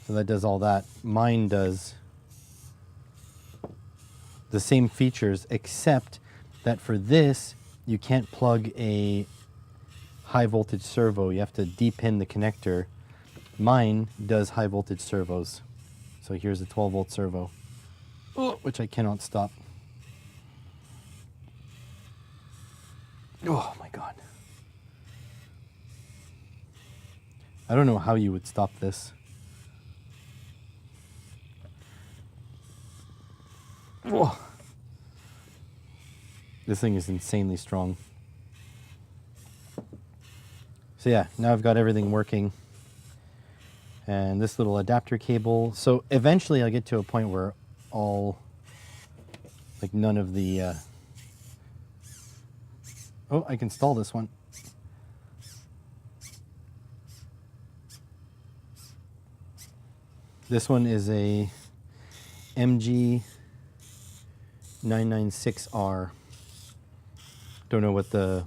So that does all that. Mine does the same features, except that for this, you can't plug a high voltage servo. You have to depin the connector. Mine does high voltage servos. So here's a 12 volt servo, which I cannot stop. Oh my God. I don't know how you would stop this. Whoa. This thing is insanely strong. So yeah, now I've got everything working. And this little adapter cable. So eventually I'll get to a point where none of the... Oh, I can install this one. This one is a MG 996R. Don't know what the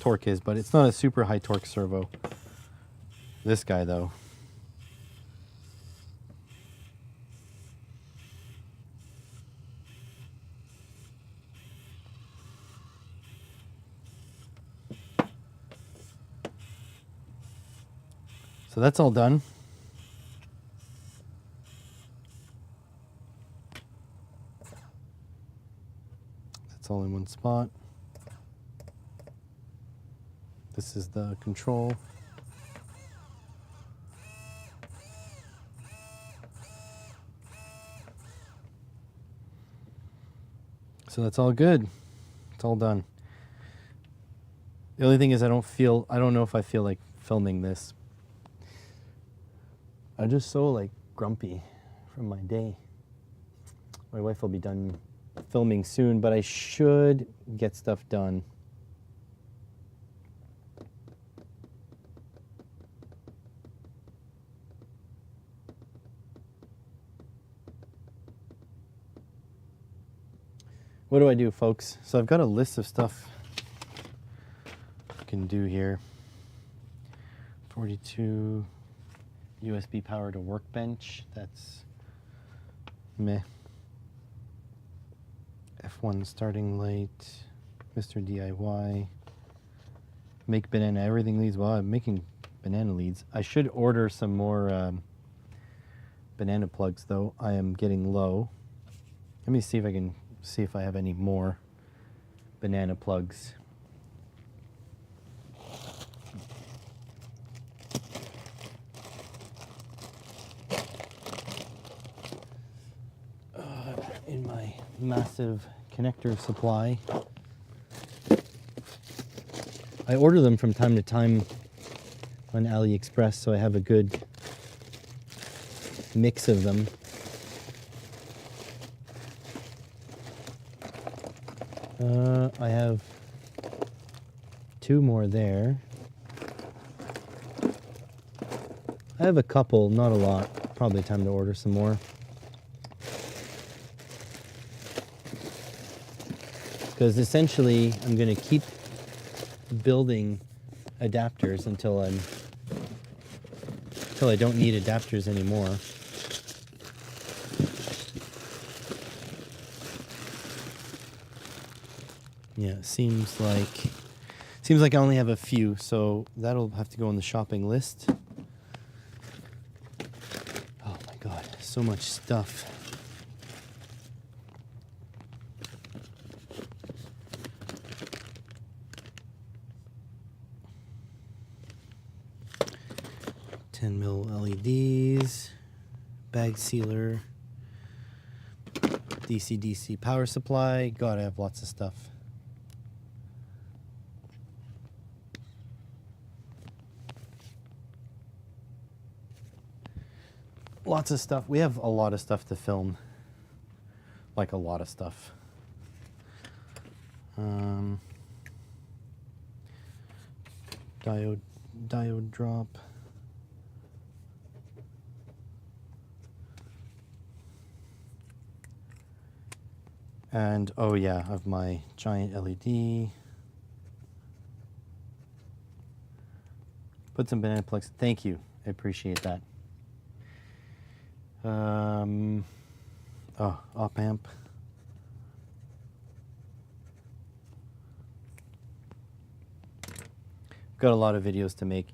torque is, but it's not a super high torque servo. This guy though. So that's all done. That's all in one spot. This is the control. So that's all good. It's all done. The only thing is I don't know if I feel like filming this. I'm just so like grumpy from my day. My wife will be done filming soon, but I should get stuff done. What do I do, folks? So I've got a list of stuff I can do here. 42 USB power to workbench. That's meh. F1 starting light. Mr. DIY. Make banana. Everything leads. Well, I'm making banana leads. I should order some more banana plugs, though. I am getting low. Let me see if I can see if I have any more banana plugs. In my massive connector supply. I order them from time to time on AliExpress, so I have a good mix of them. I have 2 more there. I have a couple, not a lot. Probably time to order some more. Because essentially, I'm going to keep building adapters until I don't need adapters anymore. Yeah, seems like I only have a few, so that'll have to go on the shopping list. Oh my God, so much stuff. mil LEDs, bag sealer, DC-DC power supply. God, I have lots of stuff. Lots of stuff. We have a lot of stuff to film. Like a lot of stuff. Diode drop. And oh yeah, of my giant LED. Put some banana plugs. Thank you. I appreciate that. Oh, op amp. Got a lot of videos to make.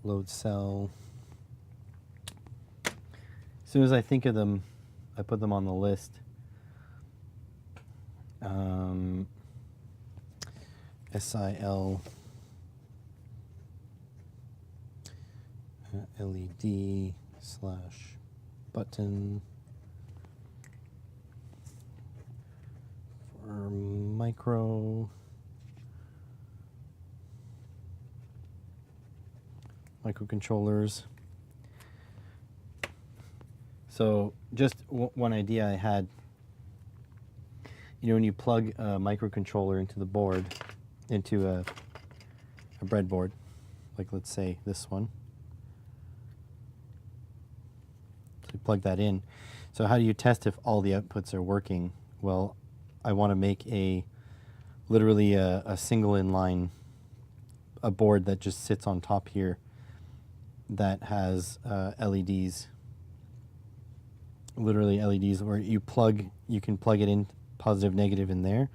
Load cell. As soon as I think of them, I put them on the list. SIL LED slash button for microcontrollers. So just one idea I had, you know, when you plug a microcontroller into the board, into a breadboard, like let's say this one. So you plug that in. So how do you test if all the outputs are working? Well, I want to make literally a single inline, a board that just sits on top here that has LEDs, literally LEDs where you can plug it in, positive, negative in there,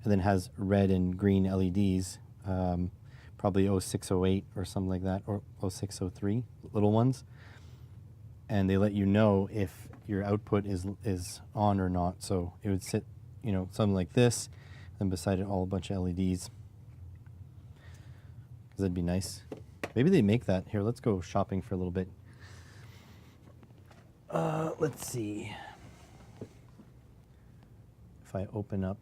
and then has red and green LEDs, probably 0608 or something like that, or 0603, little ones. And they let you know if your output is on or not. So it would sit, you know, something like this, and beside it all a bunch of LEDs. Because that'd be nice. Maybe they make that. Here, let's go shopping for a little bit. Let's see. If I open up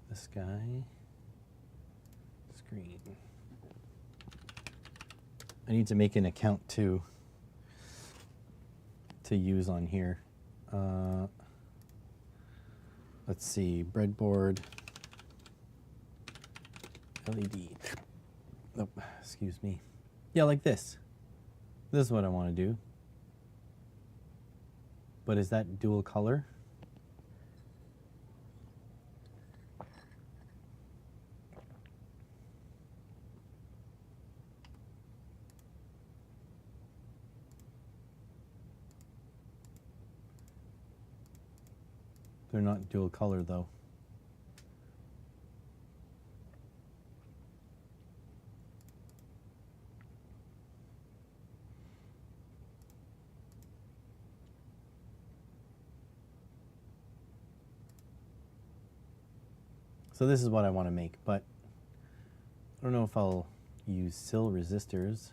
this guy, screen. I need to make an account too to use on here. Let's see, breadboard, LED. Oh, excuse me. Yeah, like this. This is what I want to do. But is that dual color? They're not dual color though. So this is what I want to make, but I don't know if I'll use SIL resistors.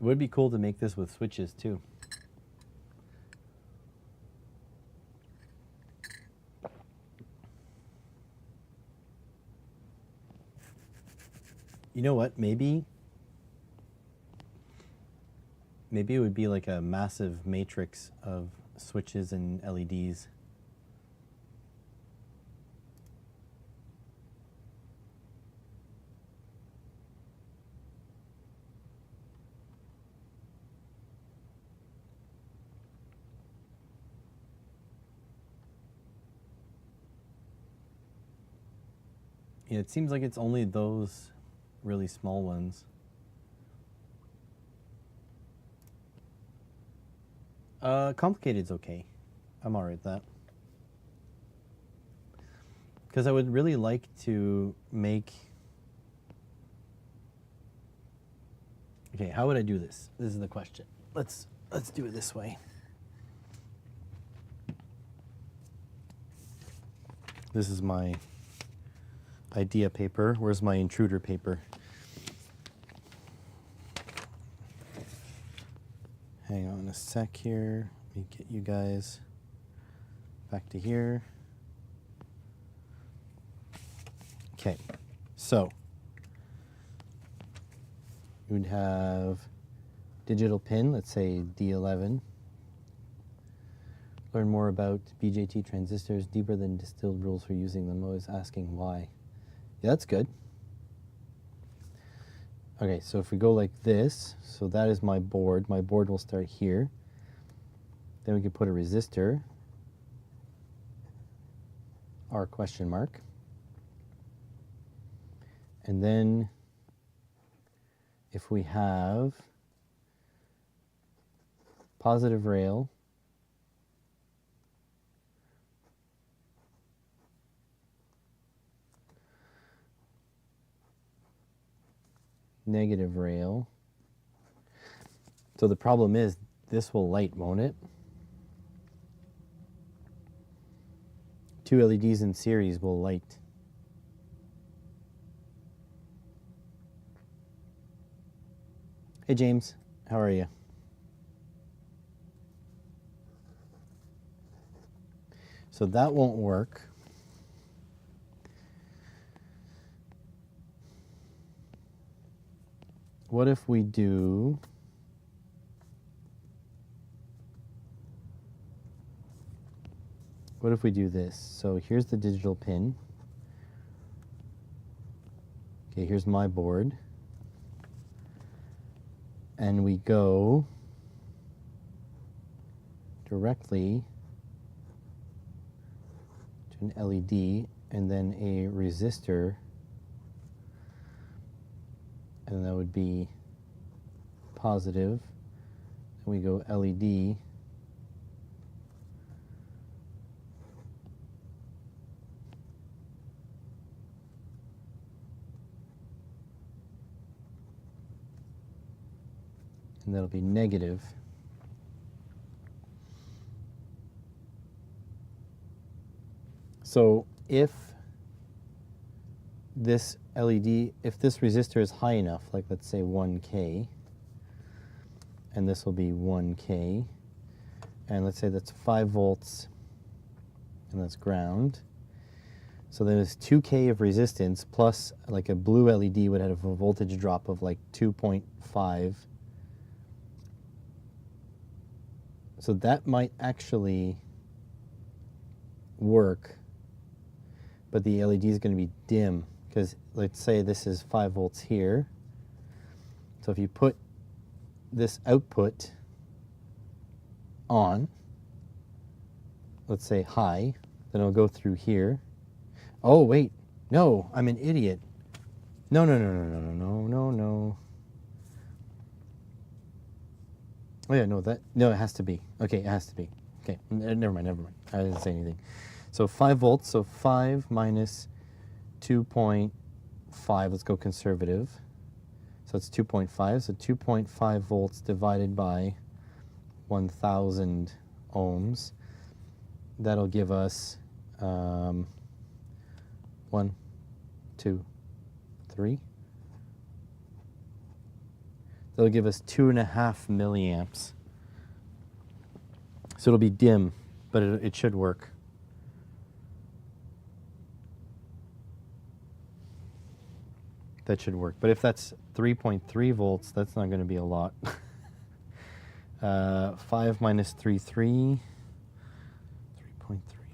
It would be cool to make this with switches too. You know what? Maybe it would be like a massive matrix of switches and LEDs. Yeah, it seems like it's only those really small ones. Complicated's okay. I'm alright with that. because I would really like to make... Okay, how would I do this? This is the question. Let's do it this way. This is my idea paper. Where's my intruder paper? Hang on a sec here. Let me get you guys back to here. Okay, so you would have digital pin, let's say D11. Learn more about BJT transistors, deeper than distilled rules for using them. Always asking why. Yeah, that's good. Okay, so if we go like this, so that is my board. My board will start here. Then we could put a resistor, R question mark. And then if we have positive rail, negative rail. So the problem is this will light, won't it? Two LEDs in series will light. Hey James, how are you? So that won't work. What if we do... What if we do this? So here's the digital pin. Okay, here's my board. And we go directly to an LED and then a resistor, and that would be positive. And we go LED. And that'll be negative. So if this LED, if this resistor is high enough, like let's say 1K, and this will be 1K, and let's say that's 5 volts, and that's ground. So there's 2K of resistance plus like a blue LED would have a voltage drop of like 2.5. So that might actually work, but the LED is going to be dim because let's say this is 5 volts here. So if you put this output on, let's say high, then it'll go through here. Oh wait, no, I'm an idiot. No. Oh yeah, no, it has to be. Okay, it has to be. Okay, never mind. I didn't say anything. So 5 volts, so 5 minus 2.5, let's go conservative. So it's 2.5, so 2.5 volts divided by 1,000 ohms. That'll give us 1, 2, 3. That'll give us 2.5 milliamps. So it'll be dim, but it should work. That should work. But if that's 3.3 volts, that's not going to be a lot. 5 minus 3.3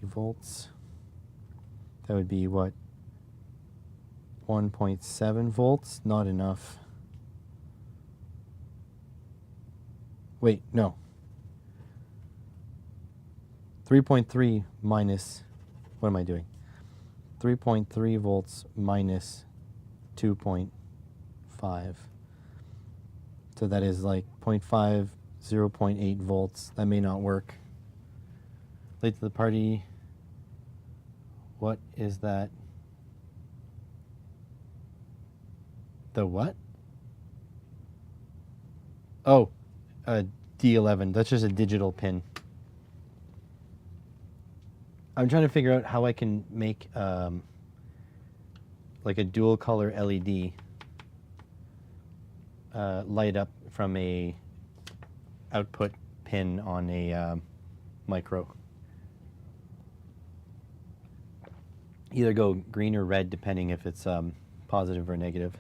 volts. That would be what? 1.7 volts? Not enough. Wait, no. 3.3 minus, what am I doing? 3.3 volts minus 2.5. So that is like 0.5, 0.8 volts. That may not work. Late to the party. What is that? The what? Oh, a D11. That's just a digital pin. I'm trying to figure out how I can make like a dual color LED light up from a output pin on a micro. Either go green or red depending if it's positive or negative.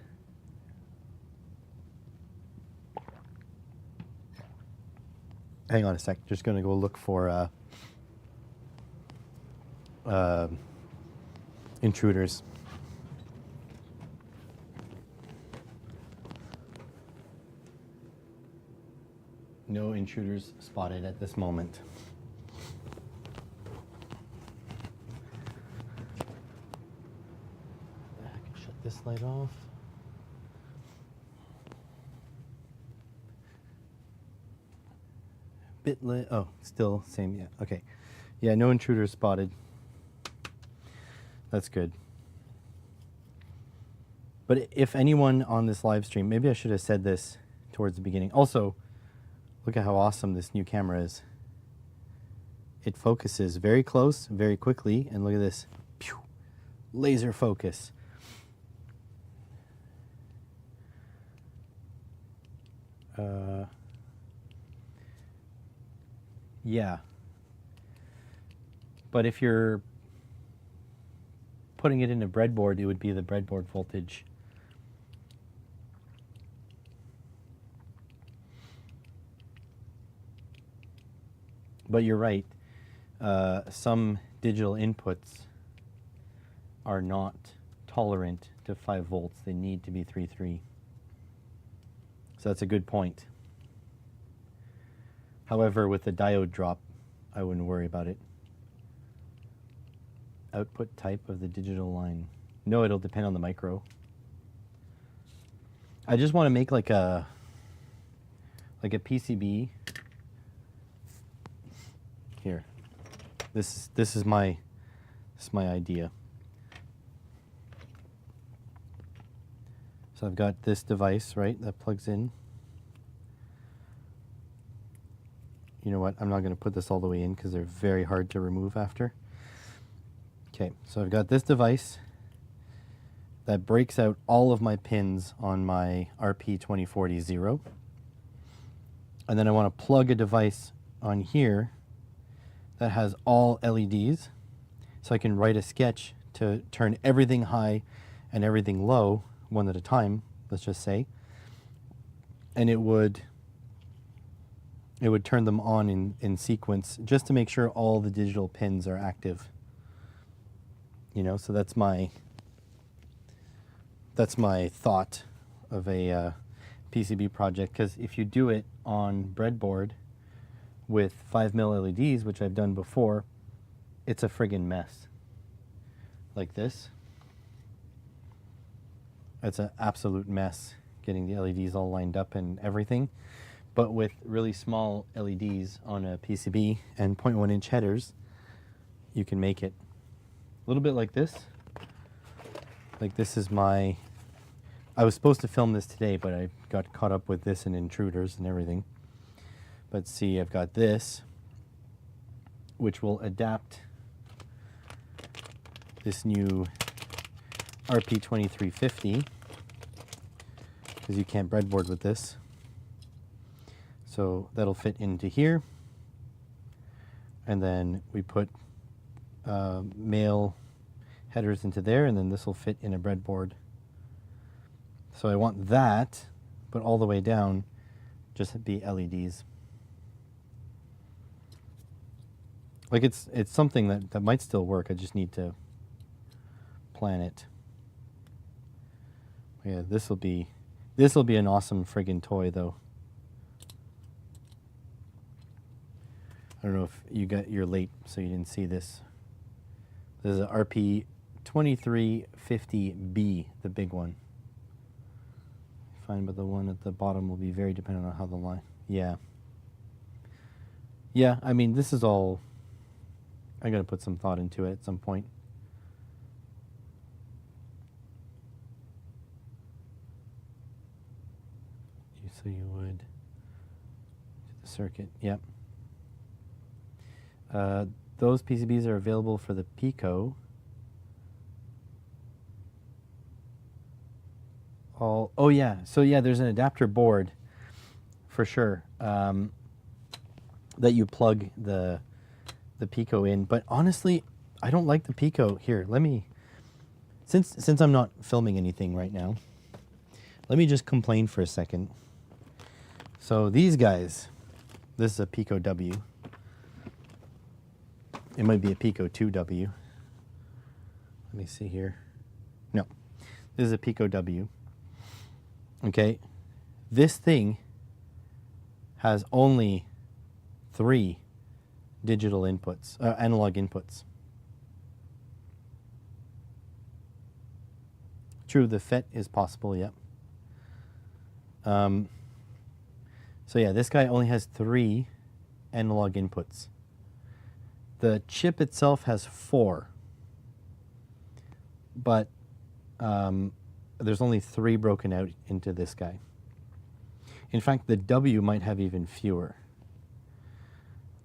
Hang on a sec, just gonna go look for intruders. No intruders spotted at this moment. I can shut this light off. Bit lit. Oh, still same. Yeah. Okay. Yeah. No intruders spotted. That's good. But if anyone on this live stream, maybe I should have said this towards the beginning. Also, look at how awesome this new camera is. It focuses very close, very quickly, and look at this. Pew! Laser focus. Yeah. But if you're putting it in a breadboard, it would be the breadboard voltage. But you're right. Some digital inputs are not tolerant to 5 volts. They need to be 3.3. So that's a good point. However, with the diode drop, I wouldn't worry about it. Output type of the digital line. No, it'll depend on the micro. I just want to make like a PCB. Here. This is my idea. So I've got this device, right, that plugs in. You know what? I'm not going to put this all the way in because they're very hard to remove after. Okay, so I've got this device that breaks out all of my pins on my RP2040-0. And then I want to plug a device on here that has all LEDs. So I can write a sketch to turn everything high and everything low, one at a time, let's just say. And it would turn them on in sequence just to make sure all the digital pins are active. You know, so that's my thought of a PCB project. Because if you do it on breadboard with 5mm LEDs, which I've done before, it's a friggin' mess. Like this. It's an absolute mess getting the LEDs all lined up and everything. But with really small LEDs on a PCB and 0.1 inch headers, you can make it. A little bit like this. Like this is my... I was supposed to film this today, but I got caught up with this and intruders and everything. But see, I've got this, which will adapt this new RP2350, because you can't breadboard with this. So that'll fit into here. And then we put male headers into there, and then this will fit in a breadboard. So I want that, but all the way down, just be LEDs. Like it's something that might still work. I just need to plan it. Yeah, this will be an awesome friggin' toy though. I don't know if you're late, so you didn't see this. This is a RP2350B, the big one. Fine, but the one at the bottom will be very dependent on how the line. Yeah. Yeah, I mean, this is all... I'm going to put some thought into it at some point. So you would do the circuit. Yep. Those PCBs are available for the Pico. Oh yeah. So yeah, there's an adapter board for sure that you plug the Pico in. But honestly, I don't like the Pico. Here, let me, since I'm not filming anything right now, let me just complain for a second. So these guys, this is a Pico W. It might be a Pico 2W. Let me see here. No, this is a Pico W. Okay, this thing has only 3 digital inputs, analog inputs. True, the FET is possible, yep. So yeah, this guy only has 3 analog inputs. The chip itself has 4, but there's only 3 broken out into this guy. In fact, the W might have even fewer.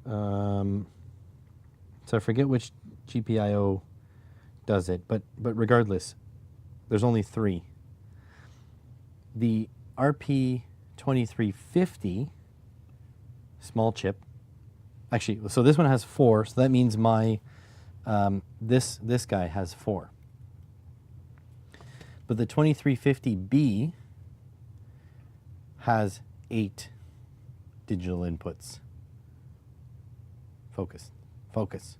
So I forget which GPIO does it, but regardless, there's only 3. The RP2350 small chip, actually, so this one has 4, so that means my this guy has 4. But the 2350B has 8 digital inputs. Focus.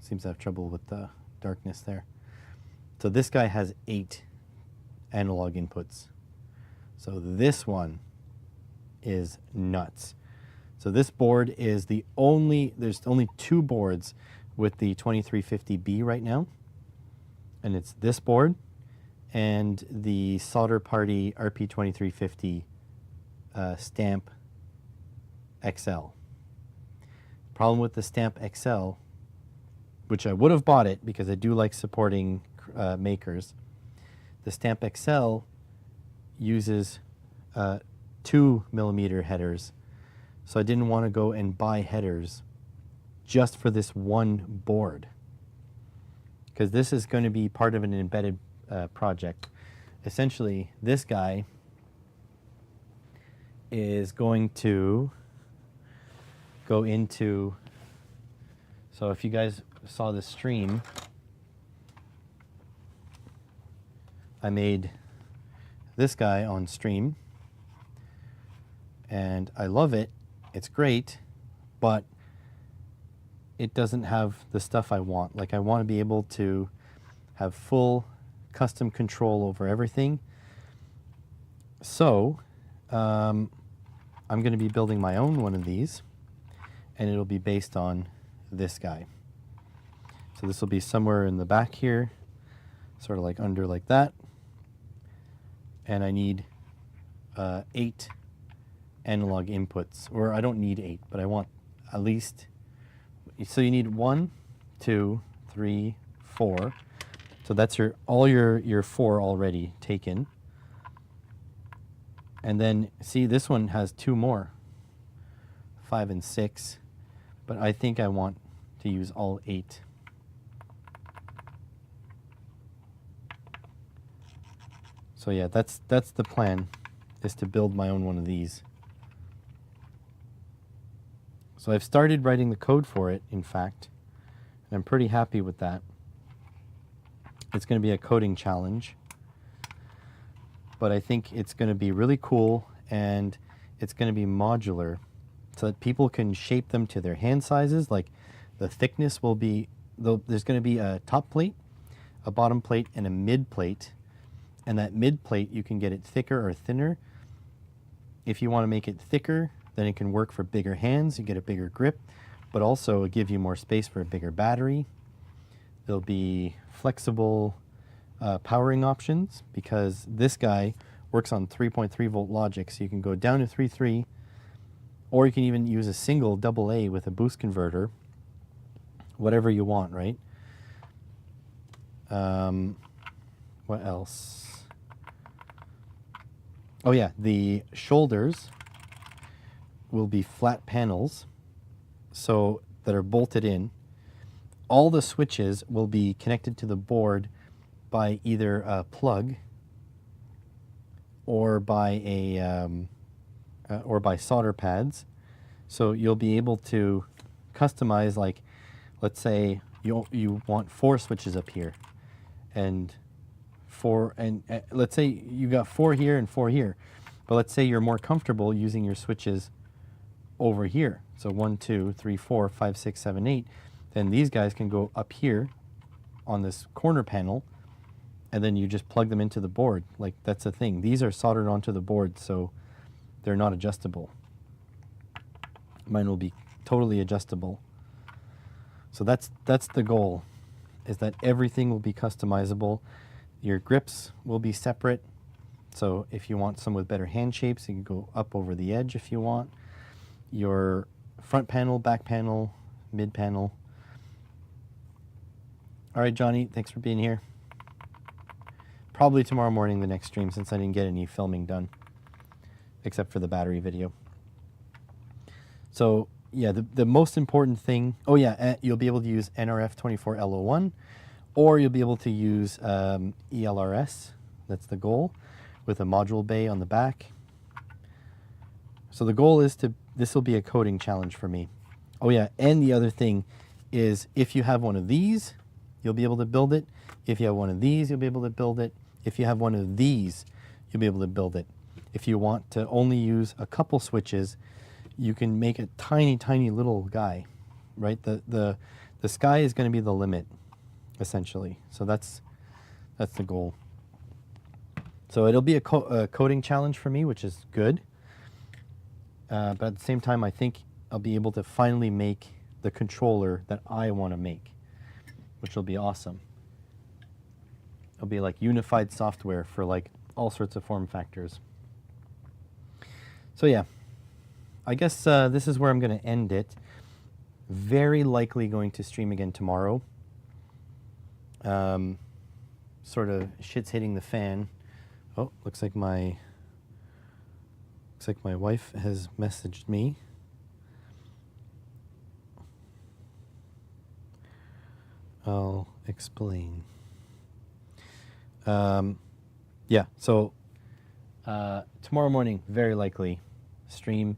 Seems to have trouble with the darkness there. So this guy has 8 analog inputs. So this one is nuts. So this board is there's only 2 boards with the 2350B right now. And it's this board and the Solder Party RP2350 Stamp XL. Problem with the Stamp XL, which I would have bought it because I do like supporting makers. The Stamp XL uses 2mm headers, so I didn't want to go and buy headers just for this one board, because this is going to be part of an embedded project. Essentially, this guy is going to go into, so if you guys saw the stream, I made this guy on stream and I love it. It's great, but it doesn't have the stuff I want. Like, I want to be able to have full custom control over everything. So I'm going to be building my own one of these, and it'll be based on this guy. So this will be somewhere in the back here, sort of like under like that. And I need 8 analog inputs, or I don't need 8, but I want at least, so you need 1, 2, 3, 4. So that's all your 4 already taken. And then see, this one has 2 more, 5 and 6, but I think I want to use all 8. So yeah, that's the plan, is to build my own one of these. So I've started writing the code for it, in fact, and I'm pretty happy with that. It's going to be a coding challenge, but I think it's going to be really cool, and it's going to be modular so that people can shape them to their hand sizes. Like, the thickness will be, there's going to be a top plate, a bottom plate, and a mid plate. And that mid plate, you can get it thicker or thinner. If you want to make it thicker, then it can work for bigger hands. You get a bigger grip, but also it gives you more space for a bigger battery. There'll be flexible powering options, because this guy works on 3.3 volt logic, so you can go down to 3.3, or you can even use a single AA with a boost converter, whatever you want, right? What else? Oh yeah, the shoulders will be flat panels, so that are bolted in. All the switches will be connected to the board by either a plug or by by solder pads. So you'll be able to customize, like, let's say you want 4 switches up here, and let's say you got 4 here and 4 here, but let's say you're more comfortable using your switches over here. So 1, 2, 3, 4, 5, 6, 7, 8. Then these guys can go up here on this corner panel, and then you just plug them into the board. Like, that's the thing. These are soldered onto the board, so they're not adjustable. Mine will be totally adjustable. So that's the goal, is that everything will be customizable. Your grips will be separate. So if you want some with better hand shapes, you can go up over the edge if you want. Your front panel, back panel, mid panel. All right, Johnny, thanks for being here. Probably tomorrow morning, the next stream, since I didn't get any filming done, except for the battery video. So yeah, the most important thing, oh yeah, you'll be able to use NRF24L01, or you'll be able to use ELRS, that's the goal, with a module bay on the back. So the goal is this will be a coding challenge for me. Oh yeah, and the other thing is, if you have one of these, you'll be able to build it. If you have one of these, you'll be able to build it. If you have one of these, you'll be able to build it. If you want to only use a couple switches, you can make a tiny, tiny little guy, right? The sky is going to be the limit, essentially. So that's the goal. So it'll be a coding challenge for me, which is good. But at the same time, I think I'll be able to finally make the controller that I want to make, which will be awesome. It'll be like unified software for like all sorts of form factors. So yeah, I guess this is where I'm going to end it. Very likely going to stream again tomorrow. Sort of shit's hitting the fan. Oh, looks like my wife has messaged me. I'll explain. Yeah, so tomorrow morning, very likely, stream,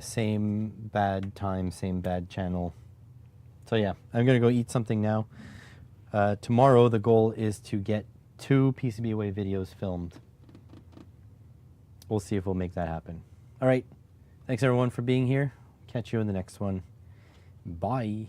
same bad time, same bad channel. So yeah, I'm going to go eat something now. Tomorrow, the goal is to get 2 PCBWay videos filmed. We'll see if we'll make that happen. All right, thanks everyone for being here. Catch you in the next one. Bye.